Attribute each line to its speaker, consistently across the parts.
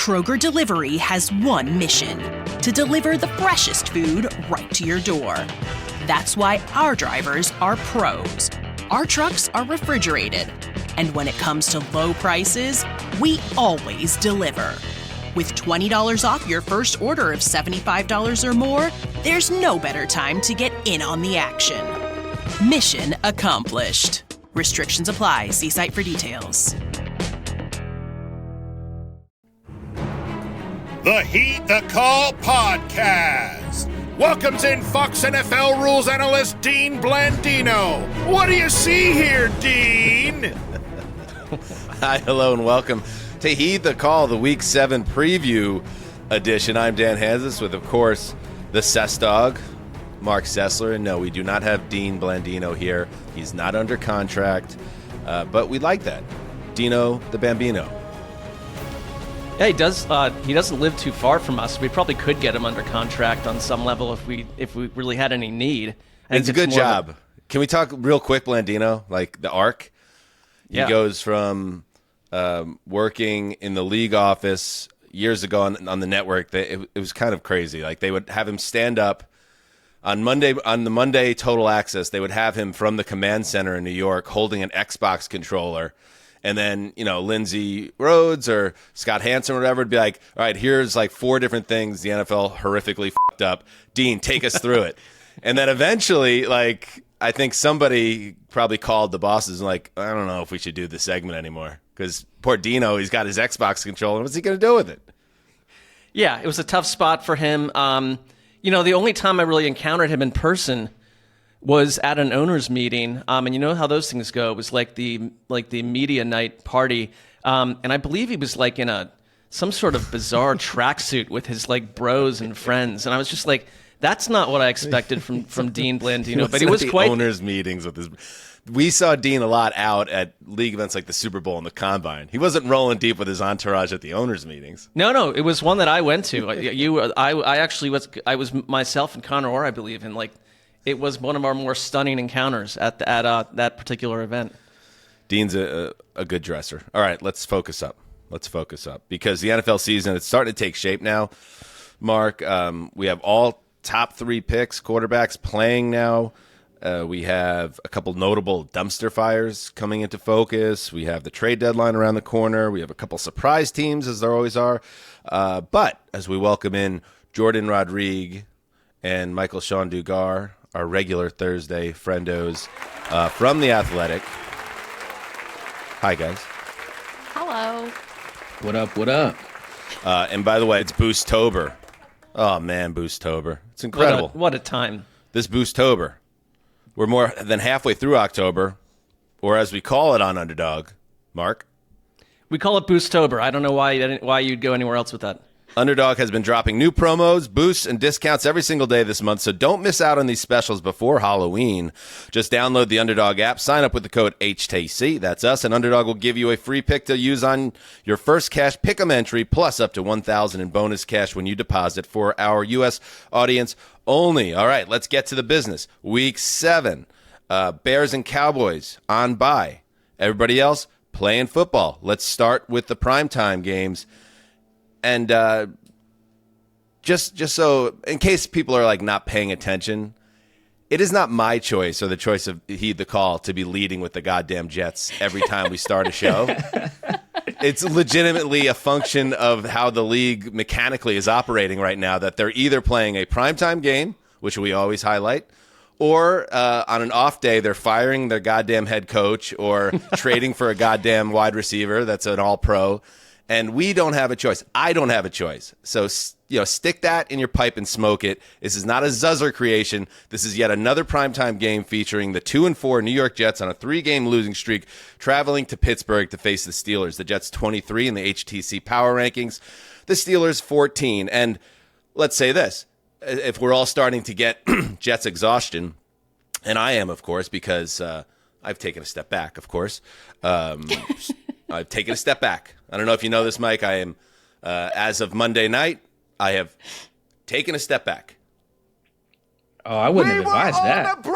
Speaker 1: Kroger Delivery has one mission: to deliver the freshest food right to your door. That's why our drivers are pros. Our trucks are refrigerated. And when it comes to low prices, we always deliver. With $20 off your first order of $75 or more, there's no better time to get in on the action. Mission accomplished. Restrictions apply. See site for details.
Speaker 2: The Heed the Call podcast welcomes in Fox NFL rules analyst Dean Blandino. What do you see here, Dean?
Speaker 3: Hi, hello, and welcome to Heed the Call, the Week 7 preview edition. I'm Dan Hanzus with, of course, the Cess Dog, Marc Sessler. And no, we do not have Dean Blandino here. He's not under contract, but we like that. Dino the Bambino.
Speaker 4: Yeah, he does. He doesn't live too far from us. We probably could get him under contract on some level if we really had any need.
Speaker 3: It's a good job. Can we talk real quick, Blandino? Like the arc? He goes from working in the league office years ago on the network. It was kind of crazy. Like they would have him stand up on the Monday Total Access. They would have him from the command center in New York holding an Xbox controller. And then, Lindsey Rhodes or Scott Hanson or whatever would be like, all right, here's like 4 different things the NFL horrifically fucked up. Dean, take us through it. And then eventually, I think somebody probably called the bosses and like, I don't know if we should do this segment anymore. Because poor Dino, he's got his Xbox controller. What's he going to do with it?
Speaker 4: Yeah, it was a tough spot for him. The only time I really encountered him in person was at an owners meeting, and you know how those things go. It was like the media night party, and I believe he was like in some sort of bizarre tracksuit with his like bros and friends, and I was just like, that's not what I expected from Dean Blandino. But he was quite
Speaker 3: owners meetings with his. We saw Dean a lot out at league events like the Super Bowl and the Combine. He wasn't rolling deep with his entourage at the owners meetings.
Speaker 4: No, it was one that I went to. I was myself and Connor Orr, I believe, and like. It was one of our more stunning encounters at that particular event.
Speaker 3: Dean's a good dresser. All right, let's focus up. Because the NFL season, it's starting to take shape now. Mark, we have all top 3 picks, quarterbacks playing now. We have a couple notable dumpster fires coming into focus. We have the trade deadline around the corner. We have a couple surprise teams, as there always are. But as we welcome in Jourdan, Rodrigue, and Michael-Shawn Dugar, our regular Thursday friendos from The Athletic. Hi, guys.
Speaker 5: Hello.
Speaker 6: What up?
Speaker 3: And by the way, it's Boostober. Oh, man, Boostober. It's incredible.
Speaker 4: What a time.
Speaker 3: This Boostober. We're more than halfway through October, or as we call it on Underdog. Mark?
Speaker 4: We call it Boostober. I don't know why you'd go anywhere else with that.
Speaker 3: Underdog has been dropping new promos, boosts, and discounts every single day this month, so don't miss out on these specials before Halloween. Just download the Underdog app, sign up with the code HTC, that's us, and Underdog will give you a free pick to use on your first cash pick'em entry, plus up to $1,000 in bonus cash when you deposit for our U.S. audience only. All right, let's get to the business. Week 7, Bears and Cowboys on bye. Everybody else playing football. Let's start with the primetime games. And just so, in case people are like not paying attention, it is not my choice or the choice of Heed the Call to be leading with the goddamn Jets every time we start a show. It's legitimately a function of how the league mechanically is operating right now, that they're either playing a primetime game, which we always highlight, or on an off day, they're firing their goddamn head coach or trading for a goddamn wide receiver that's an all-pro. And we don't have a choice. I don't have a choice. So, stick that in your pipe and smoke it. This is not a Zuzzer creation. This is yet another primetime game featuring the 2-4 New York Jets on a 3-game losing streak, traveling to Pittsburgh to face the Steelers. The Jets 23 in the HTC Power Rankings. The Steelers 14. And let's say this. If we're all starting to get Jets exhaustion, and I am, of course, because I've taken a step back, of course. I've taken a step back. I don't know if you know this, Mike. I am, as of Monday night, I have taken a step back.
Speaker 6: Oh, I wouldn't have advised that.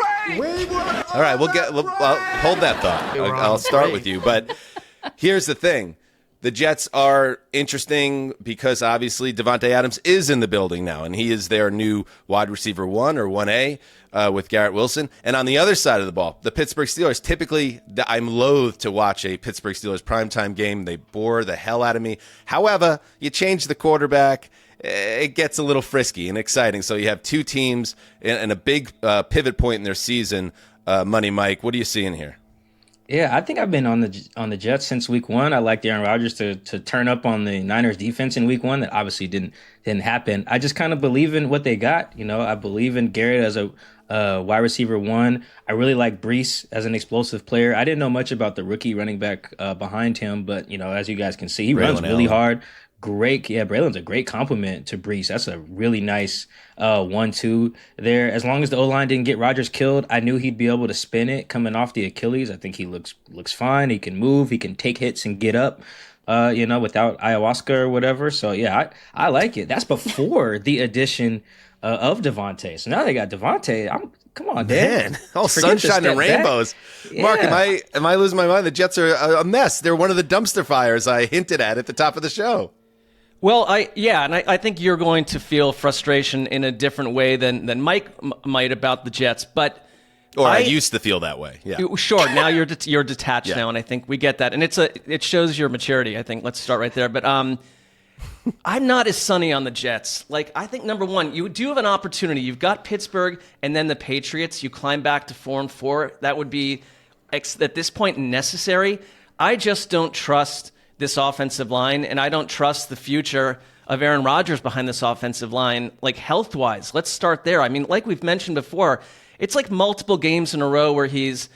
Speaker 3: All right, I'll hold that thought. I'll start with you. But here's the thing. The Jets are interesting because obviously Davante Adams is in the building now, and he is their new wide receiver 1 or 1A with Garrett Wilson. And on the other side of the ball, the Pittsburgh Steelers, typically I'm loath to watch a Pittsburgh Steelers primetime game. They bore the hell out of me. However, you change the quarterback, it gets a little frisky and exciting. So you have two teams and a big pivot point in their season. Money Mike, what are you seeing here?
Speaker 6: Yeah, I think I've been on the Jets since week 1. I liked Aaron Rodgers to turn up on the Niners defense in week 1. That obviously didn't happen. I just kind of believe in what they got. I believe in Garrett as a wide receiver 1. I really like Breece as an explosive player. I didn't know much about the rookie running back behind him, but as you guys can see, he runs really hard. Great. Yeah, Braylon's a great compliment to Breece. That's a really nice 1-2 there. As long as the O-line didn't get Rodgers killed, I knew he'd be able to spin it coming off the Achilles. I think he looks fine. He can move. He can take hits and get up, without ayahuasca or whatever. So, yeah, I like it. That's before the addition of Davante. So now they got Davante. Come on, Dan.
Speaker 3: Man, all sunshine and rainbows.
Speaker 6: Yeah.
Speaker 3: Mark, am I losing my mind? The Jets are a mess. They're one of the dumpster fires I hinted at the top of the show.
Speaker 4: Well, I think you're going to feel frustration in a different way than Mike might about the Jets, but
Speaker 3: I used to feel that way. Yeah,
Speaker 4: sure. Now you're detached now, and I think we get that, and it shows your maturity. I think let's start right there. But I'm not as sunny on the Jets. Like, I think number one, you do have an opportunity. You've got Pittsburgh and then the Patriots. You climb back to 4-4. That would be at this point necessary. I just don't trust this offensive line, and I don't trust the future of Aaron Rodgers behind this offensive line, like health-wise. Let's start there. I mean, like we've mentioned before, it's like multiple games in a row where he's,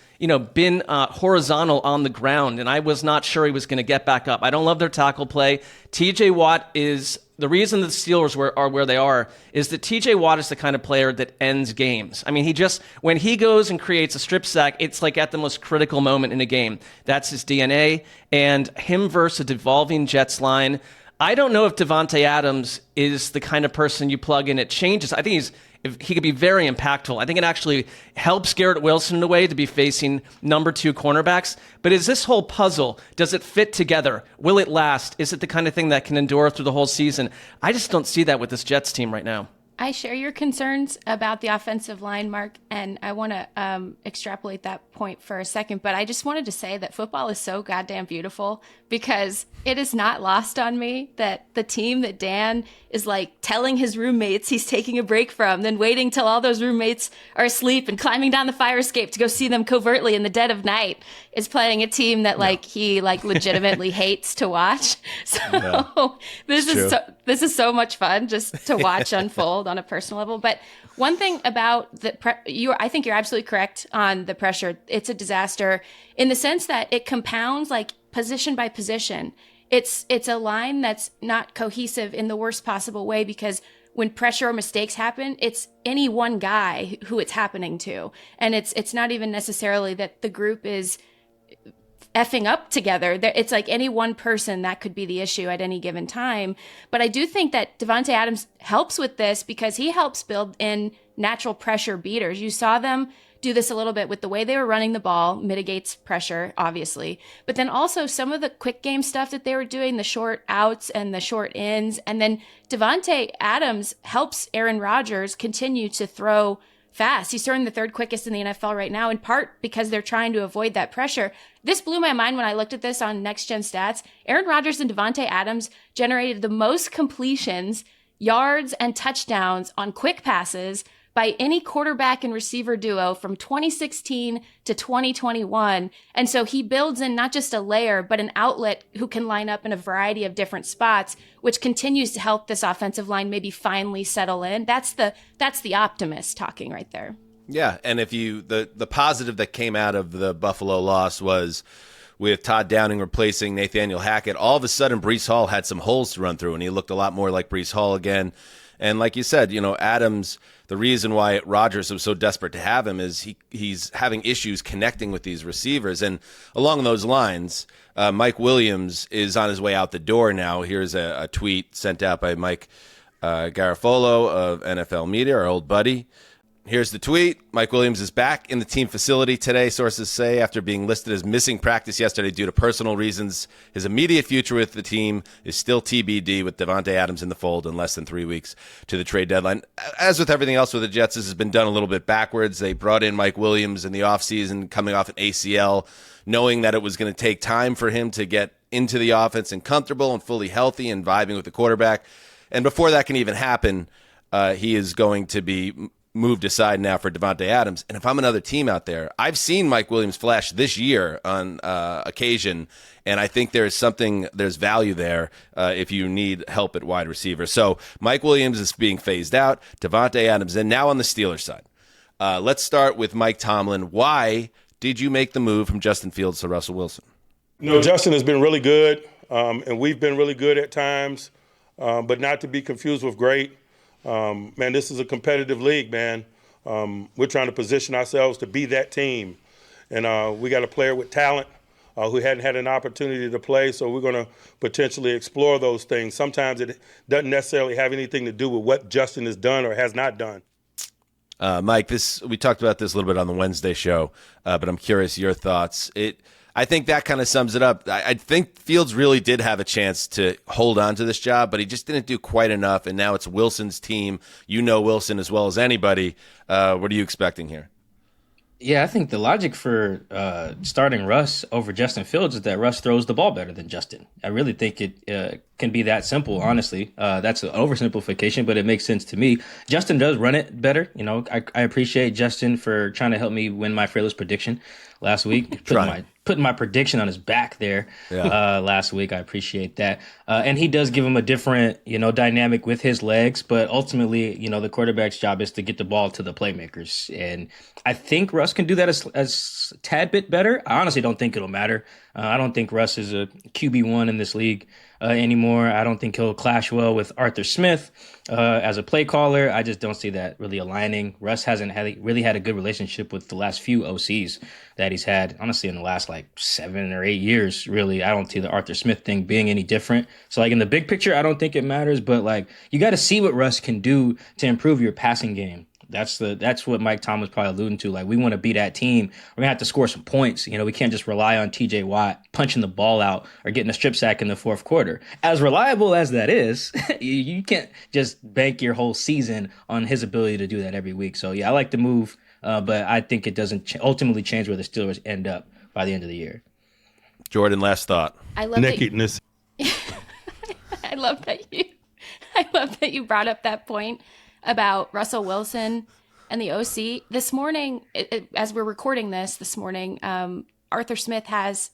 Speaker 4: been horizontal on the ground, and I was not sure he was going to get back up. I don't love their tackle play. TJ Watt is the reason the Steelers are where they are is that TJ Watt is the kind of player that ends games. I mean, when he goes and creates a strip sack, it's like at the most critical moment in a game. That's his DNA. And him versus a devolving Jets line, I don't know if Davante Adams is the kind of person you plug in. It changes. I think he could be very impactful. I think it actually helps Garrett Wilson in a way to be facing number 2 cornerbacks. But is this whole puzzle, does it fit together? Will it last? Is it the kind of thing that can endure through the whole season? I just don't see that with this Jets team right now.
Speaker 5: I share your concerns about the offensive line, Mark, and I want to extrapolate that point for a second. But I just wanted to say that football is so goddamn beautiful because it is not lost on me that the team that Dan is like telling his roommates he's taking a break from, then waiting till all those roommates are asleep and climbing down the fire escape to go see them covertly in the dead of night, is playing a team that he legitimately hates to watch. So this is so much fun just to watch unfold on a personal level. But one thing about I think you're absolutely correct on the pressure. It's a disaster in the sense that it compounds like position by position. It's a line that's not cohesive in the worst possible way because when pressure or mistakes happen, it's any one guy who it's happening to. And it's not even necessarily that the group is effing up together. It's like any one person that could be the issue at any given time. But I do think that Davante Adams helps with this because he helps build in natural pressure beaters. You saw them do this a little bit with the way they were running the ball, mitigates pressure, obviously. But then also some of the quick game stuff that they were doing, the short outs and the short ins. And then Davante Adams helps Aaron Rodgers continue to throw fast. He's throwing the 3rd quickest in the NFL right now, in part because they're trying to avoid that pressure. This blew my mind when I looked at this on Next Gen Stats. Aaron Rodgers and Davante Adams generated the most completions, yards, and touchdowns on quick passes by any quarterback and receiver duo from 2016 to 2021. And so he builds in not just a layer, but an outlet who can line up in a variety of different spots, which continues to help this offensive line maybe finally settle in. That's the optimist talking right there.
Speaker 3: Yeah, and if the positive that came out of the Buffalo loss was with Todd Downing replacing Nathaniel Hackett, all of a sudden Breece Hall had some holes to run through, and he looked a lot more like Breece Hall again. And like you said, Adams, the reason why Rodgers was so desperate to have him is he's having issues connecting with these receivers. And along those lines, Mike Williams is on his way out the door now. Here's a tweet sent out by Mike Garafolo of NFL Media, our old buddy. Here's the tweet. Mike Williams is back in the team facility today, sources say, after being listed as missing practice yesterday due to personal reasons. His immediate future with the team is still TBD, with Davante Adams in the fold in less than 3 weeks to the trade deadline. As with everything else with the Jets, this has been done a little bit backwards. They brought in Mike Williams in the offseason, coming off an ACL, knowing that it was going to take time for him to get into the offense and comfortable and fully healthy and vibing with the quarterback. And before that can even happen, he is going to be moved aside now for Davante Adams. And if I'm another team out there, I've seen Mike Williams flash this year on occasion, and I think there's value there if you need help at wide receiver. So Mike Williams is being phased out, Davante Adams, and now on the Steelers side. Let's start with Mike Tomlin. Why did you make the move from Justin Fields to Russell Wilson?
Speaker 7: Justin has been really good, and we've been really good at times, but not to be confused with great. Man, this is a competitive league, man. We're trying to position ourselves to be that team. And we got a player with talent who hadn't had an opportunity to play, so we're going to potentially explore those things. Sometimes it doesn't necessarily have anything to do with what Justin has done or has not done.
Speaker 3: Mike, we talked about this a little bit on the Wednesday show, but I'm curious your thoughts. I think that kind of sums it up. I think Fields really did have a chance to hold on to this job, but he just didn't do quite enough, and now it's Wilson's team. You know Wilson as well as anybody. What are you expecting here?
Speaker 6: Yeah, I think the logic for starting Russ over Justin Fields is that Russ throws the ball better than Justin. I really think it can be that simple, honestly. That's an oversimplification, but it makes sense to me. Justin does run it better. I appreciate Justin for trying to help me win my fearless prediction last week. Putting my prediction on his back there last week. I appreciate that. And he does give him a different, dynamic with his legs. But ultimately, the quarterback's job is to get the ball to the playmakers. And I think Russ can do that as a tad bit better. I honestly don't think it'll matter. I don't think Russ is a QB1 in this league anymore. I don't think he'll clash well with Arthur Smith as a play caller. I just don't see that really aligning. Russ hasn't really had a good relationship with the last few OCs that he's had, honestly, in the last 7 or 8 years, really. I don't see the Arthur Smith thing being any different. So in the big picture, I don't think it matters, but you got to see what Russ can do to improve your passing game. That's what Mike Tomlin was probably alluding to. We want to be that team. We're going to have to score some points. We can't just rely on TJ Watt punching the ball out or getting a strip sack in the fourth quarter. As reliable as that is, you can't just bank your whole season on his ability to do that every week. So, yeah, I like the move, but I think it doesn't ultimately change where the Steelers end up by the end of the year.
Speaker 3: Jourdan, last thought.
Speaker 5: I love nakedness. I love that you brought up that point about Russell Wilson and the OC. This morning, as we're recording this morning, Arthur Smith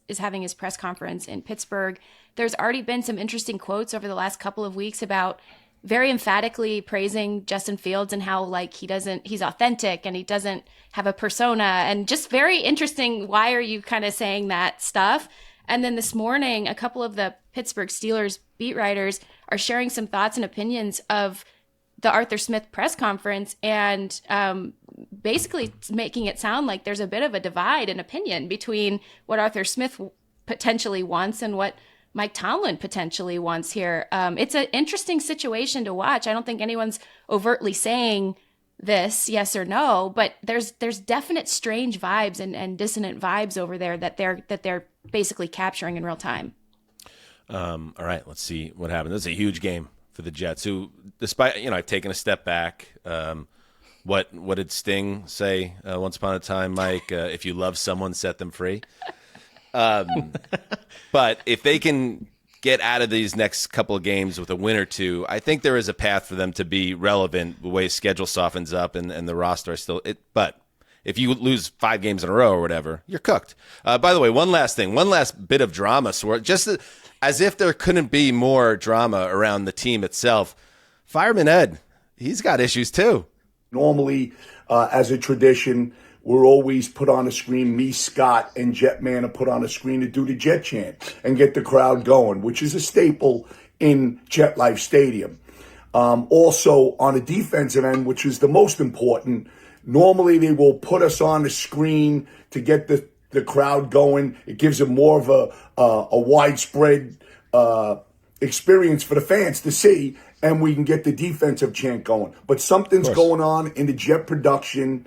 Speaker 5: is having his press conference in Pittsburgh. There's already been some interesting quotes over the last couple of weeks about very emphatically praising Justin Fields and how he's authentic and he doesn't have a persona, and just very interesting. Why are you kind of saying that stuff? And then this morning, a couple of the Pittsburgh Steelers beat writers are sharing some thoughts and opinions of the Arthur Smith press conference, and basically making it sound like there's a bit of a divide in opinion between what Arthur Smith potentially wants and what Mike Tomlin potentially wants here. It's an interesting situation to watch. I don't think anyone's overtly saying this, yes or no, but there's definite strange vibes and dissonant vibes over there that they're basically capturing in real time.
Speaker 3: All right, let's see what happens. This is a huge game for the Jets, who, despite taking a step back, what did Sting say once upon a time, Mike? If you love someone, set them free. But if they can get out of these next couple of games with a win or two, I think there is a path for them to be relevant. The way schedule softens up and the roster is still it. But if you lose 5 games in a row or whatever, you're cooked. By the way, one last bit of drama, as if there couldn't be more drama around the team itself. Fireman Ed, he's got issues too.
Speaker 8: Normally, as a tradition, we're always put on a screen. Me, Scott, and Jetman are put on a screen to do the Jet chant and get the crowd going, which is a staple in Jet Life Stadium. Also, on the defensive end, which is the most important, normally they will put us on the screen to get the crowd going. It gives them more of a widespread experience for the fans to see, and we can get the defensive chant going. But something's going on in the Jet production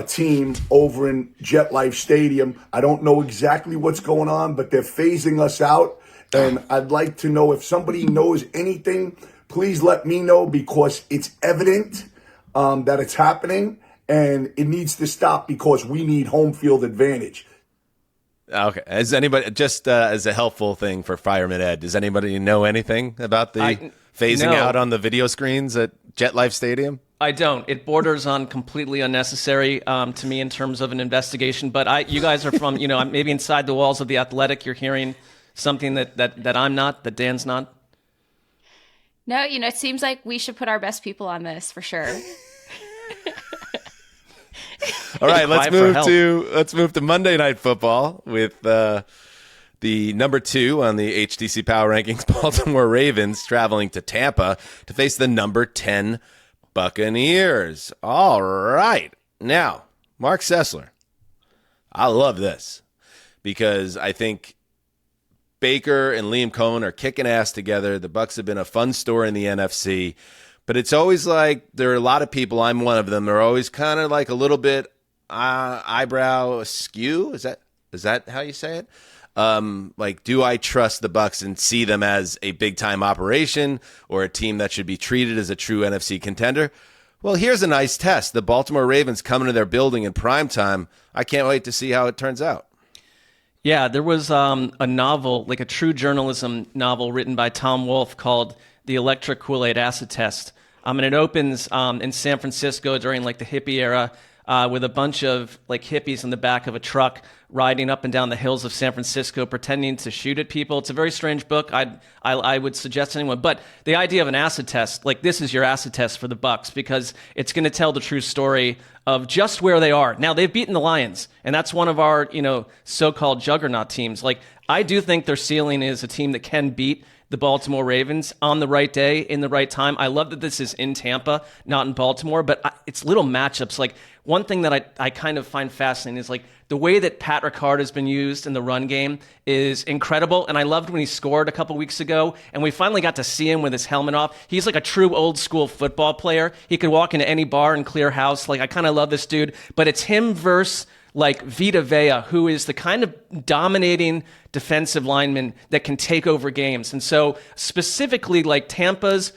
Speaker 8: team over in Jet Life Stadium. I don't know exactly what's going on, but they're phasing us out. And I'd like to know if somebody knows anything, please let me know, because it's evident that it's happening, and it needs to stop because we need home field advantage.
Speaker 3: Okay. As anybody, just as a helpful thing for Fireman Ed, does anybody know anything about the phasing out on the video screens at Jet Life Stadium?
Speaker 4: I don't. It borders on completely unnecessary to me in terms of an investigation. But you guys are from, maybe inside the walls of the Athletic. You're hearing something that I'm not, that Dan's not.
Speaker 5: No, it seems like we should put our best people on this for sure.
Speaker 3: All right, let's move to Monday Night Football with the number 2 on the HTC Power Rankings, Baltimore Ravens, traveling to Tampa to face the number 10 Buccaneers. All right. Now, Marc Sessler, I love this because I think Baker and Liam Cohen are kicking ass together. The Bucs have been a fun story in the NFC, but it's always like there are a lot of people, I'm one of them, they're always kind of like a little bit eyebrow askew. Is that how you say it? Like, do I trust the Bucs and see them as a big-time operation or a team that should be treated as a true NFC contender? Well, here's a nice test. The Baltimore Ravens coming to their building in primetime. I can't wait to see how it turns out.
Speaker 4: Yeah, there was a novel, like a true journalism novel written by Tom Wolfe called The Electric Kool-Aid Acid Test. And it opens in San Francisco during like the hippie era with a bunch of like hippies in the back of a truck riding up and down the hills of San Francisco pretending to shoot at people. It's a very strange book. I would suggest to anyone. But the idea of an acid test, like this is your acid test for the Bucs because it's going to tell the true story of just where they are. Now, they've beaten the Lions, and that's one of our, so-called juggernaut teams. Like, I do think their ceiling is a team that can beat the Baltimore Ravens on the right day, in the right time. I love that this is in Tampa, not in Baltimore, but it's little matchups. Like, one thing that I kind of find fascinating is, like, the way that Pat Ricard has been used in the run game is incredible, and I loved when he scored a couple weeks ago, and we finally got to see him with his helmet off. He's like a true old-school football player. He could walk into any bar and clear house. Like, I kind of love this dude, but it's him versus like Vita Vea, who is the kind of dominating defensive lineman that can take over games. And so specifically like Tampa's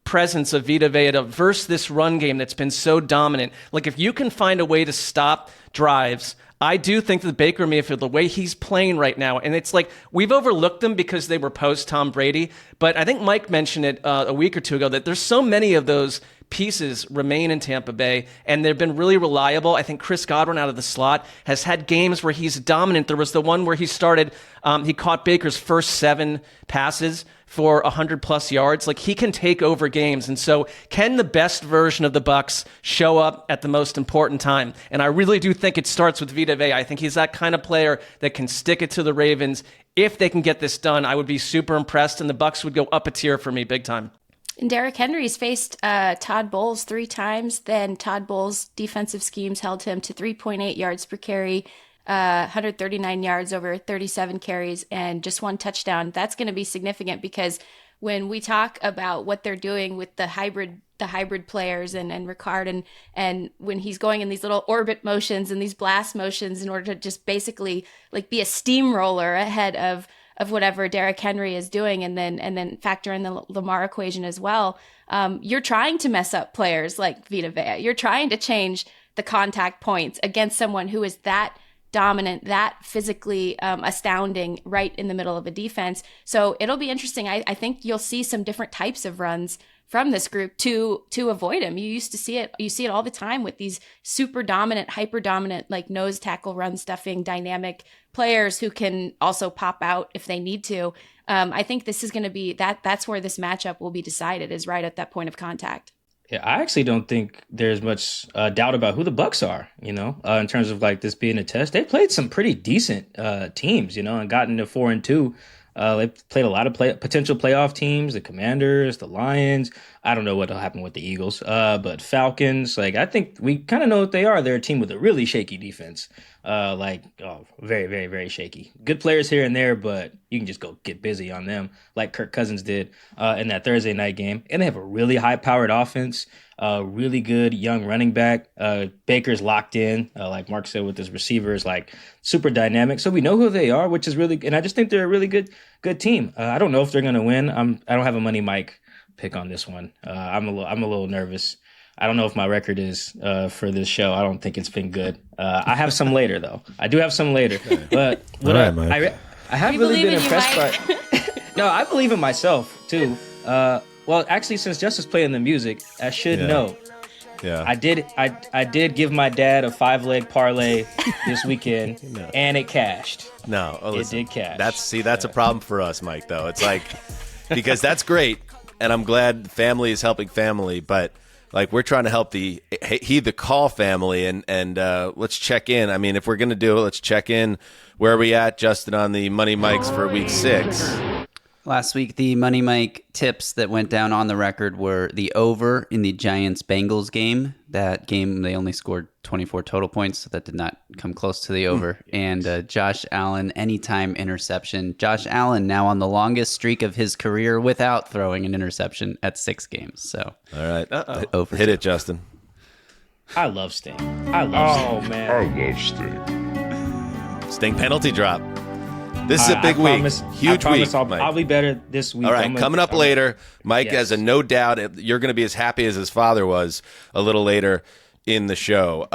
Speaker 4: presence of Vita Vea versus this run game that's been so dominant. Like if you can find a way to stop drives, I do think that Baker Mayfield, the way he's playing right now, and it's like we've overlooked them because they were post Tom Brady, but I think Mike mentioned it a week or two ago that there's so many of those pieces remain in Tampa Bay, and they've been really reliable. I think Chris Godwin out of the slot has had games where he's dominant. There was the one where he caught Baker's first 7 passes for 100+ yards. Like, he can take over games. And so can the best version of the Bucs show up at the most important time? And I really do think it starts with Vita Vea. I think he's that kind of player that can stick it to the Ravens. If they can get this done, I would be super impressed, and the Bucs would go up a tier for me big time.
Speaker 5: And Derrick Henry's faced Todd Bowles 3 times. Then Todd Bowles' defensive schemes held him to 3.8 yards per carry, 139 yards over 37 carries, and just 1 touchdown. That's going to be significant because when we talk about what they're doing with the hybrid players and Ricard and when he's going in these little orbit motions and these blast motions in order to just basically like be a steamroller ahead of whatever Derrick Henry is doing, and then factor in the Lamar equation as well. You're trying to mess up players like Vita Vea. You're trying to change the contact points against someone who is that dominant, that physically astounding right in the middle of a defense. So it'll be interesting. I think you'll see some different types of runs from this group to avoid him. You used to see it. You see it all the time with these super dominant, hyper dominant, like nose tackle, run stuffing, dynamic players who can also pop out if they need to. I think this is going to be that's where this matchup will be decided, is right at that point of contact.
Speaker 6: Yeah, I actually don't think there's much doubt about who the Bucs are, in terms of like this being a test. They played some pretty decent teams, and gotten to 4-2 They played a lot of potential playoff teams, the Commanders, the Lions. I don't know what will happen with the Eagles, but Falcons. Like, I think we kind of know what they are. They're a team with a really shaky defense. Very, very, very shaky. Good players here and there, but you can just go get busy on them like Kirk Cousins did in that Thursday night game. And they have a really high-powered offense, really good young running back. Baker's locked in, like Mark said, with his receivers, like super dynamic. So we know who they are, which is really, and I just think they're a really good team. I don't know if they're going to win. I don't have a money Mike pick on this one. I'm a little nervous. I don't know if my record is for this show. I don't think it's been good. I have some later though. I do have some later, but I have really been impressed by. No, I believe in myself too. Well, actually, since Justice playing the music, I should know. Yeah, I did give my dad a 5-leg parlay this weekend, and it cashed.
Speaker 3: No,
Speaker 6: it did cash.
Speaker 3: That's a problem for us, Mike. Though it's like because that's great, and I'm glad family is helping family, but. Like, we're trying to help the Call family, and let's check in. I mean, if we're going to do it, let's check in. Where are we at, Justin, on the Money Mikes for Week 6?
Speaker 9: Last week, the Money Mike tips that went down on the record were the over in the Giants-Bengals game. That game, they only scored 24 total points, so that did not come close to the over. And Josh Allen, anytime interception. Josh Allen now on the longest streak of his career without throwing an interception at 6 games. So,
Speaker 3: all right.
Speaker 9: Over.
Speaker 3: Hit it, Justin.
Speaker 6: I love Sting. I love
Speaker 3: Sting. Sting penalty drop. This is a big week. Huge week.
Speaker 6: I'll be better this week.
Speaker 3: All right, coming up later, Mike has a no doubt. You're going to be as happy as his father was a little later in the show.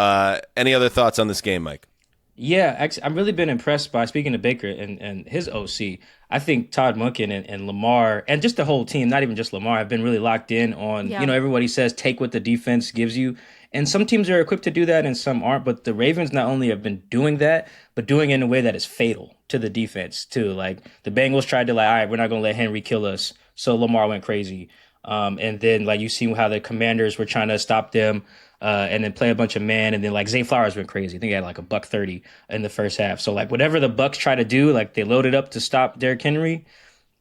Speaker 3: Any other thoughts on this game, Mike?
Speaker 6: Yeah, actually, I've really been impressed by, speaking of Baker and his OC, I think Todd Monken and Lamar, and just the whole team, not even just Lamar, have been really locked in on, everybody says take what the defense gives you. And some teams are equipped to do that and some aren't. But the Ravens not only have been doing that, but doing it in a way that is fatal to the defense, too. Like, the Bengals tried to, all right, we're not going to let Henry kill us. So Lamar went crazy. And then, you see how the Commanders were trying to stop them and then play a bunch of man. And then, Zay Flowers went crazy. I think he had, $130 in the first half. So, whatever the Bucs try to do, they loaded up to stop Derrick Henry,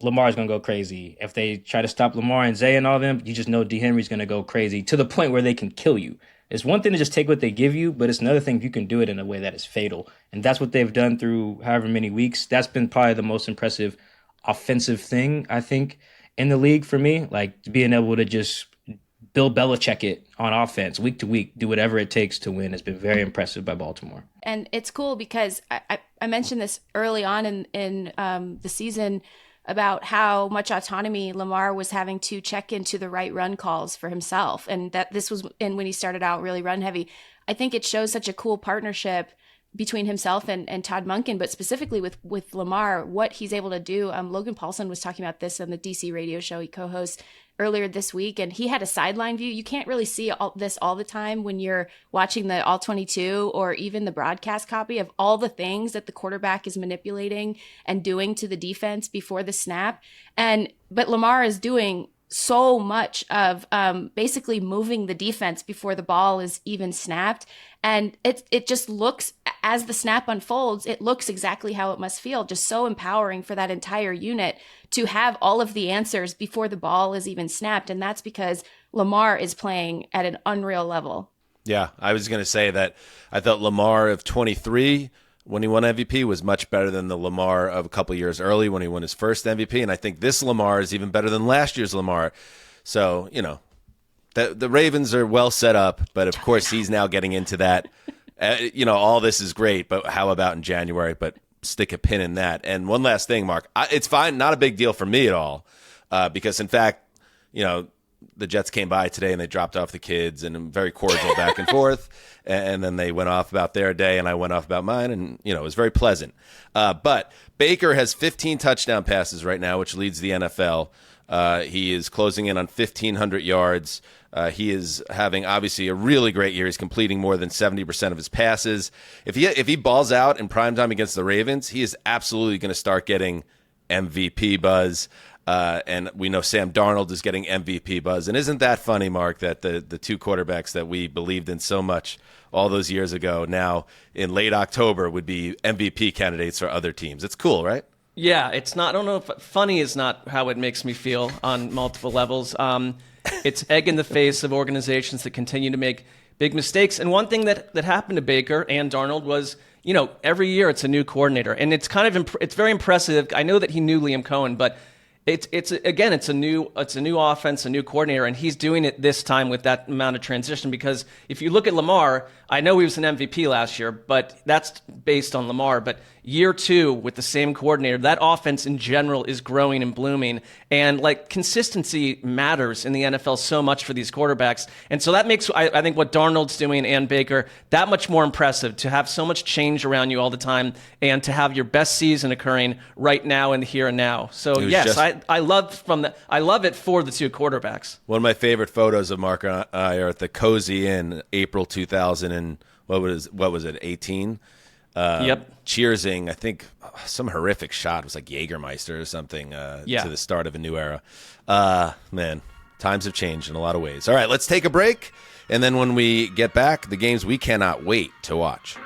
Speaker 6: Lamar's going to go crazy. If they try to stop Lamar and Zay and all them, you just know D. Henry's going to go crazy to the point where they can kill you. It's one thing to just take what they give you, but it's another thing if you can do it in a way that is fatal. And that's what they've done through however many weeks. That's been probably the most impressive offensive thing, I think, in the league for me. Being able to just Bill Belichick it on offense week to week, do whatever it takes to win has been very impressive by Baltimore.
Speaker 5: And it's cool because I mentioned this early on in the season about how much autonomy Lamar was having to check into the right run calls for himself. And that this was when he started out really run heavy. I think it shows such a cool partnership between himself and Todd Monken, but specifically with Lamar, what he's able to do. Logan Paulson was talking about this on the DC radio show he co-hosts earlier this week, and he had a sideline view. You can't really see this all the time when you're watching the All 22 or even the broadcast copy of all the things that the quarterback is manipulating and doing to the defense before the snap. But Lamar is doing so much of basically moving the defense before the ball is even snapped. And it just looks, as the snap unfolds, it looks exactly how it must feel. Just so empowering for that entire unit to have all of the answers before the ball is even snapped. And that's because Lamar is playing at an unreal level.
Speaker 3: Yeah, I was going to say that I thought Lamar of 23 when he won MVP was much better than the Lamar of a couple years early when he won his first MVP. And I think this Lamar is even better than last year's Lamar. So, the Ravens are well set up, but of course he's now getting into that. All this is great, but how about in January? But stick a pin in that. And one last thing, Mark, it's fine, not a big deal for me at all, because in fact, the Jets came by today and they dropped off the kids and very cordial back and forth, and then they went off about their day and I went off about mine, and it was very pleasant. But Baker has 15 touchdown passes right now, which leads the NFL. He is closing in on 1,500 yards. He is having, obviously, a really great year. He's completing more than 70% of his passes. If he balls out in primetime against the Ravens, he is absolutely going to start getting MVP buzz. And we know Sam Darnold is getting MVP buzz. And isn't that funny, Mark, that the two quarterbacks that we believed in so much all those years ago now in late October would be MVP candidates for other teams? It's cool, right?
Speaker 4: Yeah, it's not. I don't know if funny is not how it makes me feel on multiple levels. It's egg in the face of organizations that continue to make big mistakes. And one thing that happened to Baker and Darnold was, every year it's a new coordinator, and it's kind of it's very impressive. I know that he knew Liam Cohen, but it's a new offense, a new coordinator, and he's doing it this time with that amount of transition. Because if you look at Lamar, I know he was an MVP last year, but that's based on Lamar. But year 2 with the same coordinator, that offense in general is growing and blooming, and consistency matters in the NFL so much for these quarterbacks. And so that makes I think what Darnold's doing and Baker that much more impressive, to have so much change around you all the time and to have your best season occurring right now in the here and now. So yes, I love it for the two quarterbacks.
Speaker 3: One of my favorite photos of Mark and I are at the Cozy Inn, April 2000 and what was it, 18?
Speaker 4: Yep.
Speaker 3: Cheersing, I think some horrific shot. It was like Jägermeister or something to the start of a new era. Man, times have changed in a lot of ways. All right, let's take a break. And then when we get back, the games we cannot wait to watch.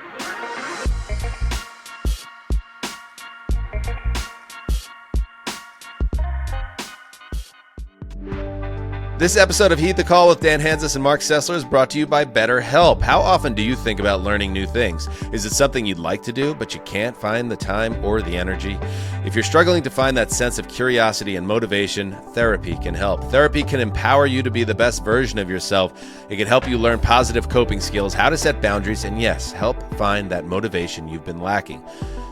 Speaker 3: This episode of Heed the Call with Dan Hanzus and Marc Sessler is brought to you by BetterHelp. How often do you think about learning new things? Is it something you'd like to do, but you can't find the time or the energy? If you're struggling to find that sense of curiosity and motivation, therapy can help. Therapy can empower you to be the best version of yourself. It can help you learn positive coping skills, how to set boundaries, and yes, help find that motivation you've been lacking.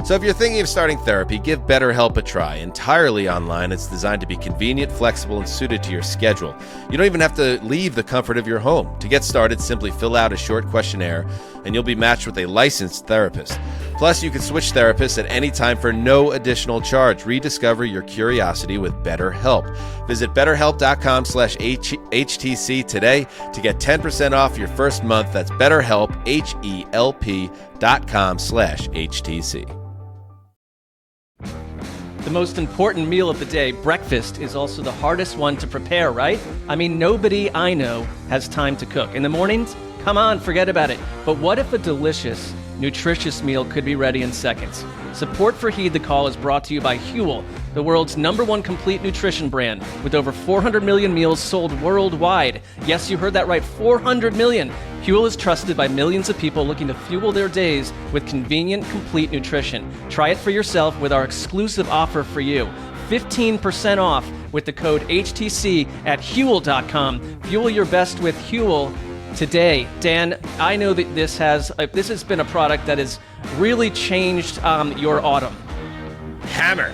Speaker 3: So if you're thinking of starting therapy, give BetterHelp a try. Entirely online, it's designed to be convenient, flexible, and suited to your schedule. You don't even have to leave the comfort of your home. To get started, simply fill out a short questionnaire, and you'll be matched with a licensed therapist. Plus, you can switch therapists at any time for no additional charge. Rediscover your curiosity with BetterHelp. Visit BetterHelp.com/HTC today to get 10% off your first month. That's BetterHelp, HELP.com/HTC.
Speaker 4: The most important meal of the day, breakfast, is also the hardest one to prepare, right? I mean, nobody I know has time to cook. In the mornings, come on, forget about it. But what if a delicious, nutritious meal could be ready in seconds? Support for Heed the Call is brought to you by Huel, the world's #1 complete nutrition brand, with over 400 million meals sold worldwide. Yes, you heard that right, 400 million. Huel is trusted by millions of people looking to fuel their days with convenient, complete nutrition. Try it for yourself with our exclusive offer for you. 15% off with the code HTC at Huel.com. Fuel your best with Huel today. Dan, I know that this has been a product that has really changed your autumn.
Speaker 3: Hammer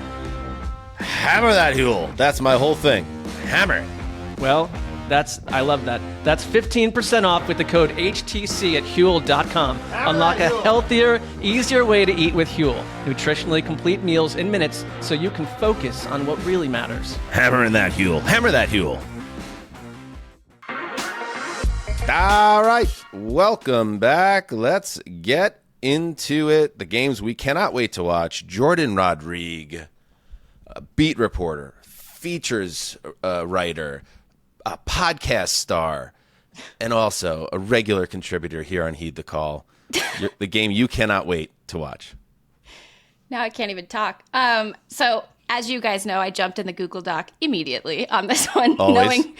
Speaker 3: that Huel. That's my whole thing. Hammer.
Speaker 4: Well, I love that. That's 15% off with the code HTC at Huel.com. Unlock a healthier, easier way to eat with Huel. Nutritionally complete meals in minutes so you can focus on what really matters.
Speaker 3: Hammer that Huel. Hammer that Huel. All right, welcome back. Let's get into it. The games we cannot wait to watch. Jourdan Rodrigue, a beat reporter, features writer, a podcast star, and also a regular contributor here on Heed the Call. The game you cannot wait to watch.
Speaker 5: Now I can't even talk. So as you guys know, I jumped in the Google Doc immediately on this one, knowing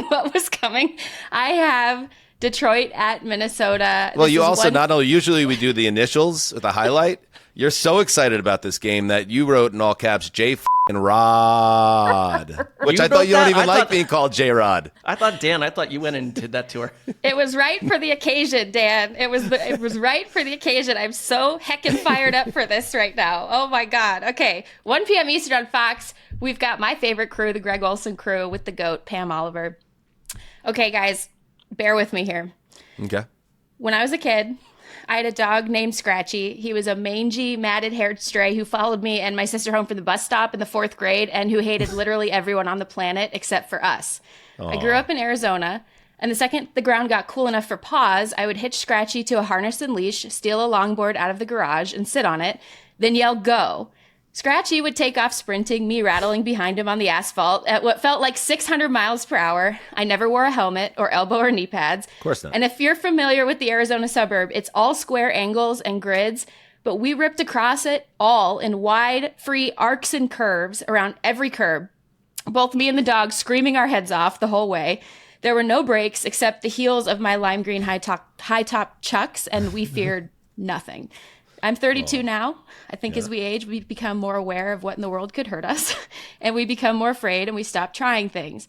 Speaker 5: what was coming. I have Detroit at Minnesota.
Speaker 3: Well, you also not only, usually we do the initials with a highlight. You're so excited about this game that you wrote in all caps J Rod, which I thought you don't even like being called J Rod.
Speaker 4: I thought you went and did that to her.
Speaker 5: It was right for the occasion, Dan. It was right for the occasion. I'm so heckin' fired up for this right now. Oh my God. Okay, 1 p.m. Eastern on Fox. We've got my favorite crew, the Greg Olson crew, with the GOAT, Pam Oliver. Okay, guys, bear with me here.
Speaker 3: Okay.
Speaker 5: When I was a kid, I had a dog named Scratchy. He was a mangy, matted-haired stray who followed me and my sister home from the bus stop in the 4th grade and who hated literally everyone on the planet except for us. Aww. I grew up in Arizona, and the second the ground got cool enough for paws, I would hitch Scratchy to a harness and leash, steal a longboard out of the garage and sit on it, then yell, "Go!" Scratchy would take off sprinting, me rattling behind him on the asphalt at what felt like 600 miles per hour. I never wore a helmet or elbow or knee pads.
Speaker 3: Of course not.
Speaker 5: And if you're familiar with the Arizona suburb, it's all square angles and grids but we ripped across it all in wide, free arcs and curves around every curb. Both me and the dog screaming our heads off the whole way. There were no breaks except the heels of my lime green high top Chucks, and we feared nothing. I'm 32 now. I think as we age, we become more aware of what in the world could hurt us, and we become more afraid, and we stop trying things.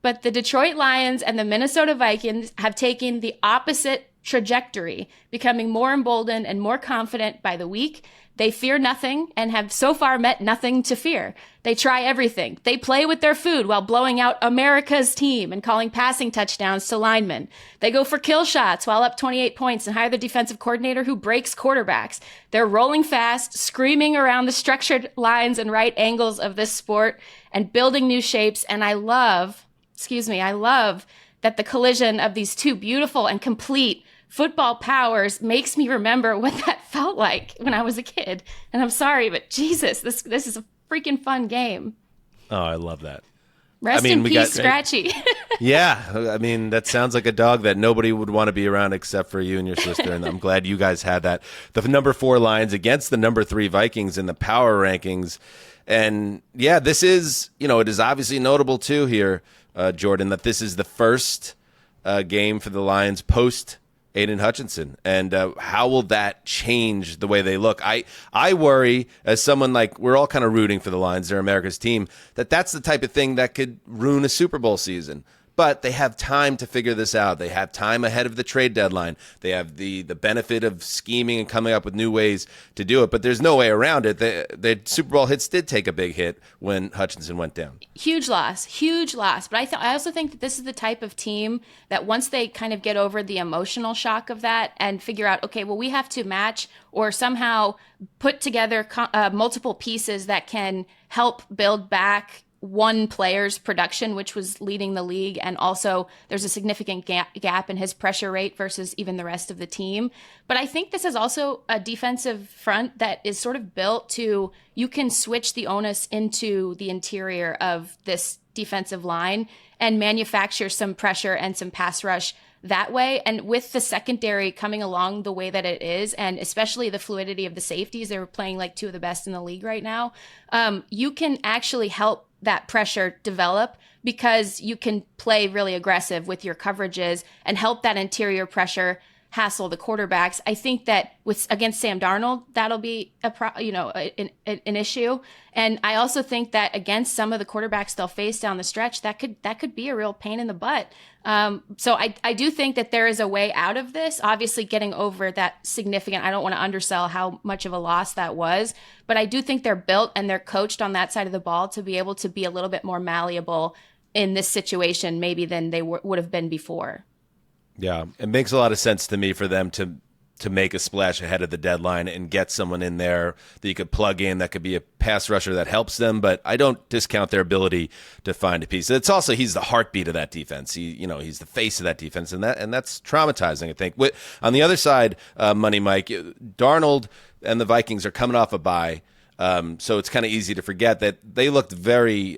Speaker 5: But the Detroit Lions and the Minnesota Vikings have taken the opposite trajectory, becoming more emboldened and more confident by the week. They fear nothing and have so far met nothing to fear. They try everything. They play with their food while blowing out America's team and calling passing touchdowns to linemen. They go for kill shots while up 28 points and hire the defensive coordinator who breaks quarterbacks. They're rolling fast, screaming around the structured lines and right angles of this sport and building new shapes. And I love that the collision of these two beautiful and complete football powers makes me remember what that felt like when I was a kid. And I'm sorry, but Jesus, this is a freaking fun game.
Speaker 3: Oh, I love that.
Speaker 5: Rest in peace, Scratchy.
Speaker 3: Yeah, I mean, that sounds like a dog that nobody would want to be around except for you and your sister, and I'm glad you guys had that. The number 4 Lions against the number 3 Vikings in the power rankings. And, yeah, this is, it is obviously notable, too, here, Jourdan, that this is the first game for the Lions post Aiden Hutchinson, and how will that change the way they look? I worry, as someone like, we're all kind of rooting for the Lions, they're America's team, that's the type of thing that could ruin a Super Bowl season. But they have time to figure this out. They have time ahead of the trade deadline. They have the benefit of scheming and coming up with new ways to do it. But there's no way around it. The Super Bowl hits did take a big hit when Hutchinson went down.
Speaker 5: Huge loss. But I also think that this is the type of team that once they kind of get over the emotional shock of that and figure out, okay, well, we have to match or somehow put together multiple pieces that can help build back one player's production, which was leading the league, and also there's a significant gap in his pressure rate versus even the rest of the team. But I think this is also a defensive front that is sort of built to, you can switch the onus into the interior of this defensive line and manufacture some pressure and some pass rush that way. And with the secondary coming along the way that it is, and especially the fluidity of the safeties, they're playing like 2 of the best in the league right now. You can actually help that pressure develop because you can play really aggressive with your coverages and help that interior pressure hassle the quarterbacks. I think that against Sam Darnold, that'll be an issue. And I also think that against some of the quarterbacks they'll face down the stretch, that could be a real pain in the butt. So I do think that there is a way out of this. Obviously, getting over that significant, I don't want to undersell how much of a loss that was, but I do think they're built and they're coached on that side of the ball to be able to be a little bit more malleable in this situation maybe than they would have been before.
Speaker 3: Yeah, it makes a lot of sense to me for them to make a splash ahead of the deadline and get someone in there that you could plug in that could be a pass rusher that helps them, but I don't discount their ability to find a piece. It's also, he's the heartbeat of that defense. He's the face of that defense, and that's traumatizing, I think. On the other side, Money Mike, Darnold and the Vikings are coming off a bye. So it's kind of easy to forget that they looked very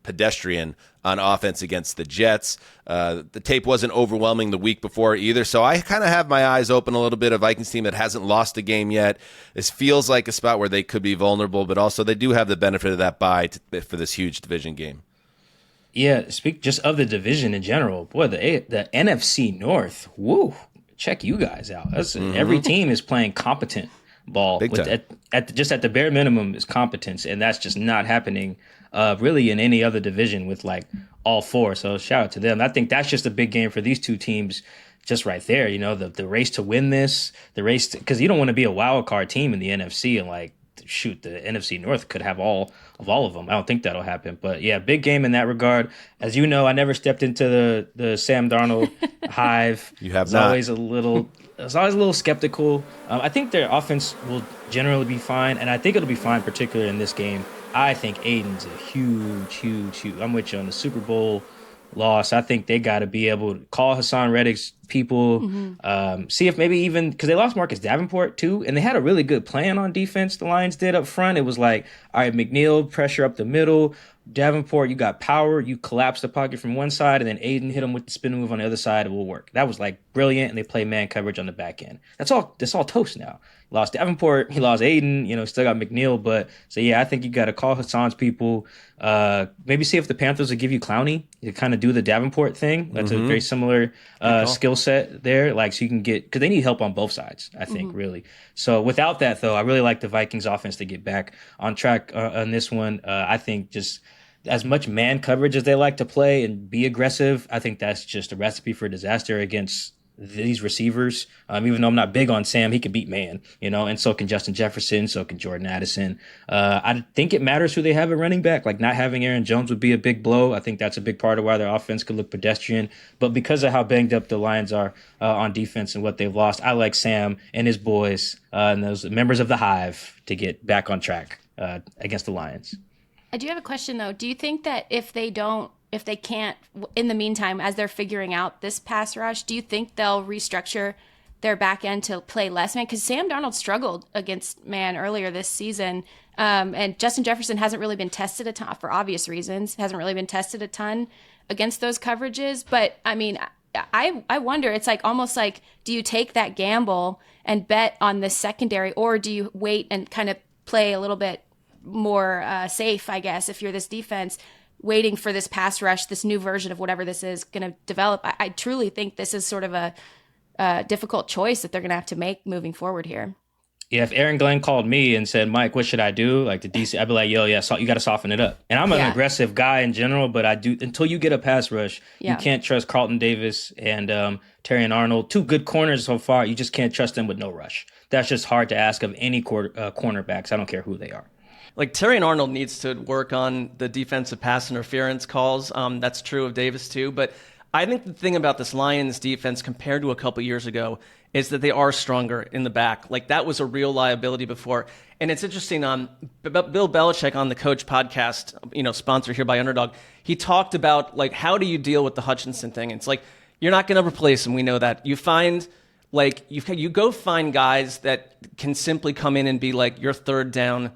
Speaker 3: pedestrian on offense against the Jets. The tape wasn't overwhelming the week before either. So I kind of have my eyes open a little bit. A Vikings team that hasn't lost a game yet. This feels like a spot where they could be vulnerable, but also they do have the benefit of that bye for this huge division game.
Speaker 6: Yeah, speak just of the division in general. Boy, the NFC North, woo, check you guys out. Every team is playing competent ball. Just at the bare minimum is competence, and that's just not happening really in any other division with like all 4. So shout out to them. I think that's just a big game for these two teams just right there. The race to win this, because you don't want to be a wild card team in the NFC and like, shoot, the NFC North could have all of them. I don't think that'll happen. But yeah, big game in that regard. As you know, I never stepped into the Sam Darnold hive.
Speaker 3: You have
Speaker 6: not. I was always a little skeptical. I think their offense will generally be fine, and I think it'll be fine, particularly in this game. I think Aiden's a huge. I'm with you on the Super Bowl loss. I think they got to be able to call Hassan Reddick's people. See if maybe even, because they lost Marcus Davenport too, and they had a really good plan on defense, the Lions did up front. It was like, all right, McNeil, pressure up the middle. Davenport, you got power. You collapse the pocket from one side, and then Aiden hit him with the spin move on the other side. It will work. That was like brilliant, and they play man coverage on the back end. That's all toast now. Lost Davenport, he lost Aiden. Still got McNeil, but so yeah, I think you got to call Hassan's people. Maybe see if the Panthers will give you Clowney to kind of do the Davenport thing. That's a very similar skill set there. Like, so you can get, because they need help on both sides, I think, really. So without that, though, I really like the Vikings offense to get back on track on this one. I think just as much man coverage as they like to play and be aggressive, I think that's just a recipe for disaster against these receivers. Even though I'm not big on Sam, he can beat man, and so can Justin Jefferson, so can Jourdan Addison. I think it matters who they have at running back. Like, not having Aaron Jones would be a big blow. I think that's a big part of why their offense could look pedestrian. But because of how banged up the Lions are on defense and what they've lost, I like Sam and his boys and those members of the Hive to get back on track against the Lions.
Speaker 5: I do have a question, though. Do you think that if they can't, in the meantime, as they're figuring out this pass rush, do you think they'll restructure their back end to play less man? Because Sam Darnold struggled against man earlier this season, and Justin Jefferson hasn't really been tested a ton, for obvious reasons, hasn't really been tested a ton against those coverages. But, I mean, I wonder, it's like almost like, do you take that gamble and bet on the secondary, or do you wait and kind of play a little bit more safe, I guess, if you're this defense, waiting for this pass rush, this new version of whatever this is going to develop? I truly think this is sort of a difficult choice that they're going to have to make moving forward here.
Speaker 6: Yeah, if Aaron Glenn called me and said, Mike, what should I do? Like the DC, I'd be like, yo, yeah, so you got to soften it up. And I'm an aggressive guy in general, but I do, until you get a pass rush, you can't trust Carlton Davis and Terrion Arnold. Two good corners so far. You just can't trust them with no rush. That's just hard to ask of any cornerbacks. I don't care who they are.
Speaker 4: Like, Terrion Arnold needs to work on the defensive pass interference calls. That's true of Davis, too. But I think the thing about this Lions defense compared to a couple years ago is that they are stronger in the back. Like, that was a real liability before. And it's interesting, Bill Belichick on the Coach podcast, sponsored here by Underdog, he talked about, like, how do you deal with the Hutchinson thing? It's like, you're not going to replace him. We know that. You find, like, you go find guys that can simply come in and be, like, your third down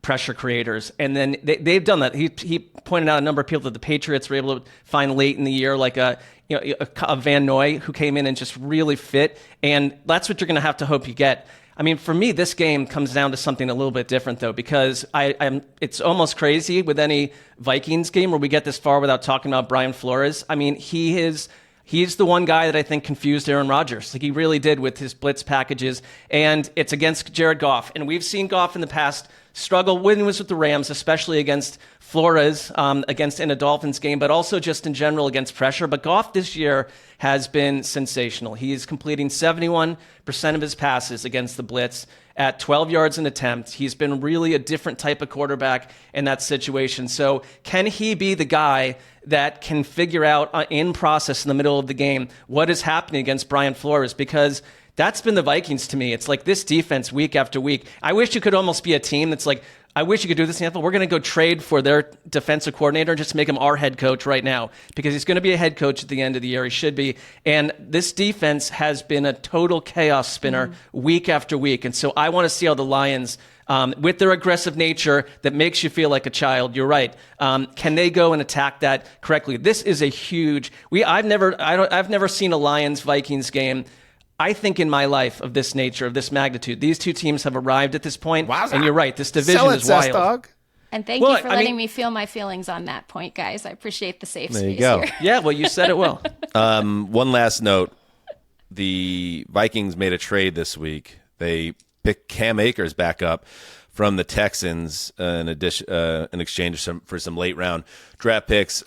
Speaker 4: pressure creators. And then they've done that. He pointed out a number of people that the Patriots were able to find late in the year, like a Van Noy who came in and just really fit. And that's what you're going to have to hope you get. I mean, for me, this game comes down to something a little bit different, though, because it's almost crazy with any Vikings game where we get this far without talking about Brian Flores. I mean, he's the one guy that I think confused Aaron Rodgers. Like, he really did with his blitz packages. And it's against Jared Goff. And we've seen Goff in the past struggle when he was with the Rams, especially against Flores, in a Dolphins game, but also just in general against pressure. But Goff this year has been sensational. He is completing 71% of his passes against the blitz at 12 yards an attempt. He's been really a different type of quarterback in that situation. So can he be the guy that can figure out in process in the middle of the game what is happening against Brian Flores? Because that's been the Vikings to me. It's like this defense week after week. I wish you could almost be a team that's like, I wish you could do this in the NFL. We're going to go trade for their defensive coordinator and just make him our head coach right now, because he's going to be a head coach at the end of the year. He should be. And this defense has been a total chaos spinner week after week. And so I want to see how the Lions, with their aggressive nature that makes you feel like a child, you're right, can they go and attack that correctly? This is a huge. I've never seen a Lions-Vikings game, I think, in my life of this nature, of this magnitude. These two teams have arrived at this point. Wowza. And you're right, this division is wild.
Speaker 3: Dog.
Speaker 5: And thank you for letting me feel my feelings on that point, guys. I appreciate the safe space here.
Speaker 4: Yeah, well, you said it well.
Speaker 3: One last note. The Vikings made a trade this week. They picked Cam Akers back up from the Texans in exchange for some late round draft picks.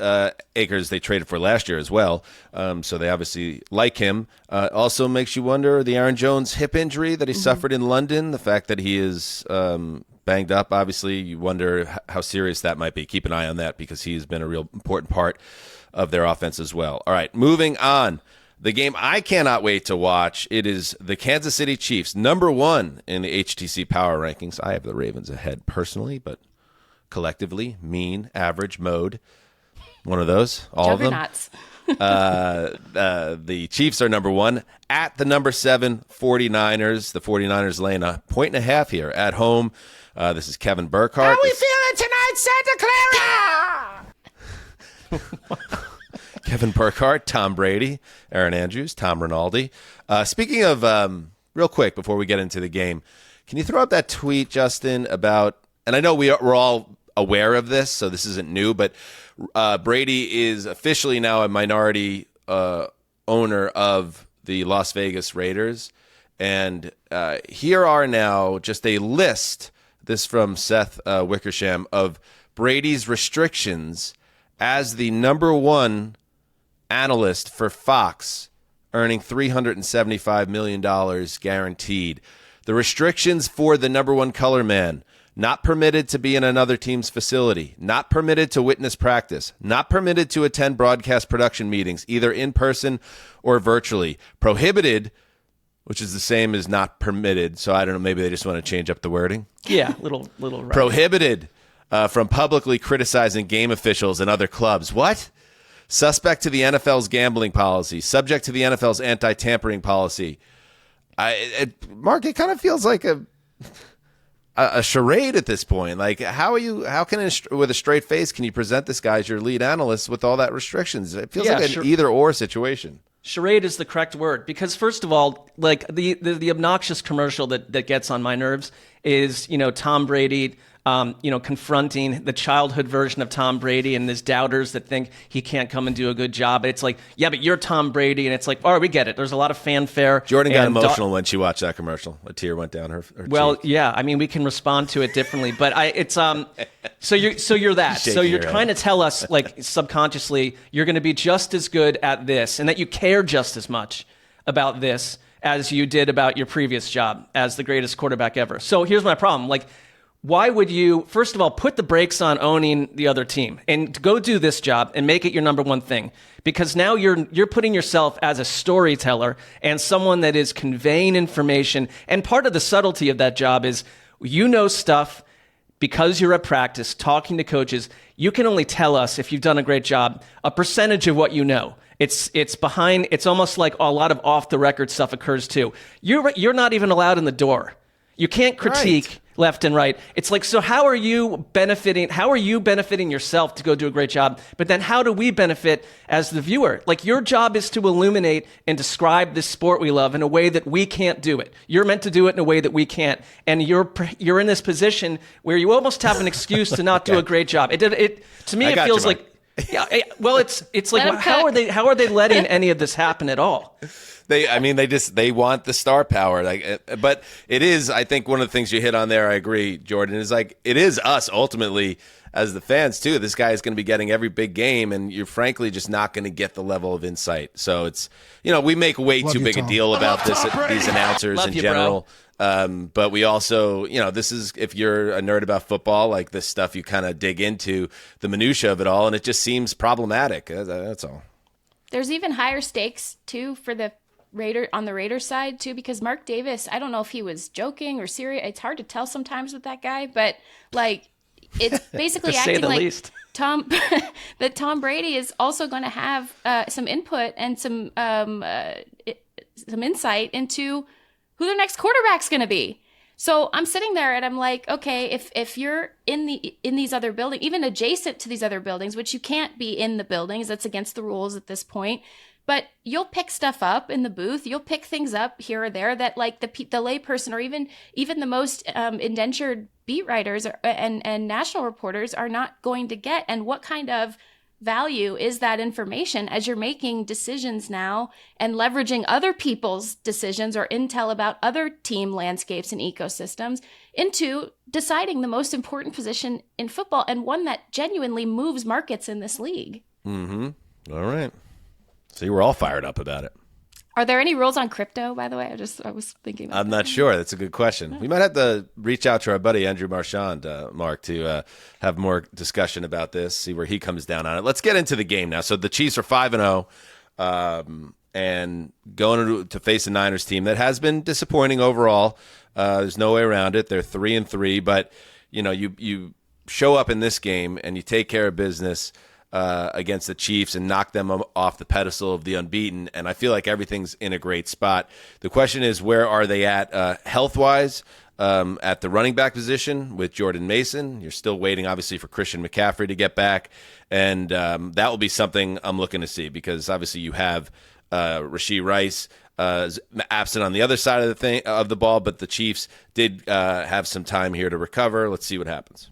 Speaker 3: Akers they traded for last year as well, so they obviously like him. Also makes you wonder the Aaron Jones hip injury that he suffered in London, the fact that he is banged up. Obviously, you wonder how serious that might be. Keep an eye on that, because he's been a real important part of their offense as well. All right, moving on. The game I cannot wait to watch, it is the Kansas City Chiefs, #1 in the HTC Power Rankings. I have the Ravens ahead personally, but collectively, mean, average, mode, one of those, all of them. The Chiefs are number 1 at the number 7 49ers. The 49ers laying a 1.5 here at home. This is Kevin Burkhardt.
Speaker 2: How we feeling tonight, Santa Clara?
Speaker 3: Kevin Burkhardt, Tom Brady, Aaron Andrews, Tom Rinaldi. Speaking of, real quick before we get into the game, can you throw up that tweet, Justin, about, and I know we're all aware of this, so this isn't new, but Brady is officially now a minority owner of the Las Vegas Raiders. And here are now just a list, this from Seth Wickersham, of Brady's restrictions as the number 1 analyst for Fox, earning $375 million guaranteed. The restrictions for the number 1 color man: not permitted to be in another team's facility, not permitted to witness practice, not permitted to attend broadcast production meetings, either in person or virtually, prohibited, which is the same as not permitted. So I don't know, maybe they just want to change up the wording.
Speaker 4: Yeah, little right.
Speaker 3: Prohibited from publicly criticizing game officials and other clubs. What? Suspect to the NFL's gambling policy, subject to the NFL's anti-tampering policy. Mark, it kind of feels like a charade at this point. Like, how can with a straight face can you present this guy as your lead analyst with all that restrictions? It feels like an either or situation.
Speaker 4: Charade is the correct word, because first of all, like the obnoxious commercial that gets on my nerves is, Tom Brady, confronting the childhood version of Tom Brady and his doubters that think he can't come and do a good job. It's like, yeah, but you're Tom Brady. And it's like, all right, we get it. There's a lot of fanfare.
Speaker 3: Jourdan got emotional when she watched that commercial. A tear went down her cheek.
Speaker 4: Yeah. I mean, we can respond to it differently, but so you're that. So you're trying to tell us, like, subconsciously, you're going to be just as good at this and that you care just as much about this as you did about your previous job as the greatest quarterback ever. So here's my problem. Like, why would you, first of all, put the brakes on owning the other team and go do this job and make it your number 1 thing? Because now you're putting yourself as a storyteller and someone that is conveying information. And part of the subtlety of that job is, stuff because you're at practice talking to coaches. You can only tell us, if you've done a great job, a percentage of what you know. It's behind. It's almost like a lot of off the record stuff occurs too. You're not even allowed in the door. You can't critique left and right. It's like, so how are you benefiting yourself to go do a great job? But then how do we benefit as the viewer? Like, your job is to illuminate and describe this sport we love in a way that we can't do it. You're meant to do it in a way that we can't. And you're in this position where you almost have an excuse to not do a great job. To me, it feels like, well, it's like, how are they letting any of this happen at all?
Speaker 3: They want the star power. But it is, I think one of the things you hit on there, I agree, Jourdan, is like, it is us ultimately as the fans too. This guy is going to be getting every big game, and you're frankly just not going to get the level of insight. So it's, we make way too big a deal about these announcers in general. But we also, this is, if you're a nerd about football, like this stuff, you kind of dig into the minutia of it all, and it just seems problematic. That's all.
Speaker 5: There's even higher stakes too for the on the Raiders side too, because Mark Davis, I don't know if he was joking or serious. It's hard to tell sometimes with that guy, but like, it's basically acting like least. Tom Brady is also going to have some input and some insight into who the next quarterback's going to be. So I'm sitting there and I'm like, okay, if you're in these other buildings, even adjacent to these other buildings, which you can't be in the buildings, that's against the rules at this point. But you'll pick stuff up in the booth. You'll pick things up here or there that, like, the layperson or even the most indentured beat writers and national reporters are not going to get. And what kind of value is that information as you're making decisions now and leveraging other people's decisions or intel about other team landscapes and ecosystems into deciding the most important position in football and one that genuinely moves markets in this league?
Speaker 3: Mm-hmm. All right. So you were all fired up about it.
Speaker 5: Are there any rules on crypto, by the way? I was thinking about
Speaker 3: I'm not sure. That's a good question. We might have to reach out to our buddy Andrew Marchand, Mark, to have more discussion about this, see where he comes down on it. Let's get into the game now. So the Chiefs are 5-0 and going to face a Niners team that has been disappointing overall. There's no way around it. They're 3-3, but you show up in this game and you take care of business. against the Chiefs and knock them off the pedestal of the unbeaten. And I feel like everything's in a great spot. The question is, where are they at health-wise? At the running back position with Jordan Mason. You're still waiting, obviously, for Christian McCaffrey to get back. And that will be something I'm looking to see because, obviously, you have Rashee Rice absent on the other side of the ball, but the Chiefs did have some time here to recover. Let's see what happens.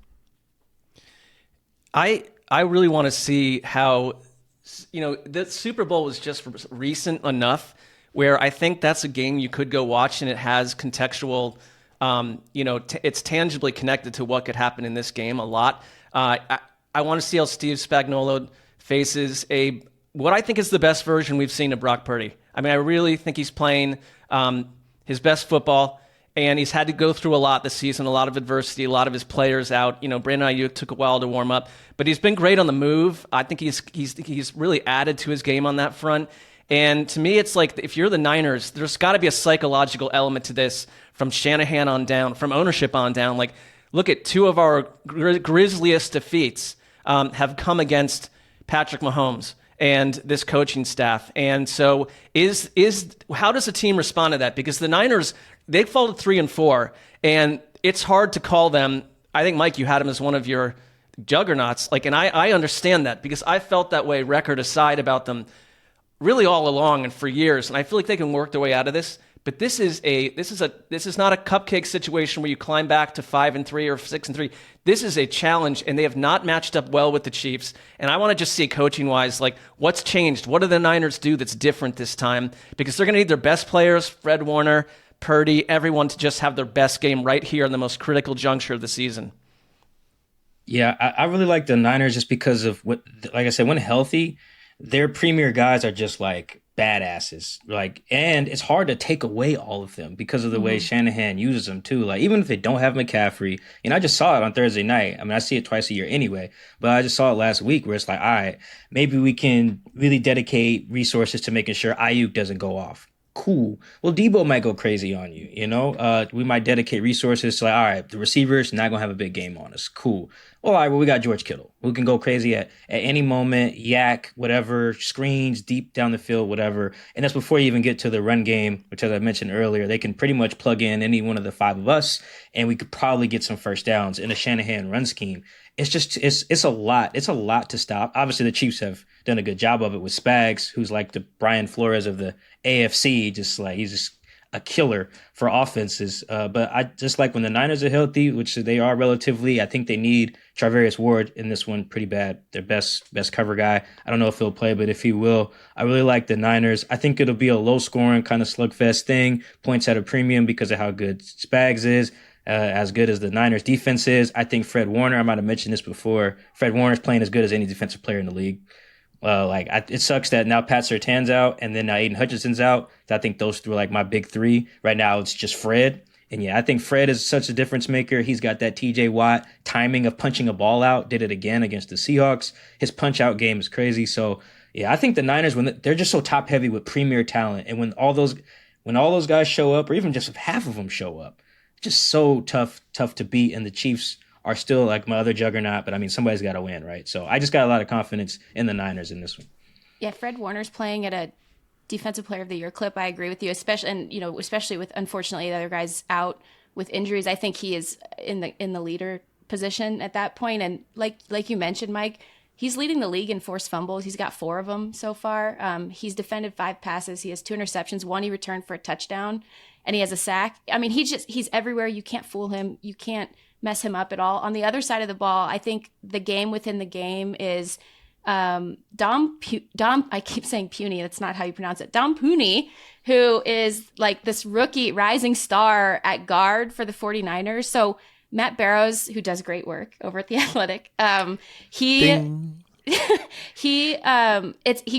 Speaker 4: I really want to see how, the Super Bowl was just recent enough where I think that's a game you could go watch and it has contextual it's tangibly connected to what could happen in this game a lot. I want to see how Steve Spagnuolo faces what I think is the best version we've seen of Brock Purdy. I mean, I really think he's playing his best football, and he's had to go through a lot this season, a lot of adversity, a lot of his players out. Brandon Ayuk took a while to warm up, but he's been great on the move. I think he's really added to his game on that front. And to me, it's like if you're the Niners, there's got to be a psychological element to this from Shanahan on down, from ownership on down. Like, look at two of our grisliest defeats have come against Patrick Mahomes and this coaching staff. And so how does a team respond to that? Because the Niners, they folded 3-4, and it's hard to call them. I think, Mike, you had them as one of your juggernauts. And I understand that because I felt that way, record aside, about them really all along and for years, and I feel like they can work their way out of this. But this is not a cupcake situation where you climb back to 5-3 or 6-3. This is a challenge, and they have not matched up well with the Chiefs. And I want to just see coaching wise, what's changed? What do the Niners do that's different this time? Because they're going to need their best players, Fred Warner, Purdy, everyone, to just have their best game right here in the most critical juncture of the season.
Speaker 6: Yeah, I really like the Niners just because of what, like I said, when healthy, their premier guys are just badasses. And it's hard to take away all of them because of the way Shanahan uses them too. Even if they don't have McCaffrey, I just saw it on Thursday night. I mean, I see it twice a year anyway, but I just saw it last week where it's all right, maybe we can really dedicate resources to making sure Ayuk doesn't go off. Cool. Well, Debo might go crazy on you, we might dedicate resources to all right, the receivers not going to have a big game on us. Cool. Well, all right, we got George Kittle, who can go crazy at any moment, yak, whatever, screens, deep down the field, whatever. And that's before you even get to the run game, which, as I mentioned earlier, they can pretty much plug in any one of the five of us, and we could probably get some first downs in a Shanahan run scheme. It's just, it's a lot. It's a lot to stop. Obviously, the Chiefs have done a good job of it with Spags, who's like the Brian Flores of the AFC, he's just a killer for offenses. But I just like when the Niners are healthy, which they are relatively. I think they need Charvarius Ward in this one pretty bad. Their best cover guy. I don't know if he'll play, but if he will, I really like the Niners. I think it'll be a low-scoring kind of slugfest thing. Points at a premium because of how good Spags is. As good as the Niners defense is. I think Fred Warner, I might have mentioned this before, Fred Warner's playing as good as any defensive player in the league. It sucks that now Pat Surtain's out and then now Aiden Hutchinson's out. I think those three are my big three. Right now it's just Fred. And yeah, I think Fred is such a difference maker. He's got that TJ Watt timing of punching a ball out. Did it again against the Seahawks. His punch out game is crazy. So yeah, I think the Niners, when they're just so top heavy with premier talent, and when all those guys show up, or even just if half of them show up, just so tough to beat. And the Chiefs are still my other juggernaut, but I mean, somebody's got to win, right? So I just got a lot of confidence in the Niners in this one.
Speaker 5: Yeah, Fred Warner's playing at a Defensive Player of the Year clip. I agree with you, especially with, unfortunately, the other guys out with injuries. I think he is in the leader position at that point. And like you mentioned, Mike, he's leading the league in forced fumbles. He's got 4 of them so far. He's defended 5 passes. He has 2 interceptions. 1 he returned for a touchdown, and he has a sack. I mean, he's everywhere. You can't fool him. You can't mess him up at all. On the other side of the ball, I think the game within the game is Dom, I keep saying Puny. That's not how you pronounce it. Dom Puny, who is this rookie rising star at guard for the 49ers. So Matt Barrows, who does great work over at The Athletic, he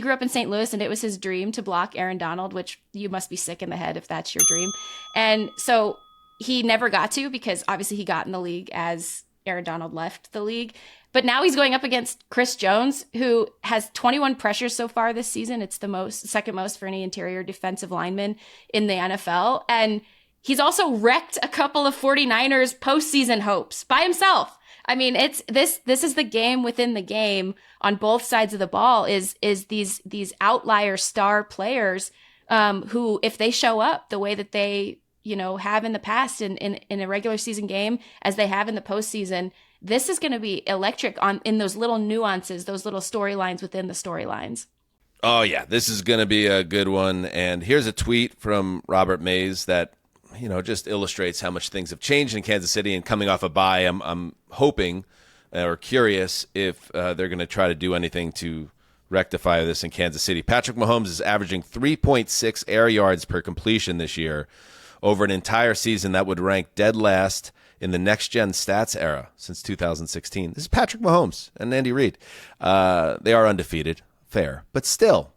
Speaker 5: grew up in St. Louis, and it was his dream to block Aaron Donald, which you must be sick in the head if that's your dream. And so he never got to, because obviously he got in the league as Aaron Donald left the league. But now he's going up against Chris Jones, who has 21 pressures so far this season. It's the second most for any interior defensive lineman in the NFL. And he's also wrecked a couple of 49ers postseason hopes by himself. I mean, it's this is the game within the game on both sides of the ball is these outlier star players who, if they show up the way that they, have in the past in a regular season game as they have in the postseason, this is going to be electric in those little nuances, those little storylines within the storylines.
Speaker 3: Oh, yeah, this is going to be a good one. And here's a tweet from Robert Mays that, just illustrates how much things have changed in Kansas City. And coming off a bye, I'm hoping or curious if they're going to try to do anything to rectify this in Kansas City. Patrick Mahomes is averaging 3.6 air yards per completion this year. Over an entire season, that would rank dead last in the next-gen stats era since 2016. This is Patrick Mahomes and Andy Reid. They are undefeated. Fair. But still,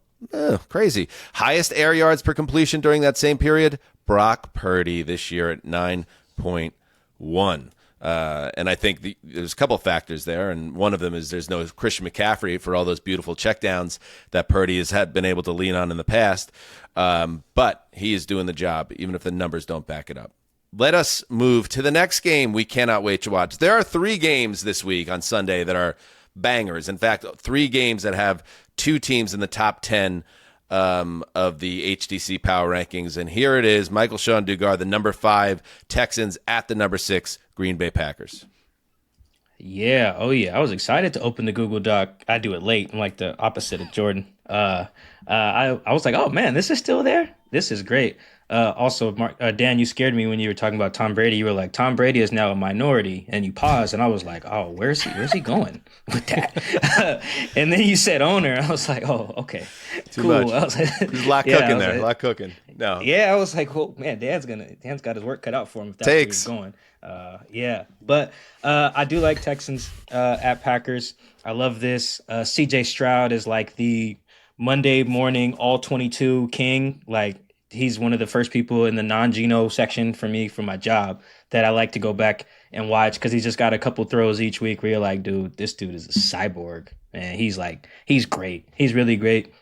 Speaker 3: crazy. Highest air yards per completion during that same period, Brock Purdy this year at 9.1. And I think there's a couple factors there, and one of them is there's no Christian McCaffrey for all those beautiful checkdowns that Purdy has been able to lean on in the past. But he is doing the job, even if the numbers don't back it up. Let us move to the next game we cannot wait to watch. There are 3 games this week on Sunday that are bangers. In fact, 3 games that have 2 teams in the top 10 of the HDC power rankings. And here it is, Michael-Shawn Dugar, the number 5 Texans at the number 6 Green Bay Packers.
Speaker 6: Yeah. Oh, yeah. I was excited to open the Google Doc. I do it late. I'm like the opposite of Jourdan. I was like, oh, man, this is still there? This is great. Also, Dan, you scared me when you were talking about Tom Brady. You were like, Tom Brady is now a minority, and you paused, and I was like, oh, where's he going with that? And then you said owner. I was like, oh, okay,
Speaker 3: Too
Speaker 6: cool.
Speaker 3: much.
Speaker 6: I was like,
Speaker 3: There's a lot cooking there. A lot cooking. No.
Speaker 6: Yeah, I was like, well, man, Dan's got his work cut out for him if that's where he's going. Yeah, but I do like Texans at Packers. I love this. CJ Stroud is like the Monday morning all 22 king. Like, he's one of the first people in the non-Geno section for me for my job that I like to go back and watch because he's just got a couple throws each week where you're like, dude, this dude is a cyborg. And he's great. He's really great.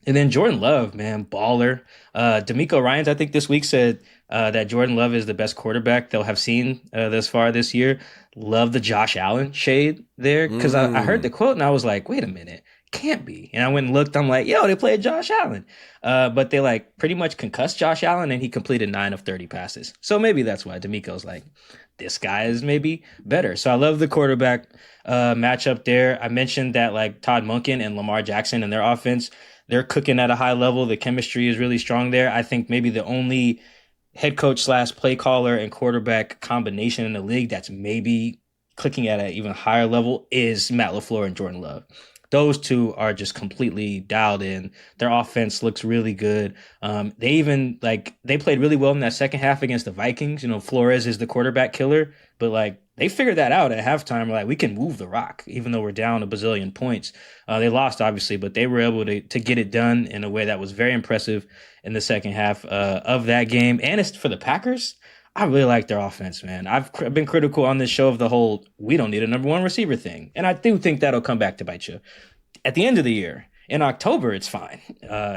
Speaker 6: And then Jordan Love, man, baller. D'Amico Ryans, I think this week said that Jordan Love is the best quarterback they'll have seen thus far this year. Love the Josh Allen shade there because I heard the quote and I was like, wait a minute. Can't be. And I went and looked. I'm like, yo, they played Josh Allen. But they like pretty much concussed Josh Allen and he completed 9 of 30 passes. So maybe that's why D'Amico's like, this guy is maybe better. So I love the quarterback matchup there. I mentioned that like Todd Monken and Lamar Jackson and their offense, they're cooking at a high level. The chemistry is really strong there. I think maybe the only head coach / play caller and quarterback combination in the league that's maybe clicking at an even higher level is Matt LaFleur and Jordan Love. Those two are just completely dialed in. Their offense looks really good. They played really well in that second half against the Vikings. Flores is the quarterback killer, but they figured that out at halftime. Like, we can move the rock, even though we're down a bazillion points. They lost, obviously, but they were able to get it done in a way that was very impressive in the second half of that game. And it's for the Packers. I really like their offense, man. I've been critical on this show of the whole we don't need a number 1 receiver thing. And I do think that'll come back to bite you. At the end of the year, in October, it's fine.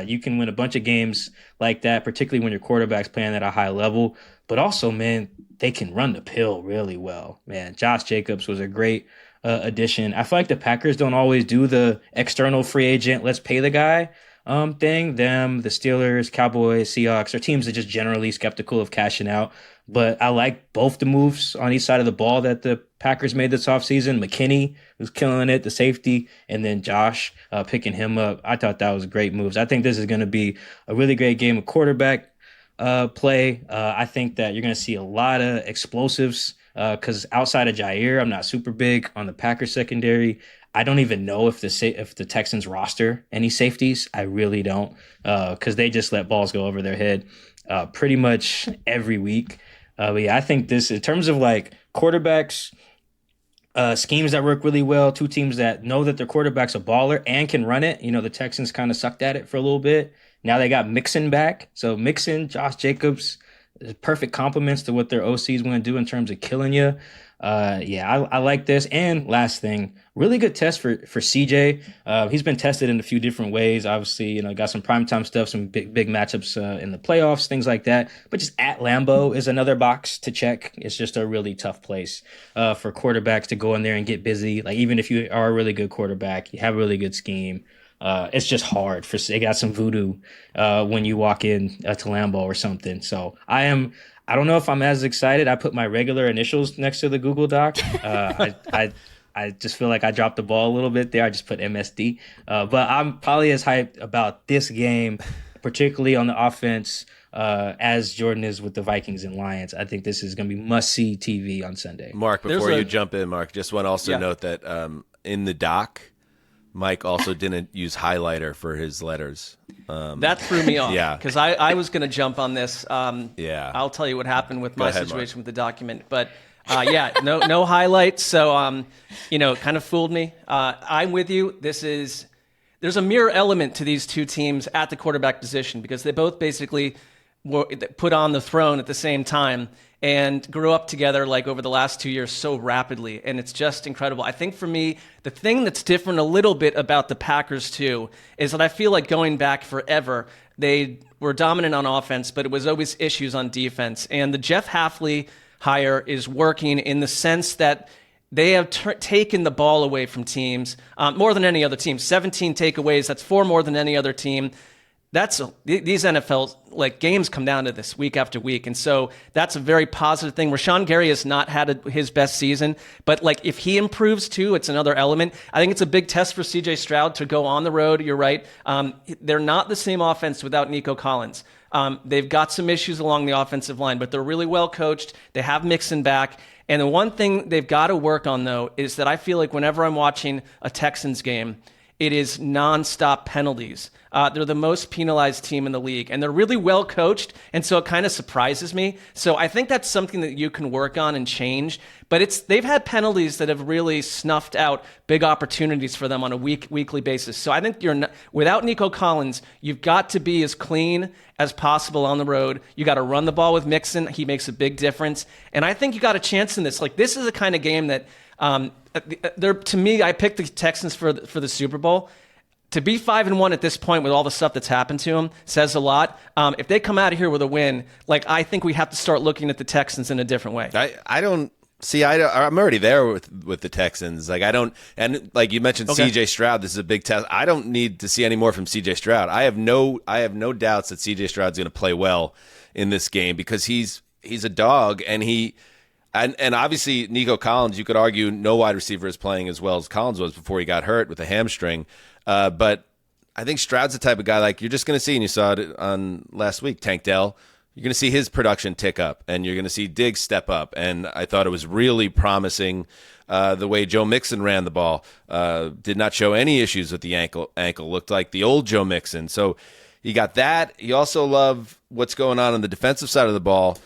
Speaker 6: You can win a bunch of games like that, particularly when your quarterback's playing at a high level. But also, man, they can run the pill really well. Man, Josh Jacobs was a great addition. I feel like the Packers don't always do the external free agent, let's pay the guy thing. The Steelers, Cowboys, Seahawks are teams that just generally skeptical of cashing out. But I like both the moves on each side of the ball that the Packers made this offseason. McKinney was killing it, the safety, and then Josh picking him up. I thought that was great moves. I think this is going to be a really great game of quarterback play. I think that you're going to see a lot of explosives because outside of Jair, I'm not super big on the Packers secondary. I don't even know if the Texans roster any safeties. I really don't because they just let balls go over their head pretty much every week. But yeah, I think this, in terms of like quarterbacks, schemes that work really well, 2 teams that know that their quarterback's a baller and can run it. The Texans kind of sucked at it for a little bit. Now they got Mixon back. So Mixon, Josh Jacobs, perfect compliments to what their OCs want to do in terms of killing you. I like this. And last thing, really good test for CJ. He's been tested in a few different ways. Obviously, got some primetime stuff, some big matchups in the playoffs, things like that. But just at Lambeau is another box to check. It's just a really tough place for quarterbacks to go in there and get busy. Like, even if you are a really good quarterback, you have a really good scheme, it's just hard. They got some voodoo when you walk in to Lambeau or something. So I don't know if I'm as excited. I put my regular initials next to the Google Doc. I just feel like I dropped the ball a little bit there. I just put MSD. But I'm probably as hyped about this game, particularly on the offense, as Jourdan is with the Vikings and Lions. I think this is going to be must-see TV on Sunday.
Speaker 3: Mark, before you jump in, Mark, just want to also note that in the doc, Mike also didn't use highlighter for his letters.
Speaker 4: That threw me off.
Speaker 3: Yeah.
Speaker 4: Because I was going to jump on this.
Speaker 3: I'll
Speaker 4: tell you what happened with my situation
Speaker 3: Mark.
Speaker 4: with the document. But no highlights. So, kind of fooled me. I'm with you. There's a mirror element to these two teams at the quarterback position because they both basically were put on the throne at the same time and grew up together like over the last 2 years so rapidly. And it's just incredible. I think for me, the thing that's different a little bit about the Packers too is that I feel like going back forever, they were dominant on offense, but it was always issues on defense. And the Jeff Hafley hire is working in the sense that they have taken the ball away from teams more than any other team. 17 takeaways, that's 4 more than any other team. These NFL games come down to this week after week, and so that's a very positive thing. Rashawn Gary has not had his best season, but if he improves too, it's another element. I think it's a big test for CJ Stroud to go on the road. You're right; they're not the same offense without Nico Collins. They've got some issues along the offensive line, but they're really well coached. They have Mixon back. And the one thing they've got to work on, though, is that I feel like whenever I'm watching a Texans game, it is nonstop penalties. They're the most penalized team in the league, and they're really well coached, and so it kind of surprises me. So I think that's something that you can work on and change. But they've had penalties that have really snuffed out big opportunities for them on a weekly basis. So I think without Nico Collins, you've got to be as clean as possible on the road. You got to run the ball with Mixon. He makes a big difference, and I think you got a chance in this. This is the kind of game that. To me, I picked the Texans for the Super Bowl. To be 5-1 at this point with all the stuff that's happened to them says a lot. If they come out of here with a win, I think we have to start looking at the Texans in a different way.
Speaker 3: I'm already there with the Texans. And like you mentioned, CJ Stroud. This is a big test. I don't need to see any more from CJ Stroud. I have no doubts that CJ Stroud's going to play well in this game because he's a dog and And obviously, Nico Collins, you could argue no wide receiver is playing as well as Collins was before he got hurt with a hamstring. But I think Stroud's the type of guy you're just going to see, and you saw it on last week, Tank Dell. You're going to see his production tick up, and you're going to see Diggs step up. And I thought it was really promising the way Joe Mixon ran the ball. Did not show any issues with the ankle. Looked like the old Joe Mixon. So you got that. You also love what's going on the defensive side of the ball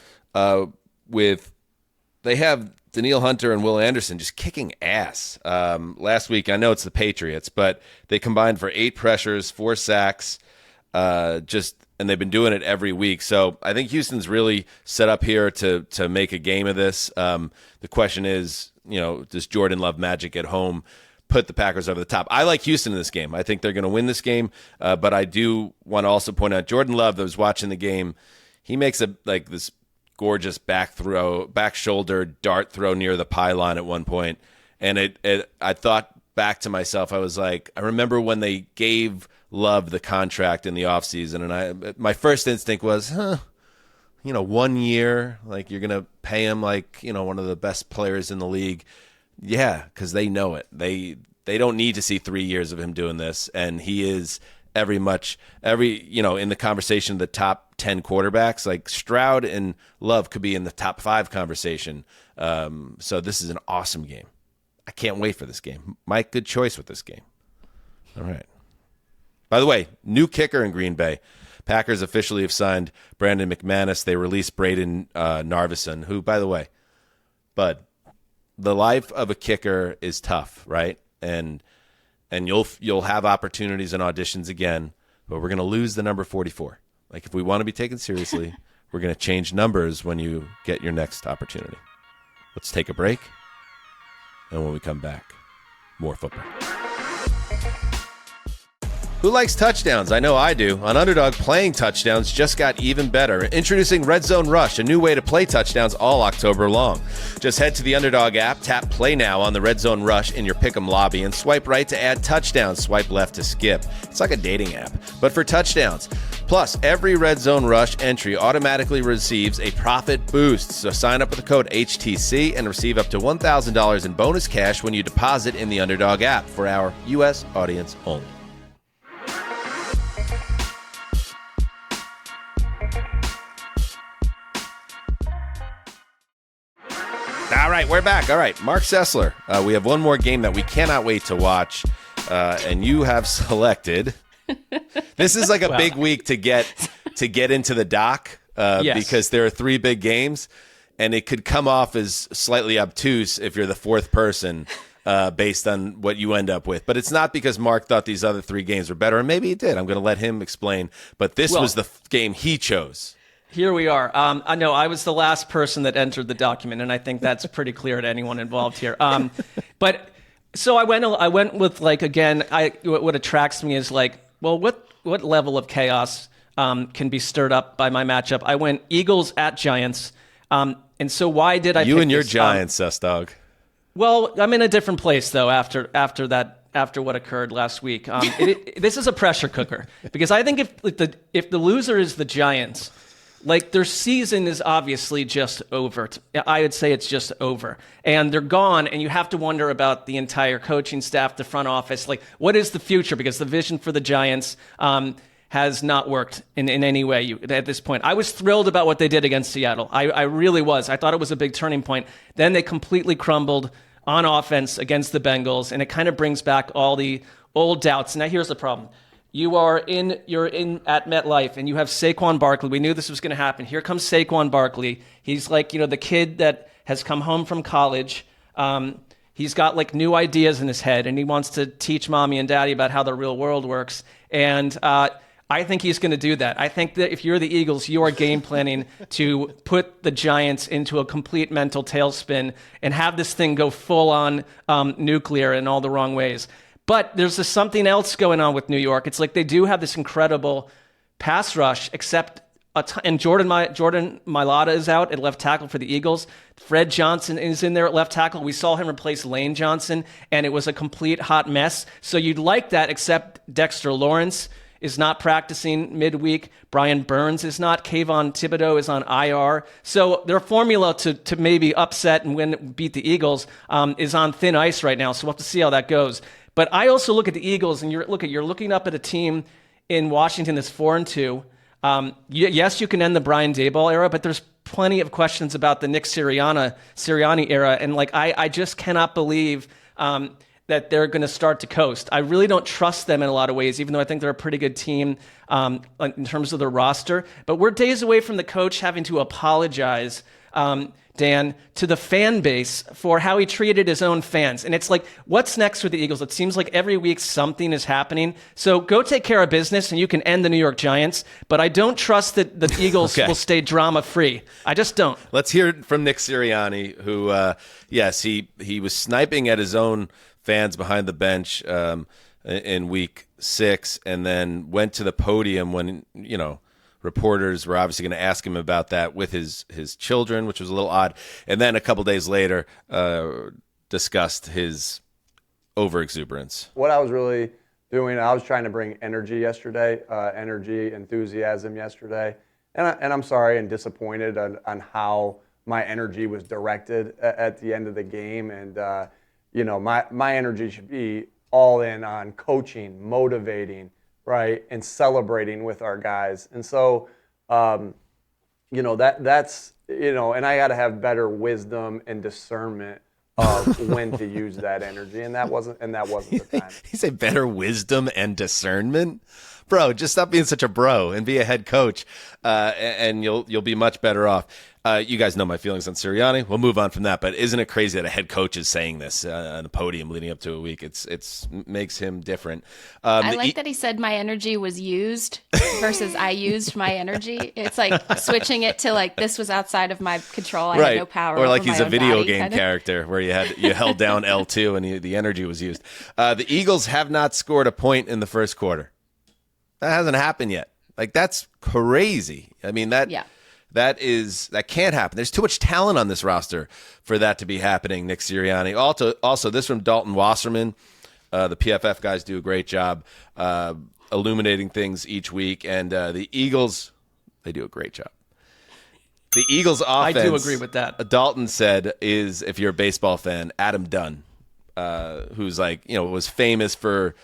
Speaker 3: They have Danielle Hunter and Will Anderson just kicking ass. Last week, I know it's the Patriots, but they combined for 8 pressures, 4 sacks, and they've been doing it every week. So I think Houston's really set up here to make a game of this. The question is, does Jourdan Love magic at home put the Packers over the top? I like Houston in this game. I think they're going to win this game, but I do want to also point out Jourdan Love that was watching the game. He makes this gorgeous back shoulder dart throw near the pylon at one point. And I thought back to myself, I was like, I remember when they gave Love the contract in the offseason, and my first instinct was, 1 year, you're going to pay him one of the best players in the league. Yeah, because they know it. They don't need to see 3 years of him doing this, and he is in the conversation of the top 10 quarterbacks. Stroud and Love could be in the top 5 conversation. So this is an awesome game. I can't wait for this game. Mike, good choice with this game. All right. By the way, new kicker in Green Bay. Packers officially have signed Brandon McManus. They released Braden Narvison, who, by the way, Bud, the life of a kicker is tough, right? And you'll have opportunities and auditions again, but we're going to lose the number 44. If we want to be taken seriously, we're going to change numbers when you get your next opportunity. Let's take a break, And when we come back, more football. Who likes touchdowns? I know I do. On Underdog, playing touchdowns just got even better. Introducing Red Zone Rush, a new way to play touchdowns all October long. Just head to the Underdog app, tap play now on the Red Zone Rush in your Pick'em lobby, and swipe right to add touchdowns, swipe left to skip. It's like a dating app, but for touchdowns. Plus, every Red Zone Rush entry automatically receives a profit boost. So sign up with the code HTC and receive up to $1,000 in bonus cash when you deposit in the Underdog app for our U.S. audience only. All right, we're back. All right, Marc Sessler. We have one more game that we cannot wait to watch, and you have selected. This is like a big week to get into the doc because there are 3 big games, and it could come off as slightly obtuse if you're the 4th person based on what you end up with. But it's not because Mark thought these other 3 games were better, and maybe he did. I'm going to let him explain. But this was the game he chose.
Speaker 4: Here we are. I know I was the last person that entered the document, and I think that's pretty clear to anyone involved here. But so I went with, like, again, what attracts me is, like, well, what level of chaos can be stirred up by my matchup? I went Eagles at Giants. And so why did I pick
Speaker 3: and your
Speaker 4: this?
Speaker 3: Giants, Dog.
Speaker 4: Well, I'm in a different place, though, after what occurred last week. This is a pressure cooker, because I think if the loser is the Giants, like, their season is obviously just over. I would say it's just over. And they're gone, and you have to wonder about the entire coaching staff, the front office. Like, what is the future? Because the vision for the Giants has not worked in any way at this point. I was thrilled about what they did against Seattle. I really was. I thought it was a big turning point. Then they completely crumbled on offense against the Bengals, and it kind of brings back all the old doubts. Now, here's the problem. You're in at MetLife, and you have Saquon Barkley. We knew this was going to happen. Here comes Saquon Barkley. He's like, the kid that has come home from college. He's got, like, new ideas in his head, and he wants to teach mommy and daddy about how the real world works. And I think he's going to do that. I think that if you're the Eagles, you are game planning to put the Giants into a complete mental tailspin and have this thing go full on nuclear in all the wrong ways. But there's something else going on with New York. It's like they do have this incredible pass rush, except and Jourdan Mailata is out at left tackle for the Eagles. Fred Johnson is in there at left tackle. We saw him replace Lane Johnson, and it was a complete hot mess. So you'd like that, except Dexter Lawrence is not practicing midweek. Brian Burns is not. Kayvon Thibodeau is on IR. So their formula to maybe upset and beat the Eagles is on thin ice right now. So we'll have to see how that goes. But I also look at the Eagles, and you're looking up at a team in Washington that's 4-2. Yes, you can end the Brian Daboll era, but there's plenty of questions about the Nick Sirianni era, and, like, I just cannot believe that they're going to start to coast. I really don't trust them in a lot of ways, even though I think they're a pretty good team in terms of their roster. But we're days away from the coach having to apologize, Dan, to the fan base for how he treated his own fans. And it's like, what's next for the Eagles? It seems like every week something is happening. So go take care of business, and you can end the New York Giants. But I don't trust that the Eagles will stay drama-free. I just don't.
Speaker 3: Let's hear it from Nick Sirianni, who, yes, he was sniping at his own fans behind the bench in week 6, and then went to the podium when, reporters were obviously going to ask him about that with his children, which was a little odd. And then a couple days later, discussed his overexuberance.
Speaker 10: What I was really doing, I was trying to bring energy yesterday, enthusiasm yesterday. And I'm sorry and disappointed on how my energy was directed at the end of the game. And, my energy should be all in on coaching, motivating, right, and celebrating with our guys. And so, that's, and I got to have better wisdom and discernment of when to use that energy, and that wasn't the time.
Speaker 3: He said better wisdom and discernment. Bro, just stop being such a bro and be a head coach, and you'll be much better off. You guys know my feelings on Sirianni. We'll move on from that. But isn't it crazy that a head coach is saying this on a podium leading up to a week? It's makes him different.
Speaker 5: I like that he said my energy was used versus I used my energy. It's like switching it to like this was outside of my control. I had no power.
Speaker 3: Or like
Speaker 5: over
Speaker 3: he's
Speaker 5: my
Speaker 3: a
Speaker 5: own
Speaker 3: video
Speaker 5: body,
Speaker 3: game
Speaker 5: kind of.
Speaker 3: character where you held down L2 and the energy was used. The Eagles have not scored a point in the first quarter. That hasn't happened yet. Like, that's crazy. I mean, that can't happen. There's too much talent on this roster for that to be happening, Nick Sirianni. Also, this from Dalton Wasserman. The PFF guys do a great job illuminating things each week, and the Eagles, they do a great job. The Eagles offense,
Speaker 4: I do agree with that.
Speaker 3: Dalton said, is, if you're a baseball fan, Adam Dunn, who's was famous for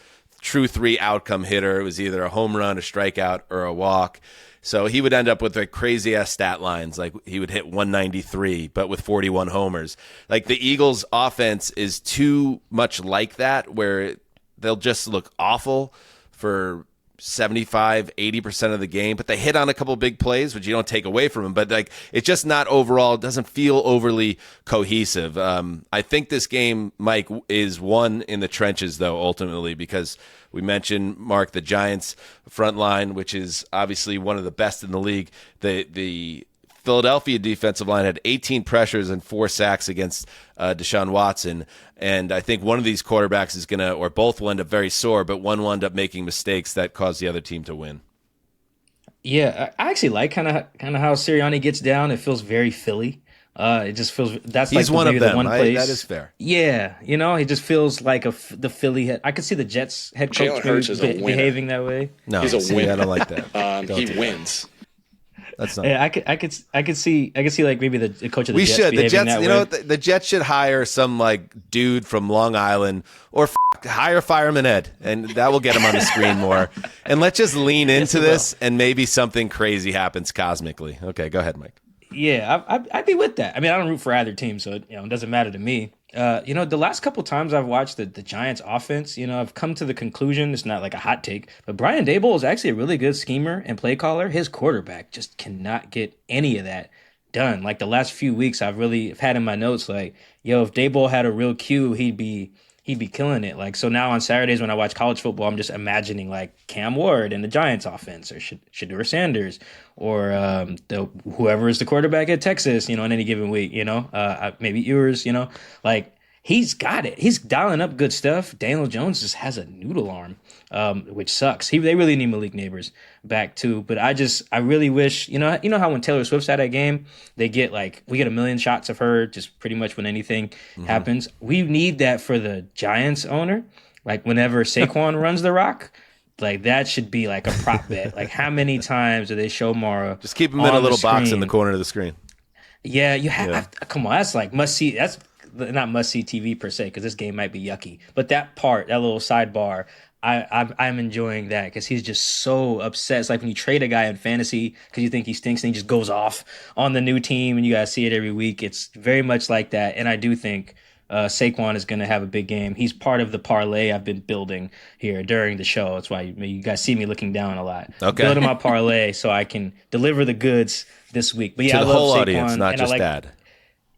Speaker 3: true 3 outcome hitter. It was either a home run, a strikeout, or a walk. So he would end up with crazy ass stat lines. Like he would hit 193, but with 41 homers. Like the Eagles offense is too much like that, where they'll just look awful for 75-80% of the game, but they hit on a couple big plays, which you don't take away from them. But like, it's just not overall, it doesn't feel overly cohesive. I think this game, Mike, is won in the trenches, though, ultimately, because we mentioned, Mark, the Giants front line, which is obviously one of the best in the league. The Philadelphia defensive line had 18 pressures and 4 sacks against Deshaun Watson. And I think one of these quarterbacks is going to, or both will end up very sore, but one will end up making mistakes that cause the other team to win.
Speaker 6: Yeah, I actually like kind of how Sirianni gets down. It feels very Philly. It just feels
Speaker 3: he's
Speaker 6: like
Speaker 3: one of them.
Speaker 6: The one place.
Speaker 3: That is fair.
Speaker 6: Yeah, he just feels like the Philly head. I could see the Jets head coach behaving that way.
Speaker 3: No,
Speaker 11: he's a winner.
Speaker 3: I don't like that.
Speaker 11: He wins.
Speaker 3: That's not.
Speaker 6: Yeah, I could see like maybe the coach of the Jets.
Speaker 3: The Jets,
Speaker 6: that
Speaker 3: you
Speaker 6: way.
Speaker 3: know, the Jets should hire some like dude from Long Island, or hire Fireman Ed, and that will get him on the screen more. And let's just lean into this, and maybe something crazy happens cosmically. Okay, go ahead, Mike.
Speaker 6: Yeah, I'd be with that. I mean, I don't root for either team, so it doesn't matter to me. The last couple times I've watched the Giants offense, I've come to the conclusion, it's not like a hot take, but Brian Daboll is actually a really good schemer and play caller. His quarterback just cannot get any of that done. Like the last few weeks, I've had in my notes, like, if Daboll had a real Q, he'd be killing it. Like, so now on Saturdays when I watch college football, I'm just imagining like Cam Ward and the Giants offense, or Shedeur Sanders, or whoever is the quarterback at Texas, in any given week, maybe yours, like he's got it. He's dialing up good stuff. Daniel Jones just has a noodle arm, which sucks. They really need Malik Neighbors back too. But I really wish, how when Taylor Swift's at a game, we get a million shots of her just pretty much when anything happens. We need that for the Giants owner. Like whenever Saquon runs the rock, like that should be like a prop bet. Like how many times do they show Mara?
Speaker 3: Just keep him in a little box in the corner of the screen.
Speaker 6: Yeah, you have. Yeah. Come on, that's like must see. That's not must see TV per se, because this game might be yucky. But that little sidebar, I'm enjoying that, because he's just so upset. It's like when you trade a guy in fantasy because you think he stinks, and he just goes off on the new team, and you guys see it every week. It's very much like that, and I do think Saquon is going to have a big game. He's part of the parlay I've been building here during the show. That's why you guys see me looking down a lot.
Speaker 3: Okay.
Speaker 6: Building my parlay so I can deliver the goods this week. But yeah,
Speaker 3: to the
Speaker 6: I love
Speaker 3: whole
Speaker 6: Saquon,
Speaker 3: audience, not just Dad.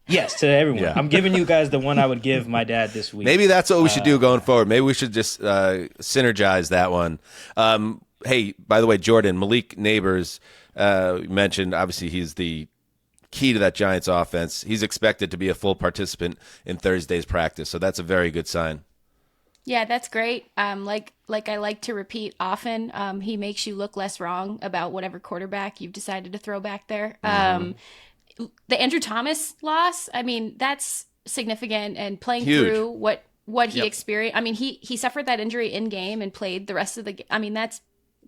Speaker 6: Yes, to everyone.
Speaker 3: Yeah.
Speaker 6: I'm giving you guys the one I would give my dad this week.
Speaker 3: Maybe that's what we should do going forward. Maybe we should just synergize that one. Hey, by the way, Jourdan, Malik Neighbors mentioned, obviously he's the key to that Giants offense. He's expected to be a full participant in Thursday's practice, so that's a very good sign.
Speaker 5: Yeah, that's great. Like I like to repeat often, he makes you look less wrong about whatever quarterback you've decided to throw back there. The Andrew Thomas loss, I mean, that's significant, and playing
Speaker 3: Huge.
Speaker 5: through what he experienced. I mean, he suffered that injury in game and played the rest of the game. I mean, that's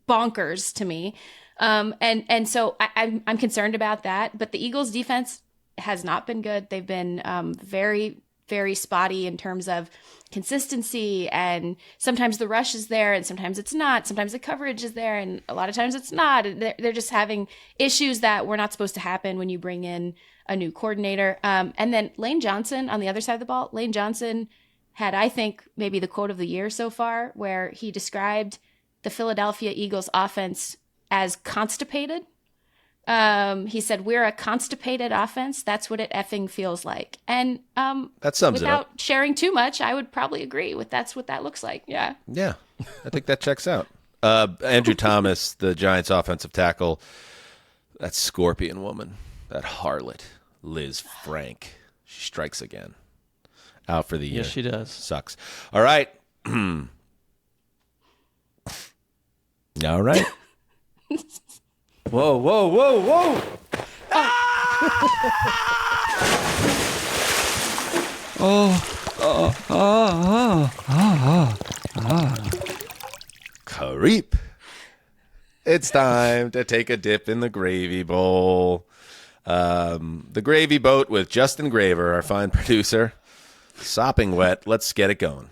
Speaker 5: bonkers to me. And so I'm concerned about that. But the Eagles defense has not been good. They've been very, very spotty in terms of consistency, and sometimes the rush is there and sometimes it's not. Sometimes the coverage is there and a lot of times it's not. They're just having issues that were not supposed to happen when you bring in a new coordinator. And then Lane Johnson on the other side of the ball. Lane Johnson had, I think, maybe the quote of the year so far, where he described the Philadelphia Eagles offense as constipated. He said, we're a constipated offense. That's what it effing feels like. And
Speaker 3: that sums it up.
Speaker 5: Without sharing too much, I would probably agree with that's what that looks like. Yeah.
Speaker 3: Yeah, I think that checks out. Andrew Thomas, the Giants offensive tackle, that scorpion woman, that harlot, Liz Frank, she strikes again. Out for the year.
Speaker 4: Yes, she does.
Speaker 3: Sucks. All right. All right.
Speaker 6: Whoa, whoa, whoa, whoa.
Speaker 3: Creep. It's time to take a dip in the gravy bowl. The gravy boat with Justin Graver, our fine producer. Sopping wet. Let's get it going.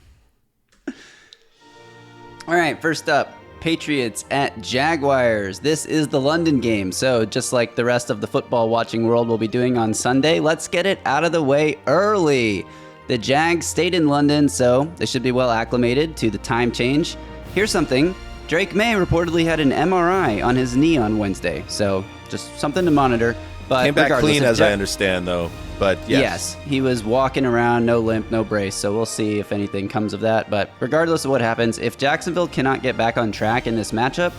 Speaker 9: All right, first up, Patriots at Jaguars. This is the London game, so just like the rest of the football watching world will be doing on Sunday, let's get it out of the way early. The Jags stayed in London, so they should be well acclimated to the time change. Here's something. Drake May reportedly had an MRI on his knee on Wednesday, so just something to monitor. But
Speaker 3: came back clean, as I understand, though. But
Speaker 9: yes, he was walking around, no limp, no brace, so we'll see if anything comes of that. But regardless of what happens, if Jacksonville cannot get back on track in this matchup,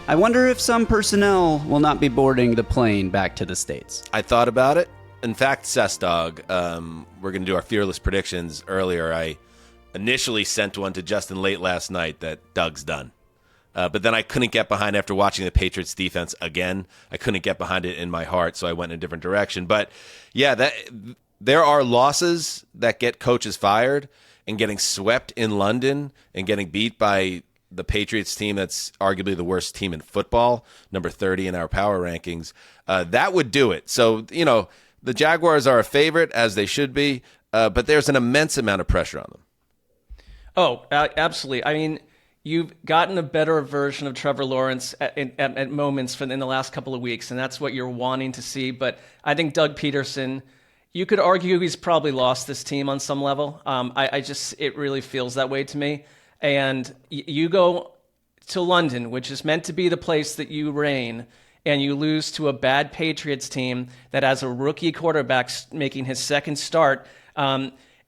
Speaker 9: I wonder if some personnel will not be boarding the plane back to the States.
Speaker 3: I thought about it. In fact, Dog, we're going to do our fearless predictions earlier. I initially sent one to Justin late last night that Doug's done. But then I couldn't get behind after watching the Patriots defense again. I couldn't get behind it in my heart, so I went in a different direction. But yeah, there are losses that get coaches fired, and getting swept in London and getting beat by the Patriots team that's arguably the worst team in football, number 30 in our power rankings, that would do it. So, the Jaguars are a favorite, as they should be, but there's an immense amount of pressure on them.
Speaker 4: Oh, absolutely. I mean, you've gotten a better version of Trevor Lawrence at moments in the last couple of weeks, and that's what you're wanting to see. But I think Doug Peterson, you could argue he's probably lost this team on some level. It really feels that way to me. And you go to London, which is meant to be the place that you reign, and you lose to a bad Patriots team that has a rookie quarterback making his second start,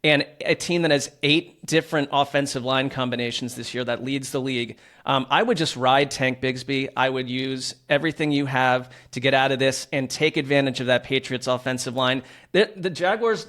Speaker 4: and a team that has 8 different offensive line combinations this year that leads the league. I would just ride Tank Bigsby. I would use everything you have to get out of this and take advantage of that Patriots offensive line. The Jaguars'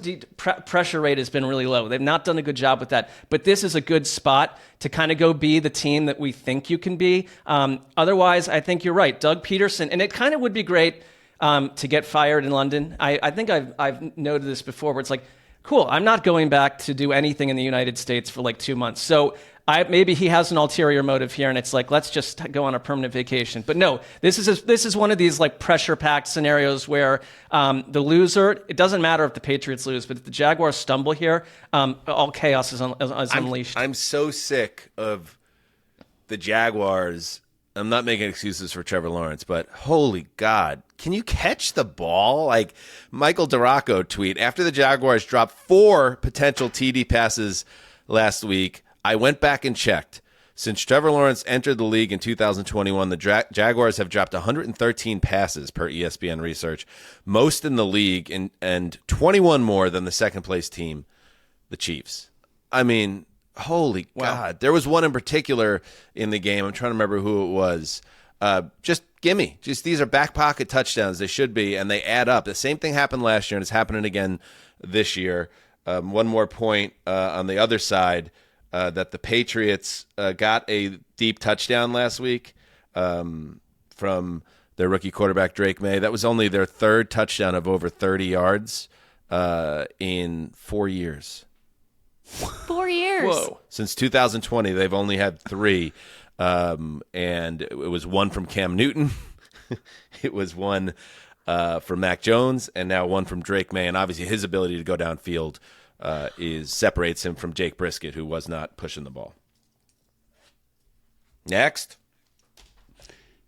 Speaker 4: pressure rate has been really low. They've not done a good job with that. But this is a good spot to kind of go be the team that we think you can be. Otherwise, I think you're right. Doug Peterson, and it kind of would be great to get fired in London. I think I've noted this before where it's like, cool, I'm not going back to do anything in the United States for like 2 months. So maybe he has an ulterior motive here, and it's like, let's just go on a permanent vacation. But no, this is one of these like pressure-packed scenarios where the loser, it doesn't matter if the Patriots lose, but if the Jaguars stumble here, all chaos is unleashed.
Speaker 3: I'm so sick of the Jaguars. I'm not making excuses for Trevor Lawrence, but holy God, can you catch the ball? Like Michael Duraco tweet, after the Jaguars dropped 4 potential TD passes last week, I went back and checked. Since Trevor Lawrence entered the league in 2021, the Jaguars have dropped 113 passes per ESPN research, most in the league, and 21 more than the second-place team, the Chiefs. I mean, holy God. There was one in particular in the game. I'm trying to remember who it was. Just gimme. Just these are back pocket touchdowns. They should be, and they add up. The same thing happened last year, and it's happening again this year. One more point on the other side, that the Patriots got a deep touchdown last week from their rookie quarterback, Drake May. That was only their 3rd touchdown of over 30 yards in 4 years.
Speaker 5: 4 years.
Speaker 4: Whoa.
Speaker 3: Since 2020, they've only had 3, and it was one from Cam Newton. It was one from Mac Jones, and now one from Drake May. And obviously his ability to go downfield separates him from Jake Brisket, who was not pushing the ball. Next.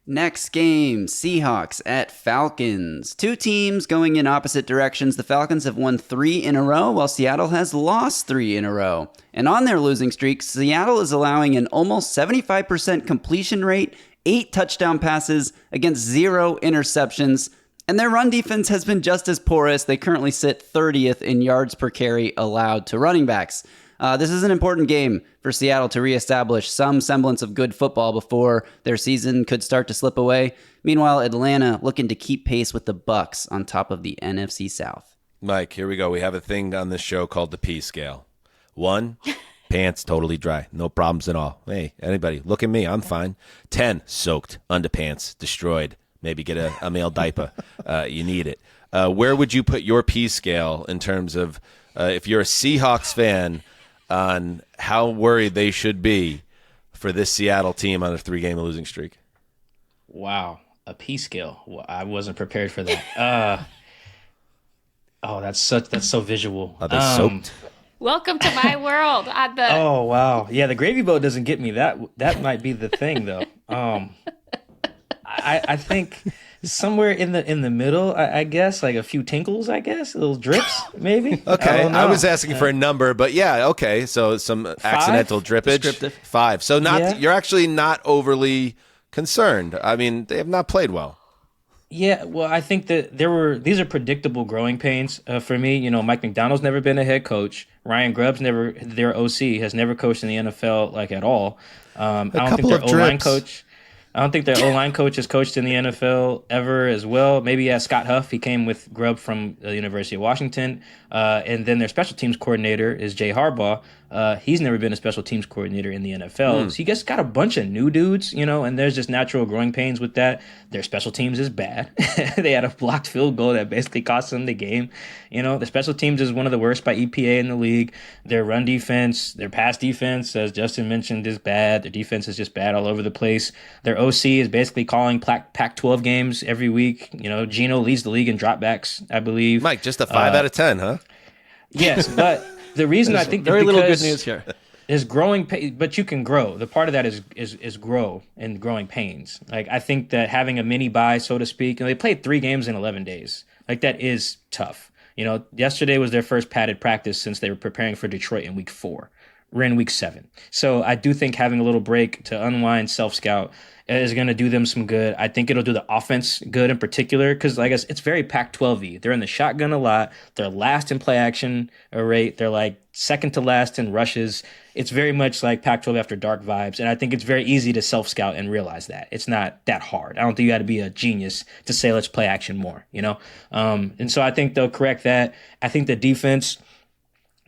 Speaker 9: Next game, Seahawks at Falcons. Two teams going in opposite directions. The Falcons have won 3 in a row, while Seattle has lost 3 in a row. And on their losing streak, Seattle is allowing an almost 75% completion rate, 8 touchdown passes against 0 interceptions. And their run defense has been just as porous. They currently sit 30th in yards per carry allowed to running backs. This is an important game for Seattle to reestablish some semblance of good football before their season could start to slip away. Meanwhile, Atlanta looking to keep pace with the Bucs on top of the NFC South.
Speaker 3: Mike, here we go. We have a thing on this show called the P scale. 1, pants totally dry. No problems at all. Hey, anybody, look at me. I'm fine. 10, soaked. Underpants, destroyed. Maybe get a male diaper. You need it. Where would you put your P scale in terms of if you're a Seahawks fan, on how worried they should be for this Seattle team on a 3-game losing streak?
Speaker 6: Wow, a P scale. Well, I wasn't prepared for that. That's so visual.
Speaker 3: Are they soaked?
Speaker 5: Welcome to my world.
Speaker 6: Oh wow, yeah. The gravy boat doesn't get me. That might be the thing though. I think somewhere in the middle, I guess, like a few tinkles, I guess, little drips, maybe.
Speaker 3: Okay, I was asking for a number, but yeah, okay. So some accidental drippage. Descriptive. 5. So you're actually not overly concerned. I mean, they have not played well.
Speaker 6: Yeah, well, I think that these are predictable growing pains for me. You know, Mike Macdonald's never been a head coach. Ryan Grubb's their OC has never coached in the NFL like at all. I don't think their O-line coach. I don't think their O-line coach has coached in the NFL ever as well. Maybe Scott Huff. He came with Grubb from the University of Washington. And then their special teams coordinator is Jay Harbaugh. He's never been a special teams coordinator in the NFL. So you just got a bunch of new dudes, and there's just natural growing pains with that. Their special teams is bad. They had a blocked field goal that basically cost them the game. The special teams is one of the worst by EPA in the league. Their run defense, their pass defense, as Justin mentioned, is bad. Their defense is just bad all over the place. Their OC is basically calling Pac-12 games every week. Geno leads the league in dropbacks, I believe.
Speaker 3: Mike, just a 5 out of 10, huh?
Speaker 6: Yes, but the reason I think
Speaker 4: very little good news here
Speaker 6: is growing, but you can grow. The part of that is grow and growing pains. Like I think that having a mini bye, so to speak, they played 3 games in 11 days. Like that is tough. Yesterday was their first padded practice since they were preparing for Detroit in week 4. We're in week 7. So I do think having a little break to unwind, self-scout is going to do them some good. I think it'll do the offense good in particular because, I guess, it's very Pac-12-y. They're in the shotgun a lot. They're last in play action rate. They're like second to last in rushes. It's very much like Pac-12 after dark vibes, and I think it's very easy to self-scout and realize that. It's not that hard. I don't think you got to be a genius to say let's play action more, And so I think they'll correct that. I think the defense...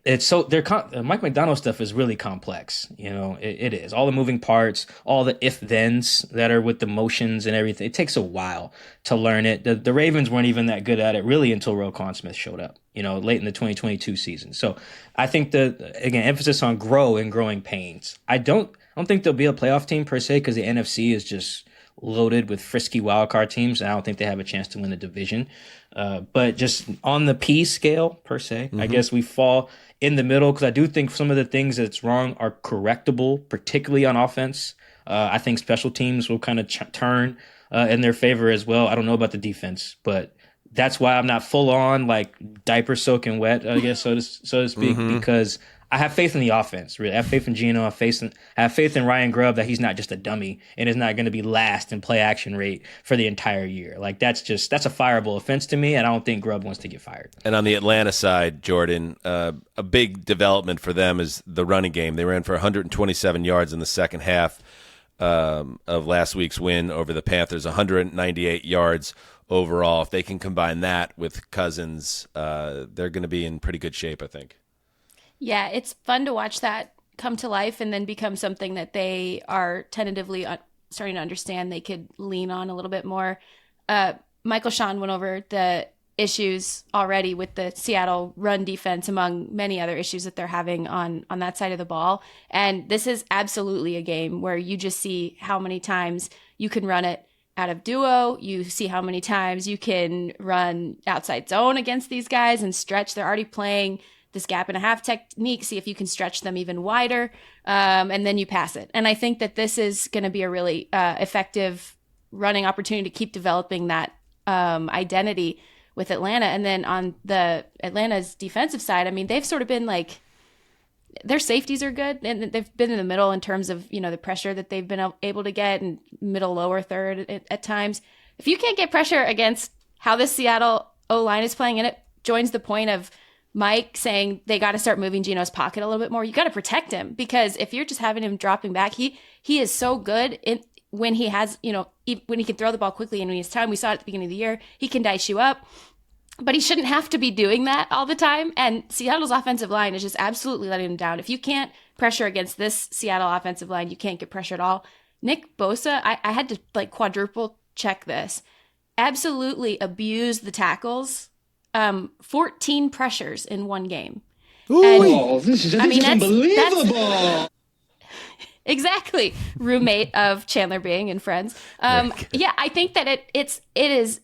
Speaker 6: Mike Macdonald stuff is really complex. It is. All the moving parts, all the if-thens that are with the motions and everything. It takes a while to learn it. The Ravens weren't even that good at it really until Roquan Smith showed up, late in the 2022 season. So I think emphasis on grow and growing pains. I don't think there'll be a playoff team per se because the NFC is just loaded with frisky wildcard teams, and I don't think they have a chance to win the division. But just on the P scale per se, I guess we fall in the middle because I do think some of the things that's wrong are correctable, particularly on offense. I think special teams will kind of turn in their favor as well. I don't know about the defense, but that's why I'm not full on like diaper soaking wet, I guess, so to speak, because I have faith in the offense. Really, I have faith in Geno. I have faith in Ryan Grubb that he's not just a dummy and is not going to be last in play action rate for the entire year. Like that's a fireable offense to me, and I don't think Grubb wants to get fired.
Speaker 3: And on the Atlanta side, Jourdan, a big development for them is the running game. They ran for 127 yards in the second half of last week's win over the Panthers, 198 yards overall. If they can combine that with Cousins, they're going to be in pretty good shape, I think.
Speaker 5: Yeah, it's fun to watch that come to life and then become something that they are tentatively starting to understand they could lean on a little bit more. Michael-Shawn went over the issues already with the Seattle run defense, among many other issues that they're having on that side of the ball. And this is absolutely a game where you just see how many times you can run it out of duo. You see how many times you can run outside zone against these guys and stretch. They're already playing this gap and a half technique, see if you can stretch them even wider, and then you pass it. And I think that this is going to be a really effective running opportunity to keep developing that identity with Atlanta. And then on the Atlanta's defensive side, I mean, they've sort of been like, their safeties are good, and they've been in the middle in terms of, the pressure that they've been able to get, and middle, lower third at times. If you can't get pressure against how this Seattle O-line is playing, and it joins the point of Mike saying they got to start moving Geno's pocket a little bit more, you got to protect him, because if you're just having him dropping back, he is so good when he has, when he can throw the ball quickly and when he has time. We saw it at the beginning of the year, he can dice you up. But he shouldn't have to be doing that all the time. And Seattle's offensive line is just absolutely letting him down. If you can't pressure against this Seattle offensive line, you can't get pressure at all. Nick Bosa, I had to quadruple check this. Absolutely abused the tackles. 14 pressures in one game.
Speaker 6: Ooh, this is unbelievable.
Speaker 5: Exactly. Roommate of Chandler Bing and Friends. Yeah, I think that it is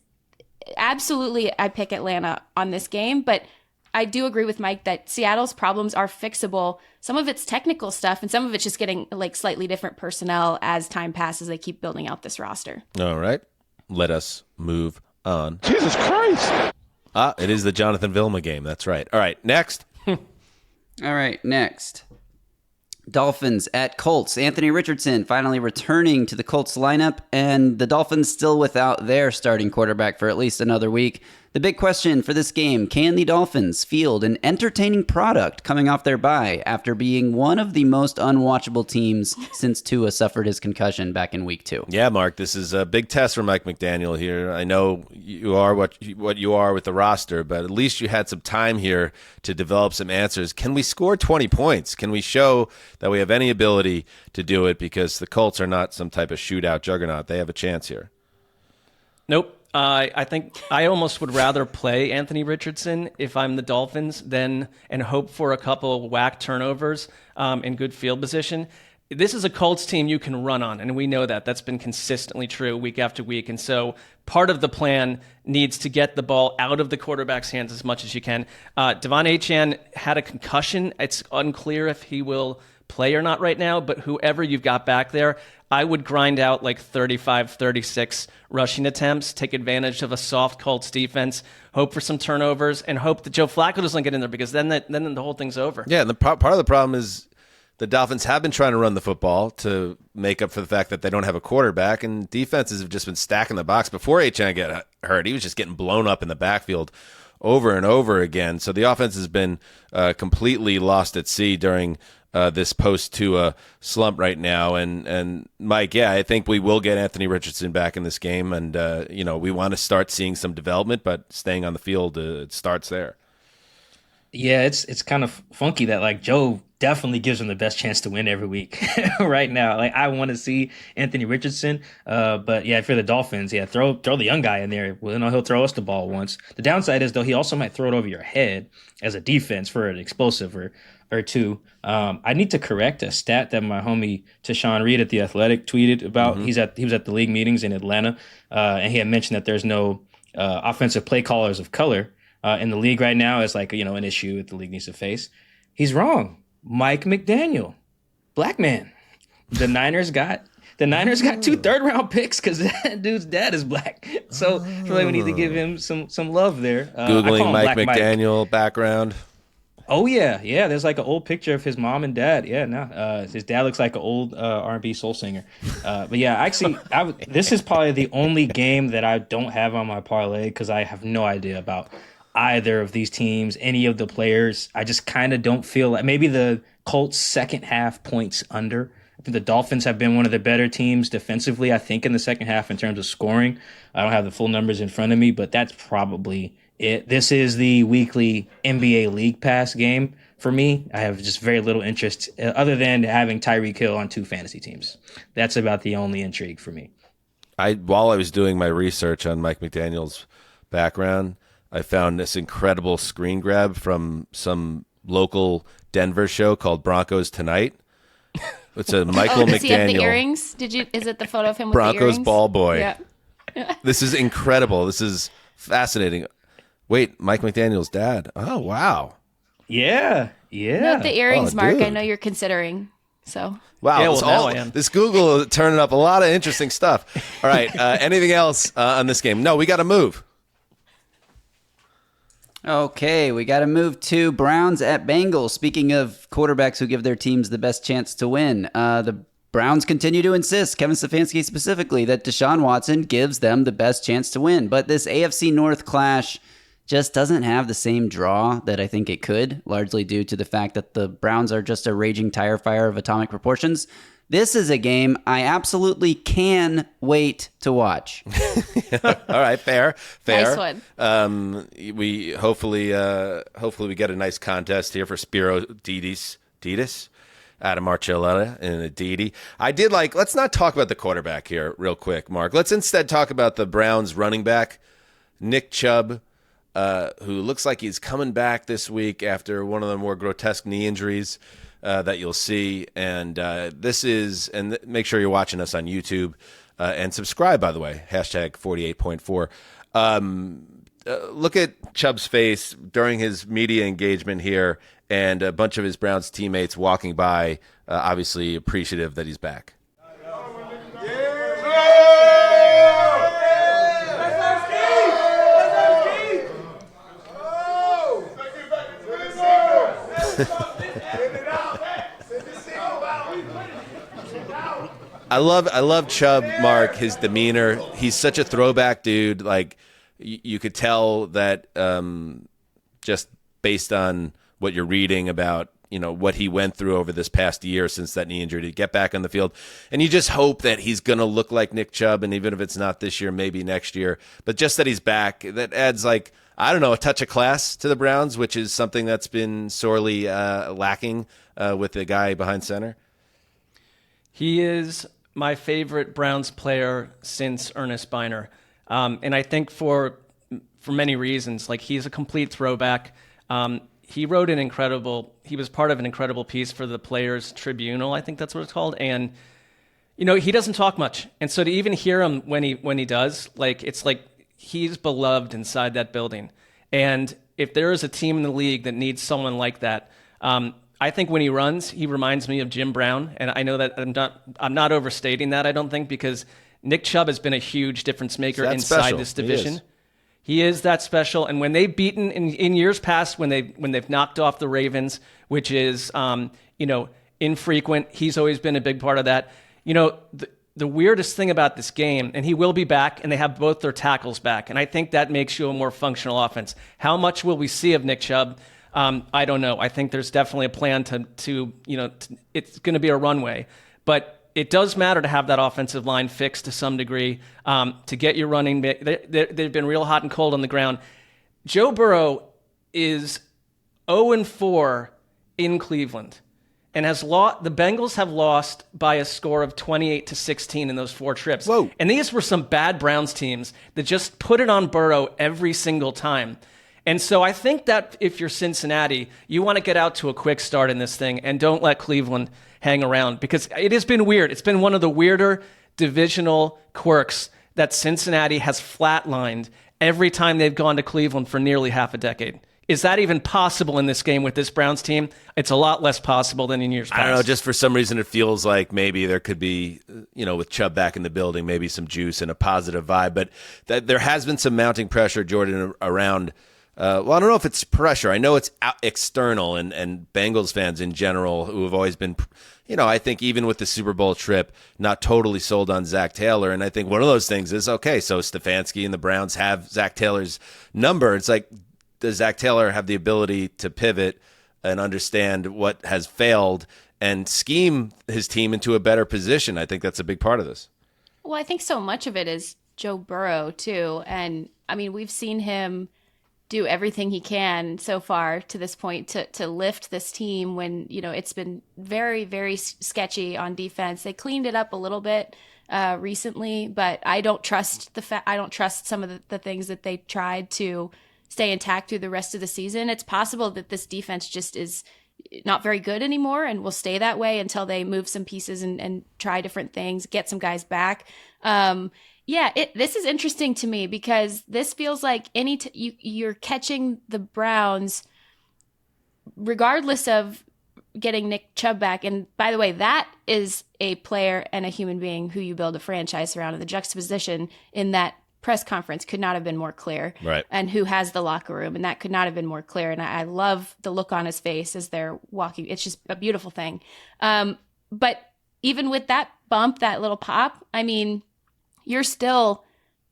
Speaker 5: absolutely, I pick Atlanta on this game, but I do agree with Mike that Seattle's problems are fixable. Some of it's technical stuff, and some of it's just getting slightly different personnel as time passes. They keep building out this roster.
Speaker 3: All right. Let us move on.
Speaker 2: Jesus Christ.
Speaker 3: It is the Jonathan Vilma game. That's right. All right. Next.
Speaker 9: All right. Next. Dolphins at Colts. Anthony Richardson finally returning to the Colts lineup, and the Dolphins still without their starting quarterback for at least another week. The big question for this game, can the Dolphins field an entertaining product coming off their bye after being one of the most unwatchable teams since Tua suffered his concussion back in week 2?
Speaker 3: Yeah, Mark, this is a big test for Mike McDaniel here. I know you are what you are with the roster, but at least you had some time here to develop some answers. Can we score 20 points? Can we show that we have any ability to do it? Because the Colts are not some type of shootout juggernaut. They have a chance here.
Speaker 4: Nope. I think I almost would rather play Anthony Richardson if I'm the Dolphins and hope for a couple whack turnovers in good field position. This is a Colts team you can run on, and we know that. That's been consistently true week after week. And so part of the plan needs to get the ball out of the quarterback's hands as much as you can. Devon Achane had a concussion. It's unclear if he will play or not right now, but whoever you've got back there, I would grind out 35, 36 rushing attempts, take advantage of a soft Colts defense, hope for some turnovers, and hope that Joe Flacco doesn't get in there, because then the whole thing's over.
Speaker 3: Yeah, and the part of the problem is the Dolphins have been trying to run the football to make up for the fact that they don't have a quarterback, and defenses have just been stacking the box. Before Achane got hurt, he was just getting blown up in the backfield over and over again. So the offense has been completely lost at sea during this post-Tua slump right now. And Mike, yeah, I think we will get Anthony Richardson back in this game. And, we want to start seeing some development, but staying on the field, it starts there.
Speaker 6: Yeah, it's kind of funky that Joe definitely gives him the best chance to win every week right now. I want to see Anthony Richardson, but yeah, if you're the Dolphins, yeah, throw the young guy in there. Well, he'll throw us the ball once. The downside is though he also might throw it over your head as a defense for an explosive or two. I need to correct a stat that my homie Tashawn Reed at The Athletic tweeted about. Mm-hmm. He was at the league meetings in Atlanta, and he had mentioned that there's no offensive play callers of color in the league right now as an issue that the league needs to face. He's wrong. Mike McDaniel, black man. The Niners got 2 third-round picks because that dude's dad is black. So we need to give him some love there.
Speaker 3: Googling Mike McDaniel background.
Speaker 6: Oh yeah. There's an old picture of his mom and dad. Yeah, no, his dad looks like an old R&B soul singer. But yeah, actually, this is probably the only game that I don't have on my parlay because I have no idea about either of these teams, any of the players. I just kind of don't feel like maybe the Colts second half points under. I think the Dolphins have been one of the better teams defensively, I think, in the second half in terms of scoring. I don't have the full numbers in front of me, but that's probably it. This is the weekly NBA League Pass game for me. I have just very little interest other than having Tyreek Hill on 2 fantasy teams. That's about the only intrigue for me.
Speaker 3: While I was doing my research on Mike McDaniel's background, I found this incredible screen grab from some local Denver show called Broncos Tonight. It's a Michael McDaniel.
Speaker 5: Does he have the earrings? Is it the photo of him with
Speaker 3: Broncos
Speaker 5: the earrings?
Speaker 3: ball boy.
Speaker 5: Yeah.
Speaker 3: This is incredible. This is fascinating. Wait, Mike McDaniel's dad. Oh, wow.
Speaker 6: Yeah.
Speaker 5: Note the earrings, Mark.
Speaker 3: Dude.
Speaker 5: I know you're considering. So
Speaker 3: wow,
Speaker 4: Yeah, well, now I am.
Speaker 3: This Google turning up a lot of interesting stuff. All right, anything else on this game? No, we got to move.
Speaker 9: Okay, we got to move to Browns at Bengals. Speaking of quarterbacks who give their teams the best chance to win, the Browns continue to insist, Kevin Stefanski specifically, that Deshaun Watson gives them the best chance to win. But this AFC North clash just doesn't have the same draw that I think it could, largely due to the fact that the Browns are just a raging tire fire of atomic proportions. This is a game I absolutely can wait to watch.
Speaker 3: All right, fair.
Speaker 5: Nice one.
Speaker 3: We hopefully we get a nice contest here for Spiro Ditas, Adam Marcelletta and Aditi. Let's not talk about the quarterback here real quick, Mark. Let's instead talk about the Browns running back, Nick Chubb, who looks like he's coming back this week after one of the more grotesque knee injuries that you'll see. And make sure you're watching us on YouTube and subscribe, by the way, hashtag 48.4. Look at Chubb's face during his media engagement here and a bunch of his Browns teammates walking by, obviously appreciative that he's back. I love Chubb, Mark, his demeanor. He's such a throwback dude. Like, you could tell that just based on what you're reading about, what he went through over this past year since that knee injury to get back on the field. And you just hope that he's going to look like Nick Chubb, and even if it's not this year, maybe next year. But just that he's back, that adds, a touch of class to the Browns, which is something that's been sorely lacking with the guy behind center.
Speaker 4: He is my favorite Browns player since Ernest Biner. And I think for many reasons, he's a complete throwback. He wrote he was part of an incredible piece for the Players Tribunal, I think that's what it's called. And, he doesn't talk much. And so to even hear him when he does, it's like he's beloved inside that building. And if there is a team in the league that needs someone like that, I think when he runs, he reminds me of Jim Brown. And I know that I'm not overstating that, I don't think, because Nick Chubb has been a huge difference maker inside this division. He is that special. And when they've beaten in years past, when they've knocked off the Ravens, which is infrequent, he's always been a big part of that. The weirdest thing about this game, and he will be back, and they have both their tackles back, and I think that makes you a more functional offense. How much will we see of Nick Chubb? I don't know. I think there's definitely a plan to it's going to be a runway, but it does matter to have that offensive line fixed to some degree, to get your running. They've been real hot and cold on the ground. Joe Burrow is 0-4 in Cleveland, and the Bengals have lost by a score of 28-16 in those 4 trips.
Speaker 3: Whoa.
Speaker 4: And these were some bad Browns teams that just put it on Burrow every single time. And so I think that if you're Cincinnati, you want to get out to a quick start in this thing and don't let Cleveland hang around, because it has been weird. It's been one of the weirder divisional quirks that Cincinnati has flatlined every time they've gone to Cleveland for nearly half a decade. Is that even possible in this game with this Browns team? It's a lot less possible than in years past.
Speaker 3: I don't know. Just for some reason, it feels like maybe there could be, with Chubb back in the building, maybe some juice and a positive vibe. But there has been some mounting pressure, Jourdan, around. I don't know if it's pressure. I know it's external, and Bengals fans in general who have always been, I think even with the Super Bowl trip, not totally sold on Zach Taylor. And I think one of those things is, okay, so Stefanski and the Browns have Zach Taylor's number. It's like, does Zach Taylor have the ability to pivot and understand what has failed and scheme his team into a better position? I think that's a big part of this.
Speaker 5: Well, I think so much of it is Joe Burrow, too. And, we've seen him do everything he can so far to this point to lift this team when, it's been very, very sketchy on defense. They cleaned it up a little bit recently, but I don't trust some of the things that they tried to stay intact through the rest of the season. It's possible that this defense just is not very good anymore and will stay that way until they move some pieces and try different things, get some guys back. This is interesting to me because this feels like you're catching the Browns, regardless of getting Nick Chubb back. And by the way, that is a player and a human being who you build a franchise around. And the juxtaposition in that press conference could not have been more clear.
Speaker 3: Right.
Speaker 5: And who has the locker room, and that could not have been more clear. And I love the look on his face as they're walking. It's just a beautiful thing. But even with that bump, that little pop, I mean, you're still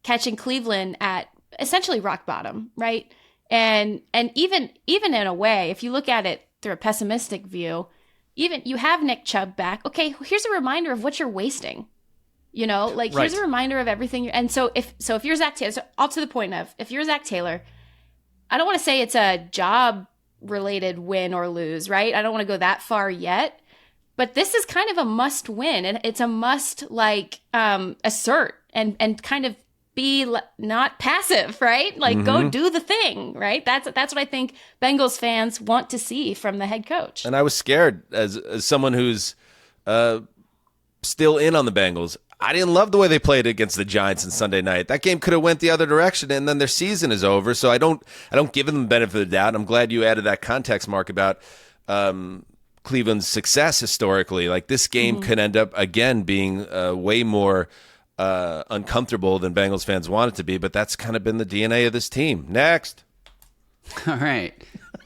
Speaker 5: catching Cleveland at essentially rock bottom, right? And even in a way, if you look at it through a pessimistic view, even you have Nick Chubb back. Okay, here's a reminder of what you're wasting. You know, like here's a reminder of everything. And so if you're Zach Taylor, so all to the point of, if you're Zach Taylor, I don't want to say it's a job related win or lose, right? I don't want to go that far yet, but this is kind of a must win, and it's a must assert and kind of be not passive, right? Like go do the thing, right? That's what I think Bengals fans want to see from the head coach.
Speaker 3: And I was scared as someone who's still in on the Bengals. I didn't love the way they played against the Giants on Sunday night. That game could have went the other direction, and then their season is over. So I don't give them the benefit of the doubt. I'm glad you added that context, Mark, about Cleveland's success historically. Like this game could end up again being way more uncomfortable than Bengals fans want it to be, but that's kind of been the DNA of this team. Next.
Speaker 9: All right.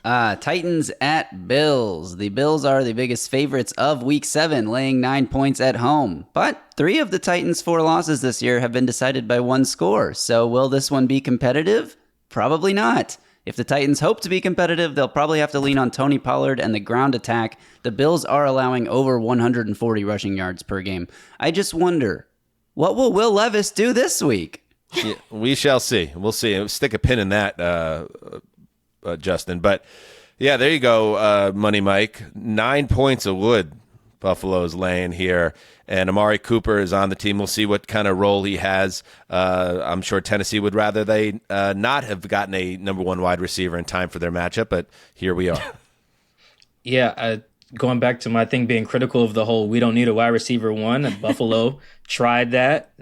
Speaker 9: Titans at Bills. The Bills are the biggest favorites of Week 7, laying 9 points at home. But 3 of the Titans' 4 losses this year have been decided by 1 score. So will this one be competitive? Probably not. If the Titans hope to be competitive, they'll probably have to lean on Tony Pollard and the ground attack. The Bills are allowing over 140 rushing yards per game. I just wonder, what will Will Levis do this week?
Speaker 3: Yeah, we shall see. We'll see. Stick a pin in that, Justin. But, yeah, there you go, Money Mike. 9 points of wood Buffalo's laying here. And Amari Cooper is on the team. We'll see what kind of role he has. I'm sure Tennessee would rather they not have gotten a number 1 wide receiver in time for their matchup, but here we are.
Speaker 6: Yeah, going back to my thing being critical of the whole we don't need a wide receiver 1, Buffalo tried that.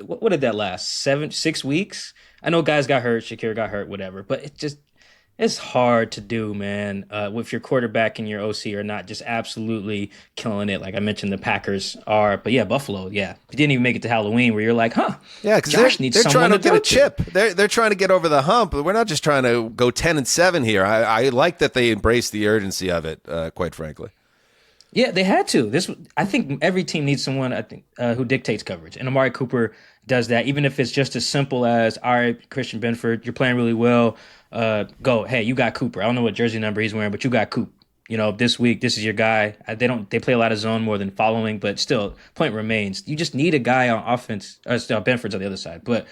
Speaker 6: What did that last? 6 weeks? I know guys got hurt, Shakir got hurt, whatever, but it's hard to do, man, if your quarterback and your OC are not just absolutely killing it. Like I mentioned, the Packers are. But, yeah, Buffalo, yeah. You didn't even make it to Halloween where you're like,
Speaker 3: yeah, because they're trying to get a chip. They're trying to get over the hump. But we're not just trying to go 10-7 here. I like that they embrace the urgency of it, quite frankly.
Speaker 6: Yeah, they had to. I think every team needs someone, who dictates coverage. And Amari Cooper does that, even if it's just as simple as, all right, Christian Benford, you're playing really well. Go, hey, you got Cooper. I don't know what jersey number he's wearing, but you got Coop. You know, this week, this is your guy. They play a lot of zone more than following, but still, point remains. You just need a guy on offense. Benford's on the other side, but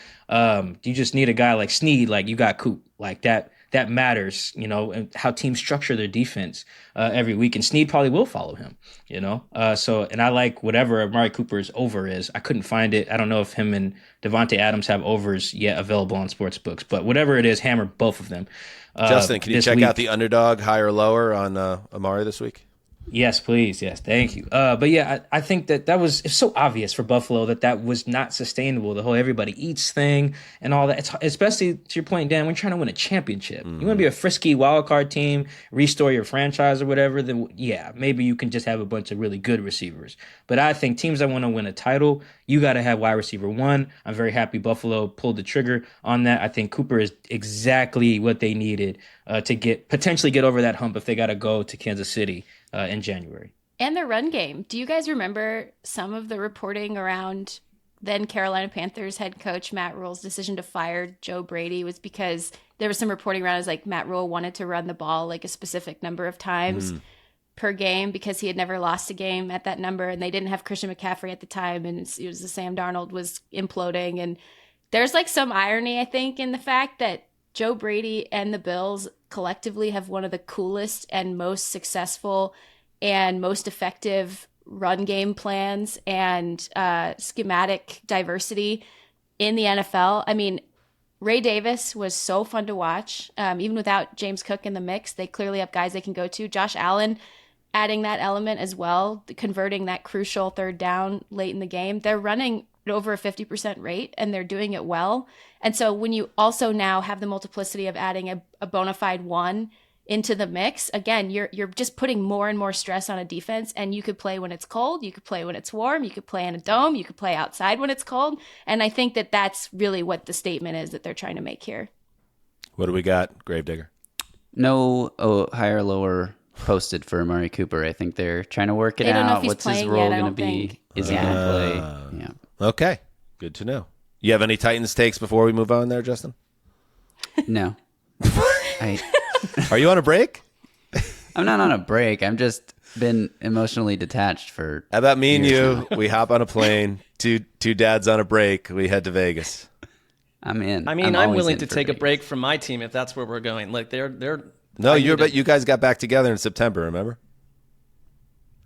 Speaker 6: you just need a guy like Snead, like you got Coop, like that. That matters, you know, and how teams structure their defense every week. And Snead probably will follow him, you know. And I like whatever Amari Cooper's over is. I couldn't find it. I don't know if him and Devontae Adams have overs yet available on sports books. But whatever it is, hammer both of them.
Speaker 3: Justin, can you check out the underdog higher or lower on Amari this week?
Speaker 6: Yes, please. Yes, thank you. But yeah, I think that was it's so obvious for Buffalo that was not sustainable. The whole everybody eats thing and all that. It's, especially to your point, Dan, when you're trying to win a championship, you want to be a frisky wild card team, restore your franchise or whatever. Then yeah, maybe you can just have a bunch of really good receivers. But I think teams that want to win a title, you got to have wide receiver 1. I'm very happy Buffalo pulled the trigger on that. I think Cooper is exactly what they needed to potentially get over that hump if they got to go to Kansas City in January.
Speaker 5: And their run game. Do you guys remember some of the reporting around then Carolina Panthers head coach Matt Rule's decision to fire Joe Brady was because there was some reporting around as like Matt Rule wanted to run the ball like a specific number of times per game because he had never lost a game at that number, and they didn't have Christian McCaffrey at the time, and it was the Sam Darnold was imploding. And there's like some irony, I think, in the fact that Joe Brady and the Bills collectively have one of the coolest and most successful and most effective run game plans and schematic diversity in the NFL. I mean, Ray Davis was so fun to watch. Even without James Cook in the mix, they clearly have guys they can go to. Josh Allen adding that element as well, converting that crucial third down late in the game. They're running at over a 50% rate, and they're doing it well. And so when you also now have the multiplicity of adding a bona fide 1 into the mix, again, you're just putting more and more stress on a defense. And you could play when it's cold, you could play when it's warm, you could play in a dome, you could play outside when it's cold. And I think that that's really what the statement is that they're trying to make here.
Speaker 3: What do we got, Gravedigger?
Speaker 9: No higher or lower posted for Amari Cooper. I think they're trying to work it
Speaker 5: They don't know if
Speaker 9: out.
Speaker 5: he's
Speaker 9: What's his
Speaker 5: playing
Speaker 9: role
Speaker 5: yet, I
Speaker 9: going to
Speaker 5: don't
Speaker 9: be?
Speaker 5: think.
Speaker 9: Is he going to play? Yeah.
Speaker 3: Okay, good to know. You have any Titans takes before we move on there, Justin?
Speaker 9: No.
Speaker 3: Are you on a break?
Speaker 9: I'm not on a break. I've just been emotionally detached for.
Speaker 3: How about me and
Speaker 9: years
Speaker 3: you? We hop on a plane, two dads on a break. We head to Vegas.
Speaker 9: I'm in.
Speaker 4: I mean, I'm
Speaker 9: always
Speaker 4: willing
Speaker 9: in
Speaker 4: to
Speaker 9: for
Speaker 4: take a
Speaker 9: Vegas.
Speaker 4: break from my team if that's where we're going. Like they're.
Speaker 3: No,
Speaker 4: I need it.
Speaker 3: you guys got back together in September. Remember?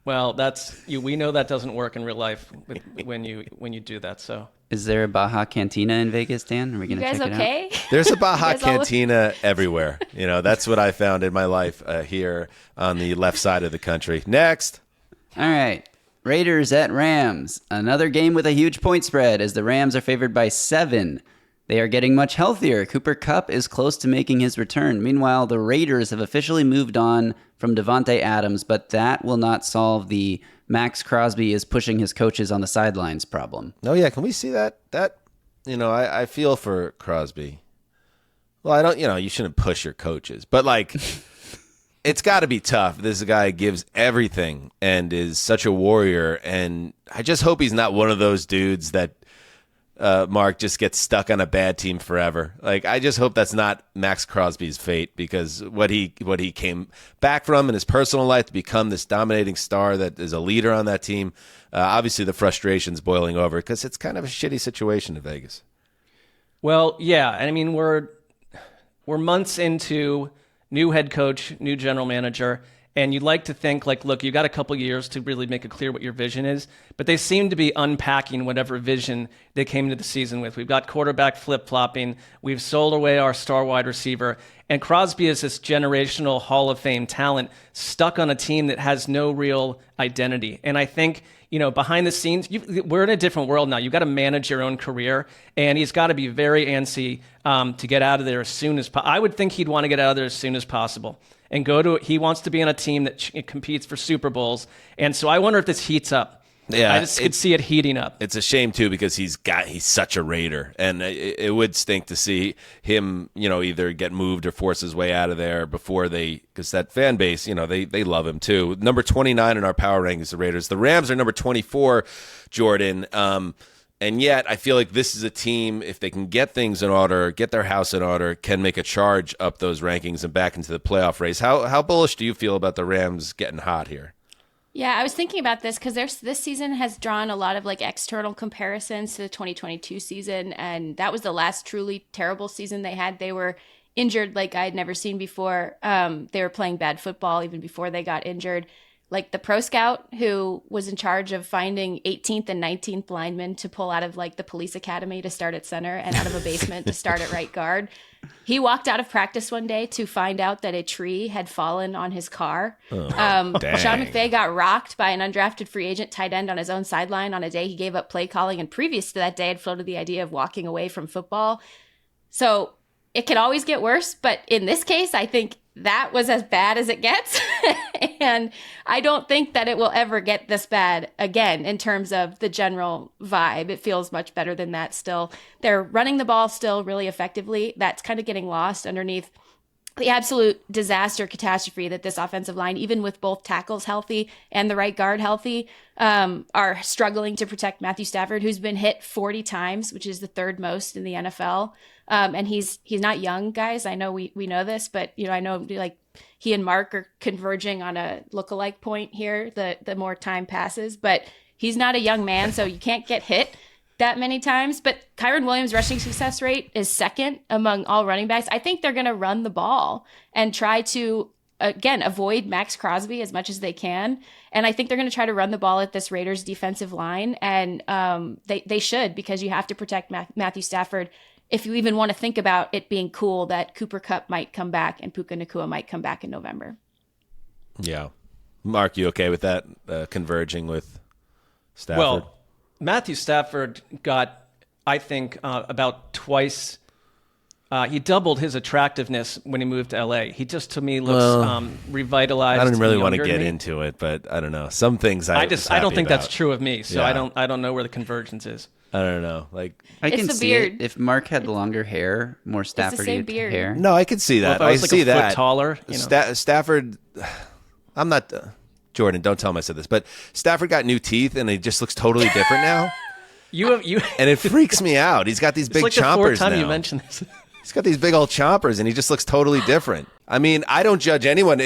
Speaker 4: Well, that's you. We know that doesn't work in real life when you do that. So.
Speaker 9: Is there a Baja Cantina in Vegas, Dan? Are we
Speaker 5: You
Speaker 9: going to
Speaker 5: guys
Speaker 9: check
Speaker 5: okay?
Speaker 9: it out?
Speaker 3: There's a Baja
Speaker 5: You guys all look-
Speaker 3: Cantina everywhere. You know, that's what I found in my life here on the left side of the country. Next.
Speaker 9: All right. Raiders at Rams. Another game with a huge point spread as the Rams are favored by 7. They are getting much healthier. Cooper Kupp is close to making his return. Meanwhile, the Raiders have officially moved on from Devontae Adams, but that will not solve the Max Crosby is pushing his coaches on the sidelines problem.
Speaker 3: Oh, yeah. Can we see that? I feel for Crosby. Well, I don't, you shouldn't push your coaches. But, it's got to be tough. This guy gives everything and is such a warrior. And I just hope he's not one of those dudes that, Mark, just gets stuck on a bad team forever. I just hope that's not Max Crosby's fate, because what he came back from in his personal life to become this dominating star that is a leader on that team, obviously the frustration's boiling over because it's kind of a shitty situation in Vegas.
Speaker 4: Well, yeah. I mean, we're months into new head coach, new general manager, and you'd like to think, look, you got a couple years to really make it clear what your vision is, but they seem to be unpacking whatever vision they came into the season with. We've got quarterback flip-flopping. We've sold away our star wide receiver, and Crosby is this generational Hall of Fame talent stuck on a team that has no real identity. And I think, behind the scenes, we're in a different world now. You've got to manage your own career, and he's got to be very antsy to get out of there as soon as possible. I would think he'd want to get out of there as soon as possible and he wants to be on a team that competes for Super Bowls. And so I wonder if this heats up.
Speaker 3: Yeah,
Speaker 4: I just could see it heating up.
Speaker 3: It's a shame too, because he's such a Raider, and it would stink to see him, either get moved or force his way out of there because that fan base, they love him too. Number 29 in our power rankings, the Raiders. The Rams are number 24, Jourdan. And yet I feel like this is a team, if they can get things in order, get their house in order, can make a charge up those rankings and back into the playoff race. How bullish do you feel about the Rams getting hot here?
Speaker 5: Yeah, I was thinking about this because this season has drawn a lot of external comparisons to the 2022 season, and that was the last truly terrible season they had. They were injured like I had never seen before. They were playing bad football even before they got injured. The pro scout who was in charge of finding 18th and 19th linemen to pull out of the police academy to start at center and out of a basement to start at right guard. He walked out of practice one day to find out that a tree had fallen on his car. Sean McVay got rocked by an undrafted free agent tight end on his own sideline on a day he gave up play calling, and previous to that day had floated the idea of walking away from football. So it can always get worse, but in this case, I think that was as bad as it gets. And I don't think that it will ever get this bad again in terms of the general vibe. It feels much better than that still. They're running the ball still really effectively. That's kind of getting lost underneath the absolute disaster catastrophe that this offensive line, even with both tackles healthy and the right guard healthy, are struggling to protect Matthew Stafford, who's been hit 40 times, which is the third most in the NFL. And he's not young, guys. I know we know this, but I know he and Mark are converging on a lookalike point here. The more time passes, but he's not a young man, so you can't get hit that many times. But Kyren Williams' rushing success rate is second among all running backs. I think they're going to run the ball and try to, again, avoid Max Crosby as much as they can. And I think they're going to try to run the ball at this Raiders defensive line. And they should, because you have to protect Matthew Stafford if you even want to think about it being cool that Cooper Kupp might come back and Puka Nacua might come back in November.
Speaker 3: Yeah. Mark, you okay with that, converging with Stafford?
Speaker 4: Well, Matthew Stafford got, I think, about twice He doubled his attractiveness when he moved to LA. He just, to me, looks revitalized.
Speaker 3: I don't really want to
Speaker 4: younger
Speaker 3: get
Speaker 4: than me.
Speaker 3: into it, but I don't know. Some things I
Speaker 4: don't think
Speaker 3: about.
Speaker 4: that's true of me. So
Speaker 3: Yeah.
Speaker 4: I don't know where the convergence is.
Speaker 3: I don't know. Like,
Speaker 9: I
Speaker 5: It's
Speaker 9: can
Speaker 5: the
Speaker 9: see
Speaker 5: beard.
Speaker 9: it. If Mark had longer hair, more Stafford
Speaker 5: same beard.
Speaker 9: hair.
Speaker 3: no, I could see
Speaker 4: Well,
Speaker 3: that.
Speaker 4: if I was like
Speaker 3: see
Speaker 4: a
Speaker 3: that.
Speaker 4: foot taller,
Speaker 3: Stafford. I'm not Jordan. Don't tell him I said this, but Stafford got new teeth, and he just looks totally different now.
Speaker 4: You
Speaker 3: And it freaks me out. He's got these big
Speaker 4: it's like
Speaker 3: chompers
Speaker 4: the fourth time
Speaker 3: now.
Speaker 4: you mentioned this.
Speaker 3: He's got these big old chompers, and he just looks totally different. I mean, I don't judge anyone.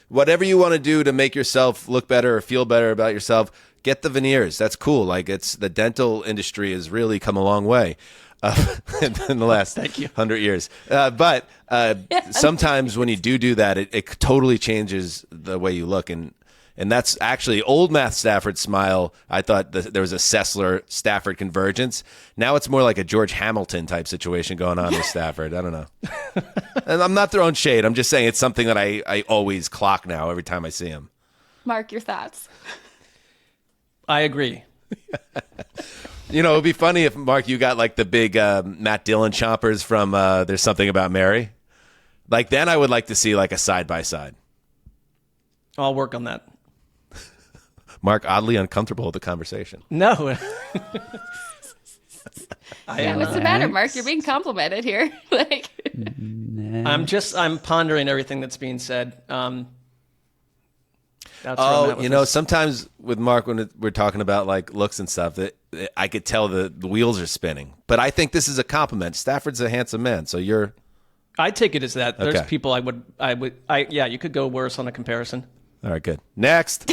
Speaker 3: Whatever you want to do to make yourself look better or feel better about yourself, get the veneers. That's cool. Like, the dental industry has really come a long way in the last 100 years. But sometimes when you do that, it totally changes the way you look. And that's actually old Matt Stafford smile. I thought there was a Sessler Stafford convergence. Now it's more like a George Hamilton type situation going on with Stafford. I don't know. And I'm not throwing shade. I'm just saying it's something that I always clock now every time I see him.
Speaker 5: Mark, your thoughts.
Speaker 4: I agree.
Speaker 3: You know, it would be funny if, Mark, you got like the big Matt Dillon chompers from There's Something About Mary. Like, then I would like to see like a side-by-side.
Speaker 4: I'll work on that.
Speaker 3: Mark, oddly uncomfortable with the conversation.
Speaker 4: No.
Speaker 5: What's the matter, Mark? You're being complimented here.
Speaker 4: I'm pondering everything that's being said. That's where I'm at with this.
Speaker 3: Sometimes with Mark, when we're talking about like looks and stuff, I could tell the wheels are spinning. But I think this is a compliment. Stafford's a handsome man, so you're.
Speaker 4: I take it as that. There's
Speaker 3: Okay.
Speaker 4: people you could go worse on a comparison.
Speaker 3: All right, good. Next.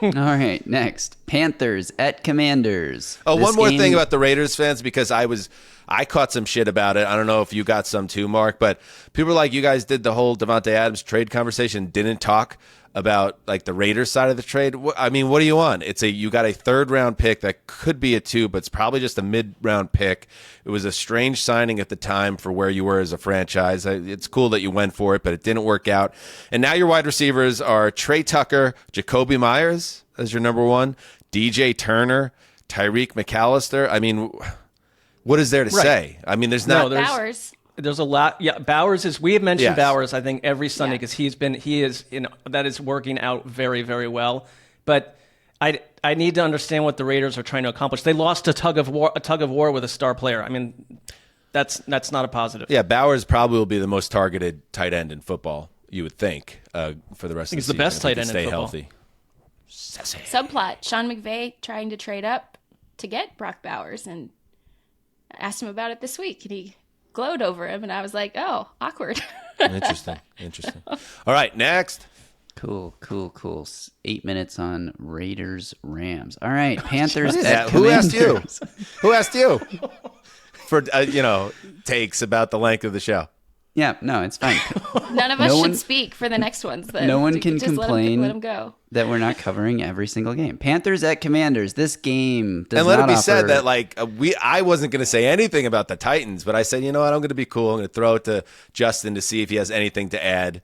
Speaker 9: All right, next. Panthers at Commanders.
Speaker 3: Oh,
Speaker 9: This
Speaker 3: one more
Speaker 9: game-
Speaker 3: thing about the Raiders fans, because I caught some shit about it. I don't know if you got some too, Mark, but people were like, you guys did the whole Devontae Adams trade conversation, didn't talk about like the Raiders side of the trade. I mean, what do you want? You got a third round pick that could be a 2, but it's probably just a mid round pick. It was a strange signing at the time for where you were as a franchise. It's cool that you went for it, but it didn't work out. And now your wide receivers are Trey Tucker, Jacoby Myers as your number 1, DJ Turner, Tyreek McAllister. I mean, what is there to say? I mean, there's not.
Speaker 5: Bowers.
Speaker 4: There's a lot. Yeah, Bowers is. We have mentioned
Speaker 3: Yes.
Speaker 4: Bowers, I think, every Sunday because that is working out very, very well. But I need to understand what the Raiders are trying to accomplish. They lost a tug of war with a star player. I mean, that's not a positive.
Speaker 3: Yeah, Bowers probably will be the most targeted tight end in football, you would think, for the rest of the season.
Speaker 4: He's the best
Speaker 3: if he
Speaker 4: tight
Speaker 3: can
Speaker 4: end in
Speaker 3: stay
Speaker 4: football.
Speaker 3: healthy.
Speaker 5: Subplot: Sean McVay trying to trade up to get Brock Bowers, and I asked him about it this week, and he glowed over him, and I was like, "Oh, awkward."
Speaker 3: Interesting. All right, next.
Speaker 9: Cool. 8 minutes on Raiders Rams. All right, Panthers at
Speaker 3: Yeah, who asked you?
Speaker 9: Commanders.
Speaker 3: Who asked you for takes about the length of the show?
Speaker 9: Yeah, no, it's fine.
Speaker 5: None of us
Speaker 9: No
Speaker 5: should
Speaker 9: one-
Speaker 5: speak for the next ones. Then
Speaker 9: No one
Speaker 5: We
Speaker 9: can
Speaker 5: just
Speaker 9: complain
Speaker 5: Let him go.
Speaker 9: that we're not covering every single game. Panthers at Commanders. This game does
Speaker 3: And let
Speaker 9: not
Speaker 3: it be said
Speaker 9: offer-
Speaker 3: that I wasn't going to say anything about the Titans, but I said, you know what, I'm going to be cool. I'm going to throw it to Justin to see if he has anything to add,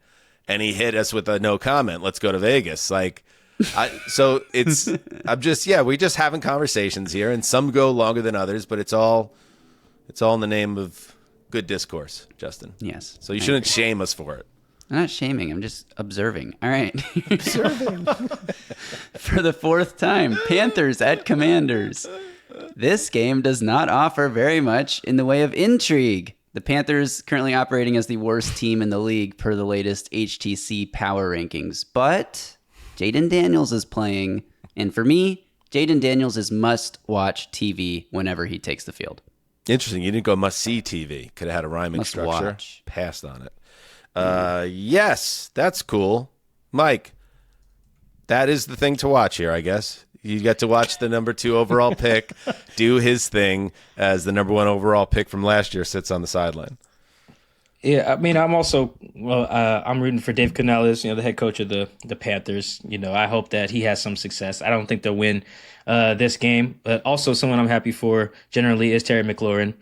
Speaker 3: and he hit us with a no comment. Let's go to Vegas. So we just having conversations here, and some go longer than others, but it's all in the name of good discourse, Justin.
Speaker 9: Yes.
Speaker 3: So you shouldn't shame us for it.
Speaker 9: I'm not shaming. I'm just observing. All right. Observing. For the 4th time, Panthers at Commanders. This game does not offer very much in the way of intrigue. The Panthers currently operating as the worst team in the league per the latest HTC power rankings. But Jaden Daniels is playing. And for me, Jaden Daniels is must-watch TV whenever he takes the field.
Speaker 3: Interesting. You didn't go must-see TV. Could have had a rhyming
Speaker 9: Must
Speaker 3: structure.
Speaker 9: watch.
Speaker 3: Passed on it. Yes, that's cool. Mike, that is the thing to watch here, I guess. You get to watch the number 2 overall pick do his thing as the number 1 overall pick from last year sits on the sideline.
Speaker 6: Yeah, I mean, I'm also I'm rooting for Dave Canales, the head coach of the Panthers. I hope that he has some success. I don't think they'll win this game, but also someone I'm happy for generally is Terry McLaurin.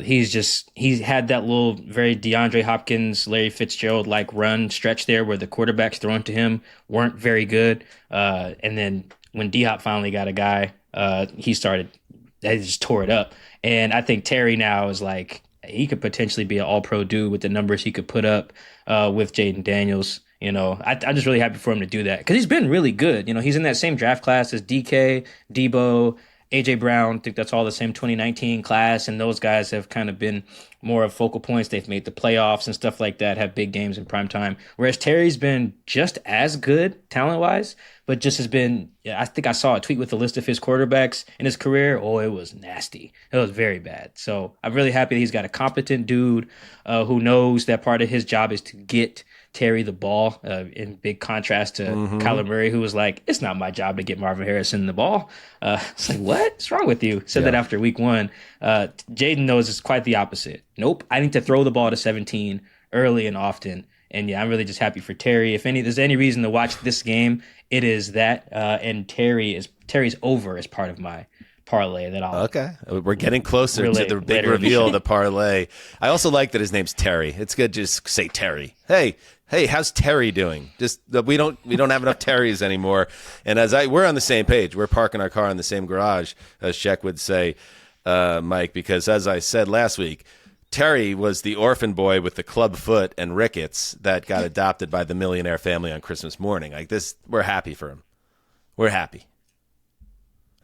Speaker 6: He's had that little very DeAndre Hopkins, Larry Fitzgerald like run stretch there where the quarterbacks thrown to him weren't very good, and then when D-Hop finally got a guy, they just tore it up. And I think Terry now is like he could potentially be an all-pro dude with the numbers he could put up with Jaden Daniels. You know, I'm just really happy for him to do that because he's been really good. You know, he's in that same draft class as DK, Debo, AJ Brown. I think that's all the same 2019 class, and those guys have kind of been more of focal points. They've made the playoffs and stuff like that, have big games in prime time. Whereas Terry's been just as good talent-wise, but just has been, I think I saw a tweet with a list of his quarterbacks in his career. Oh, it was nasty. It was very bad. So I'm really happy that he's got a competent dude who knows that part of his job is to get Terry the ball, in big contrast to Kyler Murray, who was like, it's not my job to get Marvin Harrison the ball. It's like, what's wrong with you? Said that after week 1. Jaden knows it's quite the opposite. Nope, I need to throw the ball to 17 early and often. And yeah, I'm really just happy for Terry. If there's any reason to watch this game, it is that. And Terry's over as part of my parlay that I'll
Speaker 3: we're getting closer to the big reveal of the parlay. I also like that his name's Terry. It's good to just say Terry. Hey, how's Terry doing? Just we don't have enough Terrys anymore. And we're on the same page. We're parking our car in the same garage, as Sheck would say, Mike, because as I said last week, Terry was the orphan boy with the club foot and rickets that got adopted by the millionaire family on Christmas morning. Like this, we're happy for him. We're happy.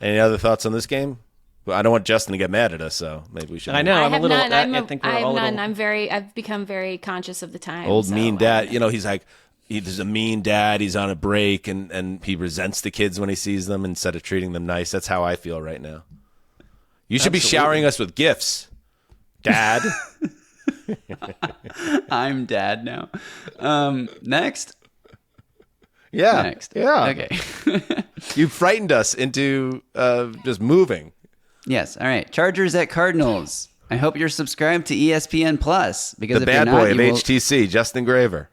Speaker 3: Any other thoughts on this game? Well, I don't want Justin to get mad at us, so maybe we should.
Speaker 4: I know.
Speaker 5: I
Speaker 4: I'm a
Speaker 5: have
Speaker 4: little.
Speaker 5: none.
Speaker 4: I think we're
Speaker 5: I have
Speaker 4: all a
Speaker 5: none.
Speaker 4: little.
Speaker 5: I've become very conscious of the time.
Speaker 3: Old mean dad. You know, he's like, he's a mean dad. He's on a break, and he resents the kids when he sees them instead of treating them nice. That's how I feel right now. You should be showering us with gifts, Dad.
Speaker 9: I'm dad now. Next.
Speaker 3: Yeah.
Speaker 9: Next.
Speaker 3: Yeah.
Speaker 9: Okay.
Speaker 3: You frightened us into just moving.
Speaker 9: Yes. All right. Chargers at Cardinals. I hope you're subscribed to ESPN Plus because
Speaker 3: The
Speaker 9: if you're
Speaker 3: bad
Speaker 9: not,
Speaker 3: boy of HTC, Justin Graver.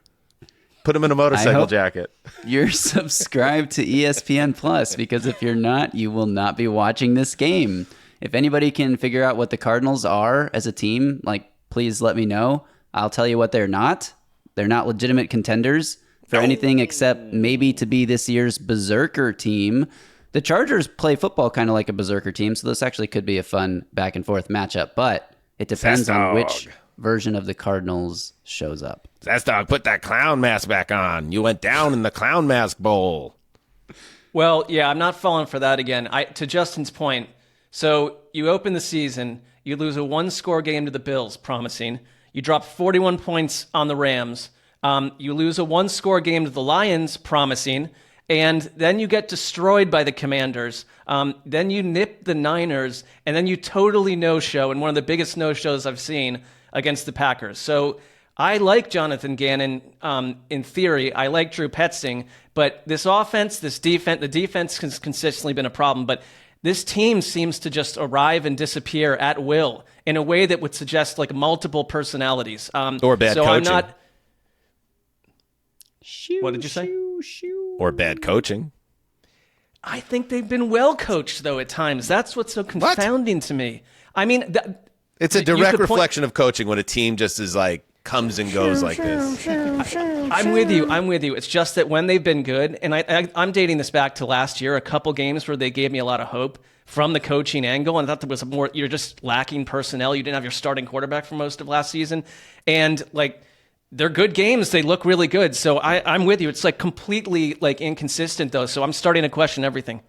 Speaker 3: Put him in a motorcycle jacket.
Speaker 9: You're subscribed to ESPN Plus because if you're not, you will not be watching this game. If anybody can figure out what the Cardinals are as a team, like, please let me know. I'll tell you what they're not. They're not legitimate contenders for anything except maybe to be this year's berserker team. The Chargers play football kind of like a berserker team, so this actually could be a fun back and forth matchup, but it depends on which version of the Cardinals shows up.
Speaker 3: Zestog, put that clown mask back on. You went down in the clown mask bowl.
Speaker 4: Well, yeah, I'm not falling for that again. To Justin's point, so you open the season, you lose a one-score game to the Bills, promising. You drop 41 points on the Rams. You lose a one-score game to the Lions, promising. And then you get destroyed by the Commanders. Then you nip the Niners, and then you totally no-show, and one of the biggest no-shows I've seen against the Packers. So I like Jonathan Gannon in theory. I like Drew Petzing, but this offense, this defense, the defense has consistently been a problem. But this team seems to just arrive and disappear at will in a way that would suggest like multiple personalities.
Speaker 3: Or bad
Speaker 4: so
Speaker 3: coaching.
Speaker 4: I'm not. What did you say?
Speaker 3: Or bad coaching.
Speaker 4: I think they've been well coached, though, at times. That's what's so confounding to me. I mean,
Speaker 3: it's a direct reflection of coaching when a team just is like comes and goes like this.
Speaker 4: I'm with you. It's just that when they've been good, and I'm dating this back to last year, a couple games where they gave me a lot of hope from the coaching angle, and I thought there was more. You're just lacking personnel. You didn't have your starting quarterback for most of last season, and like. They're good games. They look really good. So I'm with you. It's like completely like inconsistent though. So I'm starting to question everything.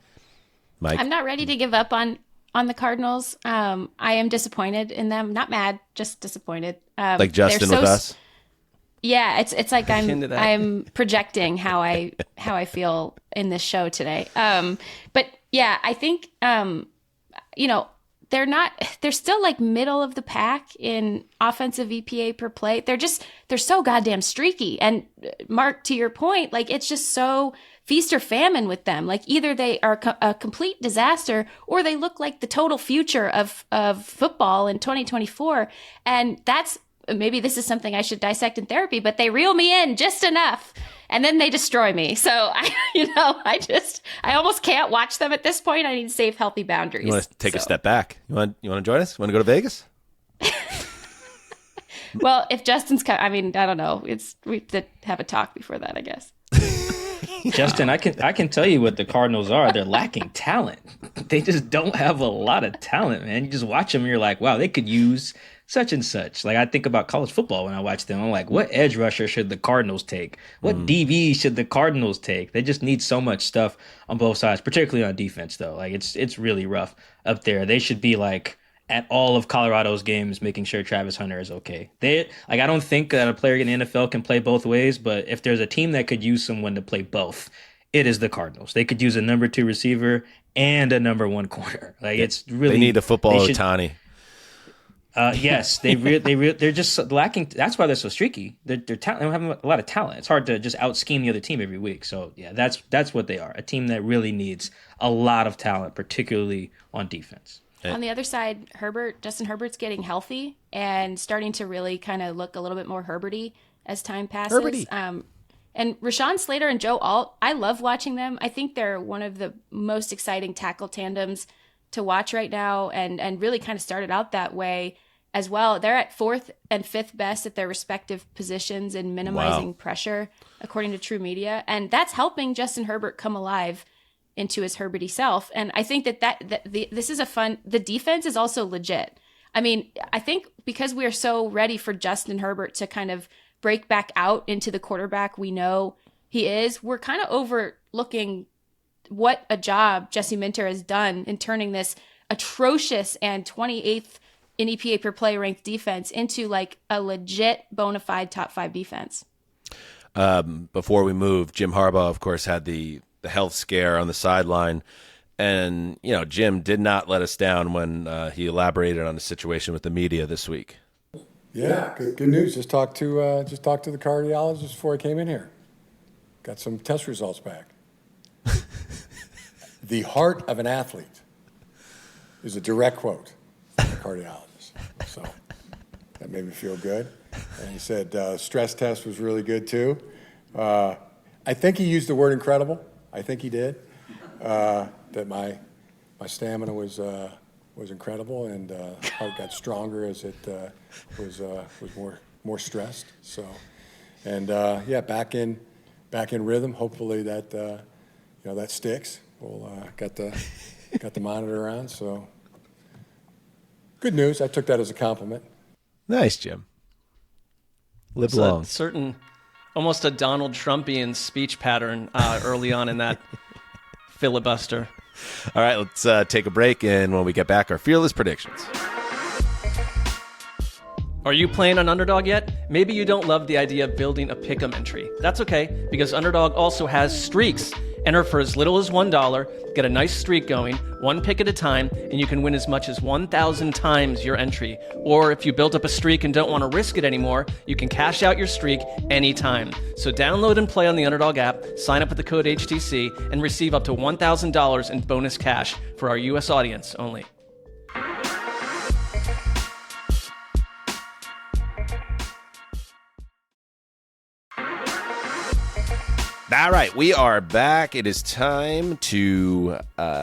Speaker 3: Mike?
Speaker 5: I'm not ready to give up on the Cardinals. I am disappointed in them. Not mad, just disappointed.
Speaker 3: Like Justin with us?
Speaker 5: Yeah, it's like I'm projecting how I feel in this show today. But yeah, I think they're still like middle of the pack in offensive EPA per play. They're so goddamn streaky. And Mark, to your point, like it's just so feast or famine with them. Like either they are a complete disaster or they look like the total future of football in 2024. And maybe this is something I should dissect in therapy, but they reel me in just enough. And then they destroy me. So I almost can't watch them at this point. I need to save healthy boundaries.
Speaker 3: You want to take a step back? You want to join us? You want to go to Vegas?
Speaker 5: Well, if Justin's I don't know. We have to have a talk before that, I guess.
Speaker 6: Justin, I can tell you what the Cardinals are. They're lacking talent. They just don't have a lot of talent, man. You just watch them and you're like, wow, they could use such and such. Like I think about college football when I watch them. I'm like, what edge rusher should the Cardinals take? What DB should the Cardinals take? They just need so much stuff on both sides, particularly on defense though. Like it's really rough up there. They should be like at all of Colorado's games, making sure Travis Hunter is okay. I don't think that a player in the NFL can play both ways, but if there's a team that could use someone to play both, it is the Cardinals. They could use a number 2 receiver and a number 1 corner. Like it's really,
Speaker 3: they need a football Ohtani.
Speaker 6: Yes, they're just lacking. That's why they're so streaky. They're they don't have a lot of talent. It's hard to just out scheme the other team every week. So yeah, that's what they are. A team that really needs a lot of talent, particularly on defense.
Speaker 5: On the other side, Justin Herbert's getting healthy and starting to really kind of look a little bit more Herberty as time passes. And Rashawn Slater and Joe Alt, I love watching them. I think they're one of the most exciting tackle tandems to watch right now, and really kind of started out that way as well. They're at 4th and 5th best at their respective positions in minimizing pressure, according to True Media. And that's helping Justin Herbert come alive into his Herberty self. And I think this is the defense is also legit. I mean, I think because we are so ready for Justin Herbert to kind of break back out into the quarterback we know he is, we're kind of overlooking what a job Jesse Minter has done in turning this atrocious and 28th in EPA per play ranked defense into like a legit bona fide top 5 defense.
Speaker 3: Before we move, Jim Harbaugh, of course, had the health scare on the sideline. And, Jim did not let us down when he elaborated on the situation with the media this week.
Speaker 11: Yeah, good news. Just talked to the cardiologist before I came in here. Got some test results back. The heart of an athlete is a direct quote from the cardiologist. So that made me feel good. And he said stress test was really good too. I think he used the word incredible. I think he did. That my stamina was incredible, and heart got stronger as it was more stressed. So, and back in rhythm. Hopefully that that sticks. We'll got the monitor on. So good news. I took that as a compliment.
Speaker 3: Nice, Jim. Live long.
Speaker 4: Almost a Donald Trumpian speech pattern early on in that filibuster.
Speaker 3: All right, let's take a break, and when we get back, our fearless predictions.
Speaker 4: Are you playing on Underdog yet? Maybe you don't love the idea of building a pick'em entry. That's okay, because Underdog also has streaks. Enter for as little as $1, get a nice streak going, 1 pick at a time, and you can win as much as 1,000 times your entry. Or if you built up a streak and don't want to risk it anymore, you can cash out your streak anytime. So download and play on the Underdog app, sign up with the code HTC, and receive up to $1,000 in bonus cash for our U.S. audience only.
Speaker 3: All right, we are back. It is time to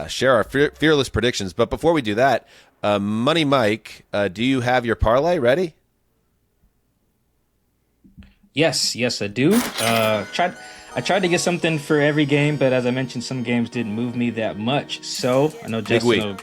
Speaker 3: share our fearless predictions. But before we do that, Money Mike, do you have your parlay ready?
Speaker 6: Yes, I do. I tried to get something for every game, but as I mentioned, some games didn't move me that much. So I know Justin.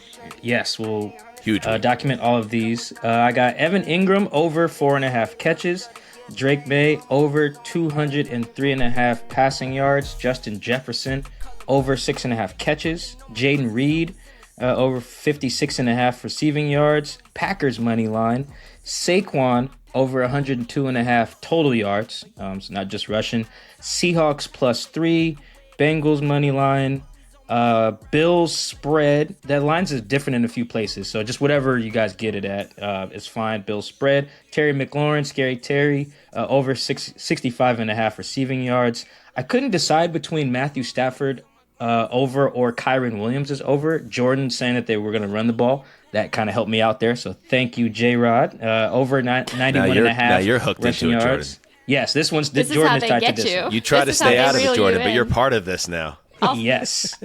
Speaker 6: We'll
Speaker 3: huge
Speaker 6: document all of these. I got Evan Ingram over 4.5 catches. Drake May over 203.5 passing yards. Justin Jefferson over 6.5 catches. Jaden Reed over 56.5 receiving yards. Packers money line. Saquon over 102.5 total yards. So not just rushing. Seahawks +3. Bengals money line. Bills spread. That lines is different in a few places, so just whatever you guys get it at is fine. Bills spread. Terry McLaurin, Scary Terry, over 65.5 receiving yards. I couldn't decide between Matthew Stafford over or Kyron Williams is over. Jourdan saying that they were going to run the ball. That kind of helped me out there, so thank you, J-Rod. Over 91.5
Speaker 3: now you're hooked
Speaker 6: rushing
Speaker 3: into it,
Speaker 6: yards.
Speaker 3: Jordan.
Speaker 6: Yes, this
Speaker 5: is
Speaker 6: Jourdan
Speaker 5: how
Speaker 6: is
Speaker 5: they
Speaker 6: tied
Speaker 5: get
Speaker 6: to this
Speaker 5: you.
Speaker 6: one.
Speaker 3: You try to
Speaker 5: This is how
Speaker 3: stay
Speaker 5: they
Speaker 3: out of
Speaker 5: reel
Speaker 3: it,
Speaker 5: you
Speaker 3: Jordan, but
Speaker 5: in.
Speaker 3: you're part of this now.
Speaker 6: Yes.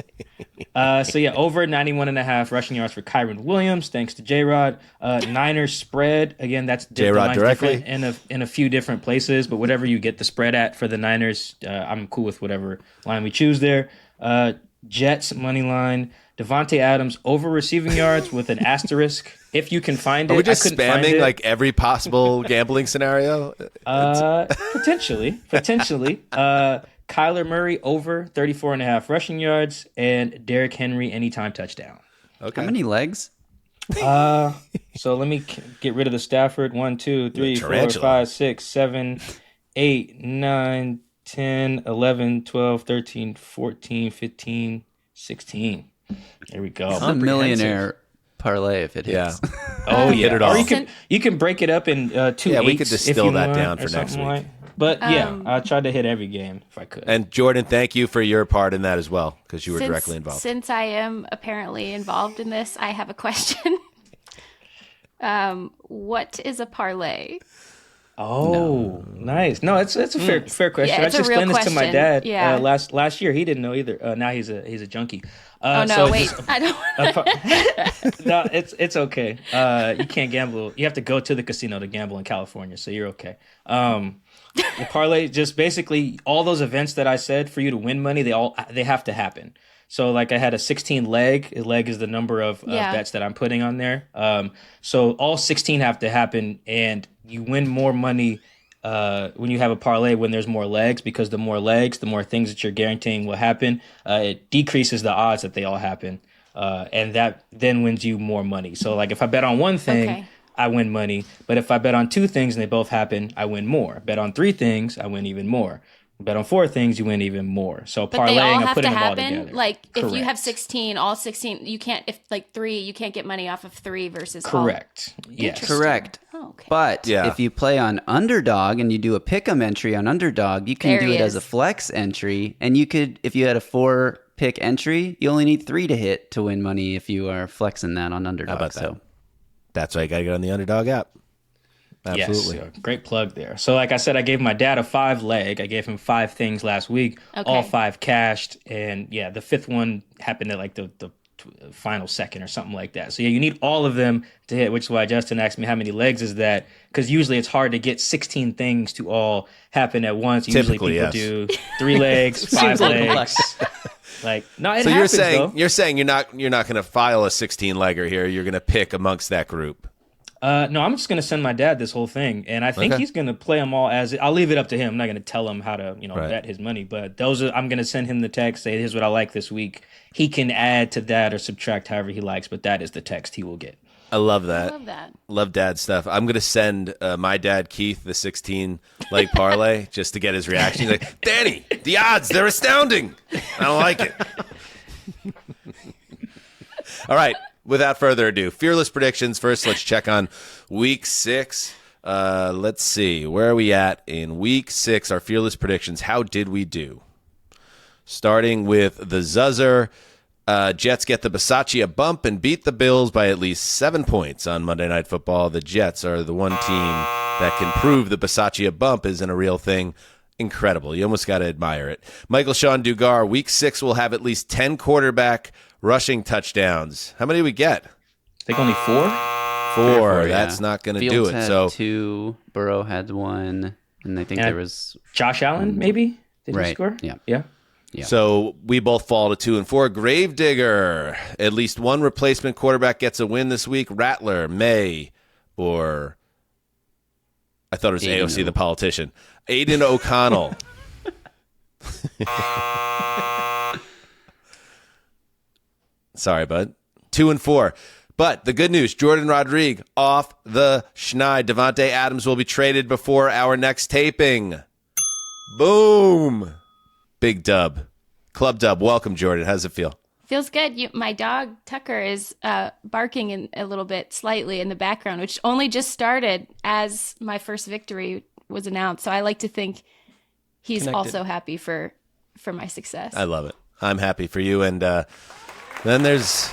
Speaker 6: Over 91.5 rushing yards for Kyron Williams, thanks to J-Rod. Niners spread, again, that's
Speaker 3: J-Rod directly
Speaker 6: in a few different places, but whatever you get the spread at for the Niners, I'm cool with whatever line we choose there. Jets money line, Devontae Adams over receiving yards with an asterisk. If you can find it.
Speaker 3: Are we just
Speaker 6: I couldn't find
Speaker 3: spamming
Speaker 6: it.
Speaker 3: like every possible gambling scenario?
Speaker 6: Potentially. Kyler Murray over 34.5 rushing yards and Derrick Henry anytime touchdown.
Speaker 3: Okay.
Speaker 9: How many legs?
Speaker 6: So let me get rid of the Stafford. 1, 2, 3, 4,
Speaker 3: tarantula.
Speaker 6: 5, 6, 7, 8, 9, 10, 11, 12, 13, 14, 15, 16. There we go.
Speaker 9: It's a millionaire parlay if it hits.
Speaker 3: Yeah.
Speaker 6: Oh yeah.
Speaker 3: Hit it all.
Speaker 6: Or you can break it up in 2
Speaker 3: Yeah, we could
Speaker 6: eights if
Speaker 3: distill
Speaker 6: you
Speaker 3: that
Speaker 6: want,
Speaker 3: down
Speaker 6: or
Speaker 3: for next
Speaker 6: something
Speaker 3: week.
Speaker 6: But yeah, I tried to hit every game if I could.
Speaker 3: And Jourdan, thank you for your part in that as well, because you were directly involved.
Speaker 5: Since I am apparently involved in this, I have a question. What is a parlay?
Speaker 6: Oh, nice. No, it's a fair question.
Speaker 5: Yeah,
Speaker 6: I
Speaker 5: it's
Speaker 6: just
Speaker 5: a real
Speaker 6: explained this to my
Speaker 5: question.
Speaker 6: dad
Speaker 5: Yeah.
Speaker 6: last year. He didn't know either. Now he's a junkie.
Speaker 5: Oh no,
Speaker 6: so
Speaker 5: wait,
Speaker 6: just-
Speaker 5: I don't.
Speaker 6: No, it's okay. You can't gamble. You have to go to the casino to gamble in California, so you're okay. The parlay, just basically all those events that I said for you to win money, they have to happen. So like I had a 16 leg. A leg is the number of bets that I'm putting on there. So all 16 have to happen, and you win more money when you have a parlay when there's more legs, because the more legs, the more things that you're guaranteeing will happen. It decreases the odds that they all happen, and that then wins you more money. So like if I bet on one thing, I win money. But if I bet on 2 things and they both happen, I win more. Bet on 3 things, I win even more. Bet on 4 things, you win even more. So
Speaker 5: But they all
Speaker 6: parlaying, I'm
Speaker 5: have to
Speaker 6: putting them all
Speaker 5: happen.
Speaker 6: together.
Speaker 5: Like if you have
Speaker 6: Correct.
Speaker 5: 16, all 16, you can't. If like 3, you can't get money off of 3 versus
Speaker 6: Correct. Yes.
Speaker 9: Correct.
Speaker 5: Oh, okay.
Speaker 9: But if you play on underdog and you do a pick'em entry on underdog, you can
Speaker 5: There
Speaker 9: do
Speaker 5: he
Speaker 9: it as
Speaker 5: is.
Speaker 9: a flex entry. And you could, if you had a 4-pick entry, you only need 3 to hit to win money if you are flexing that on underdog.
Speaker 3: How about that?
Speaker 9: So
Speaker 3: That's why you got to get on the Underdog app. Absolutely.
Speaker 6: Yes, great plug there. So like I said, I gave my dad a 5 leg. I gave him 5 things last week.
Speaker 5: Okay.
Speaker 6: All 5 cashed. And yeah, the 5th one happened at like the final second or something like that. So yeah, you need all of them to hit, which is why Justin asked me how many legs is that, because usually it's hard to get 16 things to all happen at once.
Speaker 3: Typically,
Speaker 6: usually people
Speaker 3: yes.
Speaker 6: do 3 legs, 5
Speaker 4: Seems a little
Speaker 6: legs. Like no, it
Speaker 3: So
Speaker 6: happens,
Speaker 3: you're
Speaker 6: though.
Speaker 3: saying you're not going to file a 16 legger here. You're going to pick amongst that group.
Speaker 6: No, I'm just going to send my dad this whole thing, and I think
Speaker 3: Okay.
Speaker 6: he's going to play them all as. I'll leave it up to him. I'm not going to tell him how to,
Speaker 3: Right.
Speaker 6: bet his money. But I'm going to send him the text. Say, here's what I like this week. He can add to that or subtract however he likes, but that is the text he will get.
Speaker 3: I love that.
Speaker 5: I love that.
Speaker 3: Love dad stuff. I'm going to send my dad, Keith, the 16 leg parlay just to get his reaction. He's like, Danny, the odds, they're astounding. I don't like it. All right. Without further ado, fearless predictions. First, let's check on week 6. Let's see. Where are we at in week 6? Our fearless predictions. How did we do? Starting with the Zuzzer. Jets get the Bisaccia bump and beat the Bills by at least 7 points on Monday Night Football. The Jets are the one team that can prove the Bisaccia bump isn't a real thing. Incredible. You almost got to admire it. Michael-Shawn Dugar, week 6 will have at least 10 quarterback rushing touchdowns. How many do we get?
Speaker 6: I think only 4.
Speaker 3: 4.
Speaker 9: Yeah.
Speaker 3: That's not going to
Speaker 9: Fields
Speaker 3: do it.
Speaker 9: had
Speaker 3: So
Speaker 9: 2, Burrow had 1, and I think
Speaker 6: And
Speaker 9: there was
Speaker 6: Josh Allen, maybe? Did he
Speaker 9: Right.
Speaker 6: score?
Speaker 9: Yeah.
Speaker 6: Yeah.
Speaker 9: Yeah.
Speaker 3: So we both fall to 2 and 4. Gravedigger. At least one replacement quarterback gets a win this week. Rattler, May, or I thought it was
Speaker 9: Aiden
Speaker 3: AOC the politician. Aiden O'Connell. Sorry, bud. 2 and 4. But the good news, Jourdan Rodrigue off the schneid. Devontae Adams will be traded before our next taping. Boom. Big dub. Club dub. Welcome, Jourdan. How does it feel?
Speaker 5: Feels good. My dog Tucker is barking a little bit slightly in the background, which only just started as my first victory was announced. So I like to think he's also happy for my success.
Speaker 3: I love it. I'm happy for you. And then there's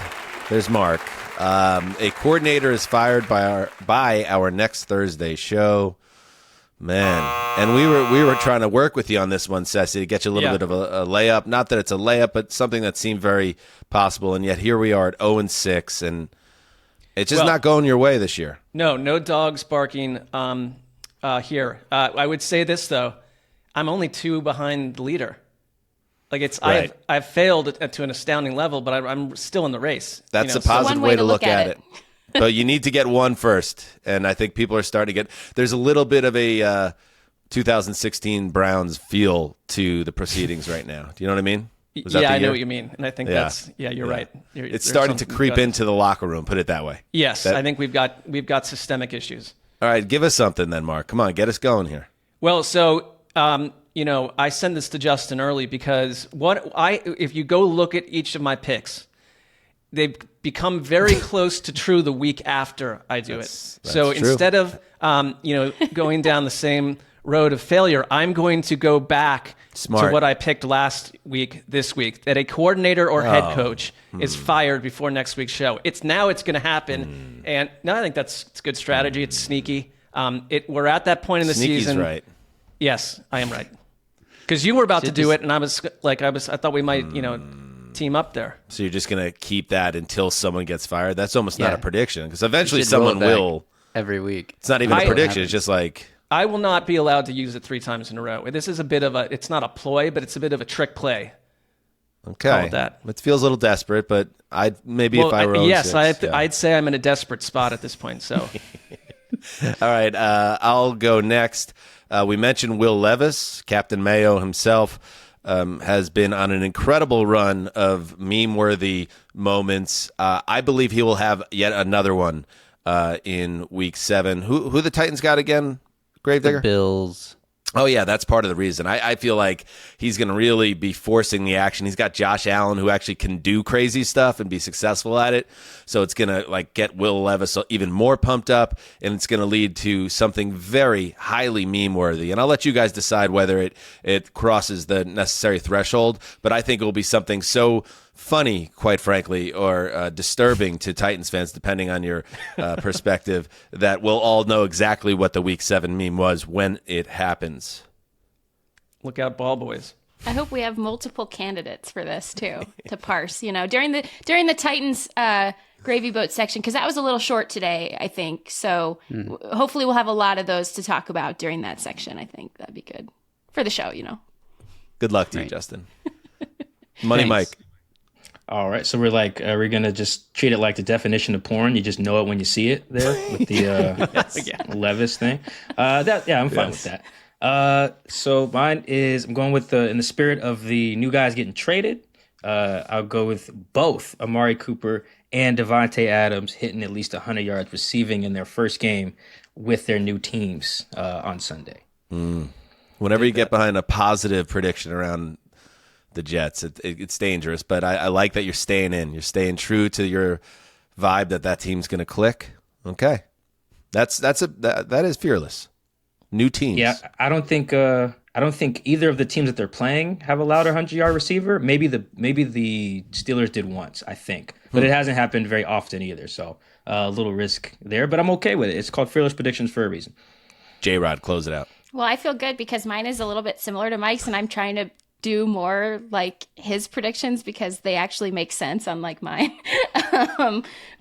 Speaker 3: Mark. A coordinator is fired by our next Thursday show. Man, and we were trying to work with you on this one, Sessy, to get you a little bit of a layup. Not that it's a layup, but something that seemed very possible. And yet here we are at 0-6, and it's just not going your way this year.
Speaker 4: No dogs barking here. I would say this though, I'm only 2 behind the leader. Like it's
Speaker 3: Right.
Speaker 4: I've failed to an astounding level, but I'm still in the race.
Speaker 3: That's
Speaker 4: you know,
Speaker 3: a positive
Speaker 5: one way
Speaker 3: way
Speaker 5: to
Speaker 3: to look
Speaker 5: look at
Speaker 3: at it. But you need to get one first, and I think people are starting to get. There's a little bit of a 2016 Browns feel to the proceedings right now. Do you know what I mean?
Speaker 4: I know what you mean, and I think you're right.
Speaker 3: It's starting to creep into the locker room. Put it that way.
Speaker 4: Yes, I think we've got systemic issues.
Speaker 3: All right, give us something then, Mark. Come on, get us going here.
Speaker 4: Well, so I send this to Justin early because if you go look at each of my picks, they've become very close to true the week after I do it. So
Speaker 3: true.
Speaker 4: Instead of going down the same road of failure, I'm going to go back to what I picked last week, this week, that a coordinator or head coach is fired before next week's show. It's going to happen. And no, I think it's good strategy. It's sneaky. We're at that point in the
Speaker 3: Sneaky's
Speaker 4: season.
Speaker 3: Right.
Speaker 4: Yes, I am right. Because you were about to do it, and I thought we might, team up there.
Speaker 3: So you're just going to keep that until someone gets fired? That's almost not a prediction, because eventually
Speaker 9: should roll
Speaker 3: someone
Speaker 9: it back
Speaker 3: will.
Speaker 9: every week.
Speaker 3: It's not even a prediction. It's just like.
Speaker 4: I will not be allowed to use it 3 times in a row. This is it's not a ploy, but it's a bit of a trick play.
Speaker 3: Okay.
Speaker 4: That.
Speaker 3: It feels a little desperate, but if I were 0-6,
Speaker 4: I'd say I'm in a desperate spot at this point. So.
Speaker 3: All right, I'll go next. We mentioned Will Levis, Captain Mayo himself, has been on an incredible run of meme-worthy moments. I believe he will have yet another one in Week 7. Who the Titans got again, Gravedigger?
Speaker 9: The Bills.
Speaker 3: Oh, yeah, that's part of the reason. I feel like he's going to really be forcing the action. He's got Josh Allen, who actually can do crazy stuff and be successful at it. So it's going to get Will Levis even more pumped up, and it's going to lead to something very highly meme-worthy. And I'll let you guys decide whether it crosses the necessary threshold, but I think it will be something so funny, quite frankly, or disturbing to Titans fans, depending on your perspective, that we'll all know exactly what the Week 7 meme was when it happens.
Speaker 4: Look out, ball boys.
Speaker 5: I hope we have multiple candidates for this too to parse. During the Titans gravy boat section, because that was a little short today, I think. So hopefully we'll have a lot of those to talk about during that section. I think that'd be good for the show.
Speaker 3: Good luck to you, Justin. Money, Mike.
Speaker 6: All right, so we're going to just treat it like the definition of porn. You just know it when you see it there with the Levis thing. I'm fine with that. So mine is, I'm going with in the spirit of the new guys getting traded. I'll go with both Amari Cooper and Devontae Adams hitting at least 100 yards receiving in their first game with their new teams on Sunday.
Speaker 3: Whenever you get behind a positive prediction around the Jets, it's dangerous, but I like that you're staying in. You're staying true to your vibe that team's going to click. Okay, that is fearless. New teams.
Speaker 6: Yeah, I don't think either of the teams that they're playing have allowed a 100-yard receiver. Maybe the Steelers did once, I think, but it hasn't happened very often either. So a little risk there, but I'm okay with it. It's called fearless predictions for a reason.
Speaker 3: J-Rod, close it out.
Speaker 5: Well, I feel good because mine is a little bit similar to Mike's, and I'm trying to do more like his predictions because they actually make sense, unlike mine.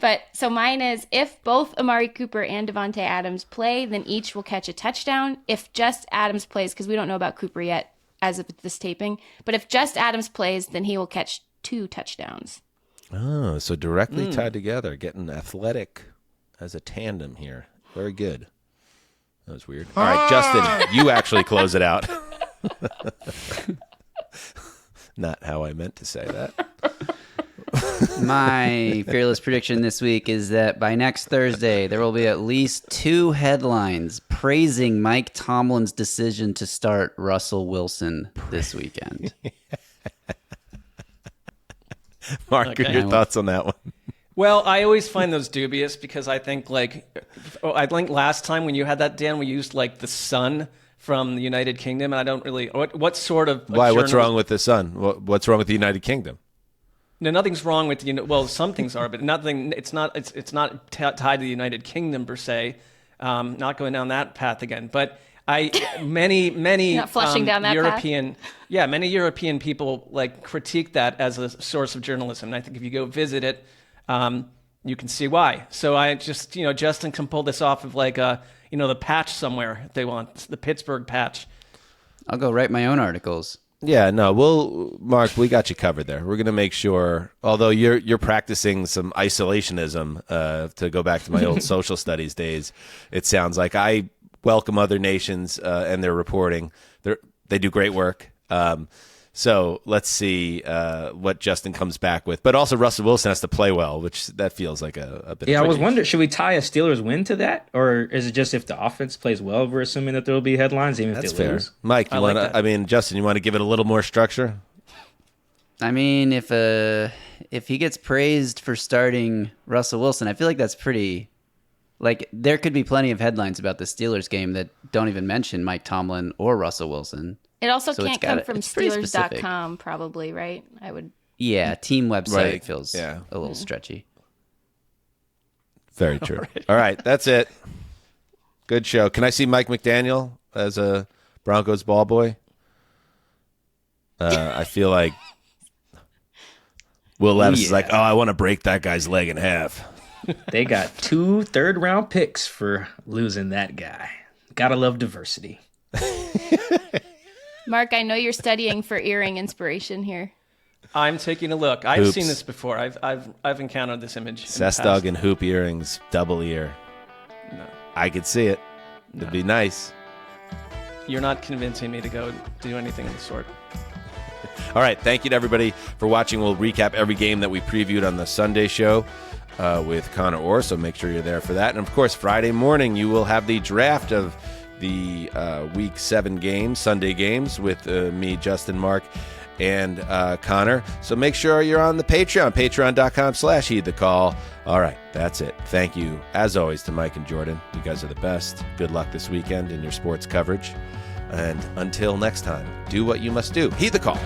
Speaker 5: But so mine is, if both Amari Cooper and Devontae Adams play, then each will catch a touchdown. If just Adams plays, because we don't know about Cooper yet as of this taping, but if just Adams plays, then he will catch 2 touchdowns.
Speaker 3: Oh, so directly tied together, getting athletic as a tandem here. Very good. That was weird. All right, Justin, you actually close it out. Not how I meant to say that.
Speaker 9: My fearless prediction this week is that by next Thursday, there will be at least 2 headlines praising Mike Tomlin's decision to start Russell Wilson this weekend.
Speaker 3: Mark, your thoughts on that one?
Speaker 4: Well, I always find those dubious because I think last time when you had that, Dan, we used the sun from the United Kingdom, and I don't really. What sort of?
Speaker 3: Why? What's wrong with the sun? What's wrong with the United Kingdom?
Speaker 4: No, nothing's wrong with well, some things are, but nothing. It's not tied to the United Kingdom per se. Not going down that path again, but many
Speaker 5: not flushing down that
Speaker 4: European
Speaker 5: path.
Speaker 4: Yeah, many European people critique that as a source of journalism, and I think if you go visit it, you can see why. So I just Justin can pull this off of the patch somewhere if they want, the Pittsburgh patch.
Speaker 9: I'll go write my own articles.
Speaker 3: Yeah, no, Mark, we got you covered there. We're going to make sure, although you're practicing some isolationism, to go back to my old social studies days, it sounds like. I welcome other nations and their reporting. They do great work. So let's see what Justin comes back with. But also Russell Wilson has to play well, which that feels like a bit.
Speaker 6: Yeah,
Speaker 3: tricky.
Speaker 6: I was wondering, should we tie a Steelers win to that? Or is it just if the offense plays well, we're assuming that there will be headlines, even
Speaker 3: That's
Speaker 6: if they
Speaker 3: fair.
Speaker 6: lose?
Speaker 3: Mike, Justin, you want to give it a little more structure?
Speaker 9: I mean, if he gets praised for starting Russell Wilson, I feel like that's pretty. Like, there could be plenty of headlines about the Steelers game that don't even mention Mike Tomlin or Russell Wilson.
Speaker 5: It also
Speaker 9: So
Speaker 5: can't
Speaker 9: it's
Speaker 5: come
Speaker 9: got-
Speaker 5: from
Speaker 9: it's pretty
Speaker 5: Steelers.com, probably, right? I would.
Speaker 9: Yeah, team website
Speaker 3: Right.
Speaker 9: feels
Speaker 3: Yeah.
Speaker 9: a little stretchy.
Speaker 3: Very true. All right, that's it. Good show. Can I see Mike McDaniel as a Broncos ball boy? I feel like Will Levis is like, I want to break that guy's leg in half.
Speaker 6: They got 2 third-round picks for losing that guy. Gotta love diversity.
Speaker 5: Mark, I know you're studying for earring inspiration here.
Speaker 4: I'm taking a look. I've
Speaker 3: Hoops.
Speaker 4: seen this before. I've encountered this image. in the
Speaker 3: Cess
Speaker 4: past.
Speaker 3: dog and hoop earrings, double ear.
Speaker 4: No.
Speaker 3: I could see it. It'd be nice.
Speaker 4: You're not convincing me to go do anything of the sort.
Speaker 3: All right, thank you to everybody for watching. We'll recap every game that we previewed on the Sunday show with Connor Orr, so make sure you're there for that. And, of course, Friday morning you will have the draft of the Week 7 games, Sunday games, with me, Justin, Mark, and Connor. So make sure you're on the Patreon, patreon.com/heed the call. All right, that's it. Thank you, as always, to Mike and Jourdan. You guys are the best. Good luck this weekend in your sports coverage. And until next time, do what you must do. Heed the call.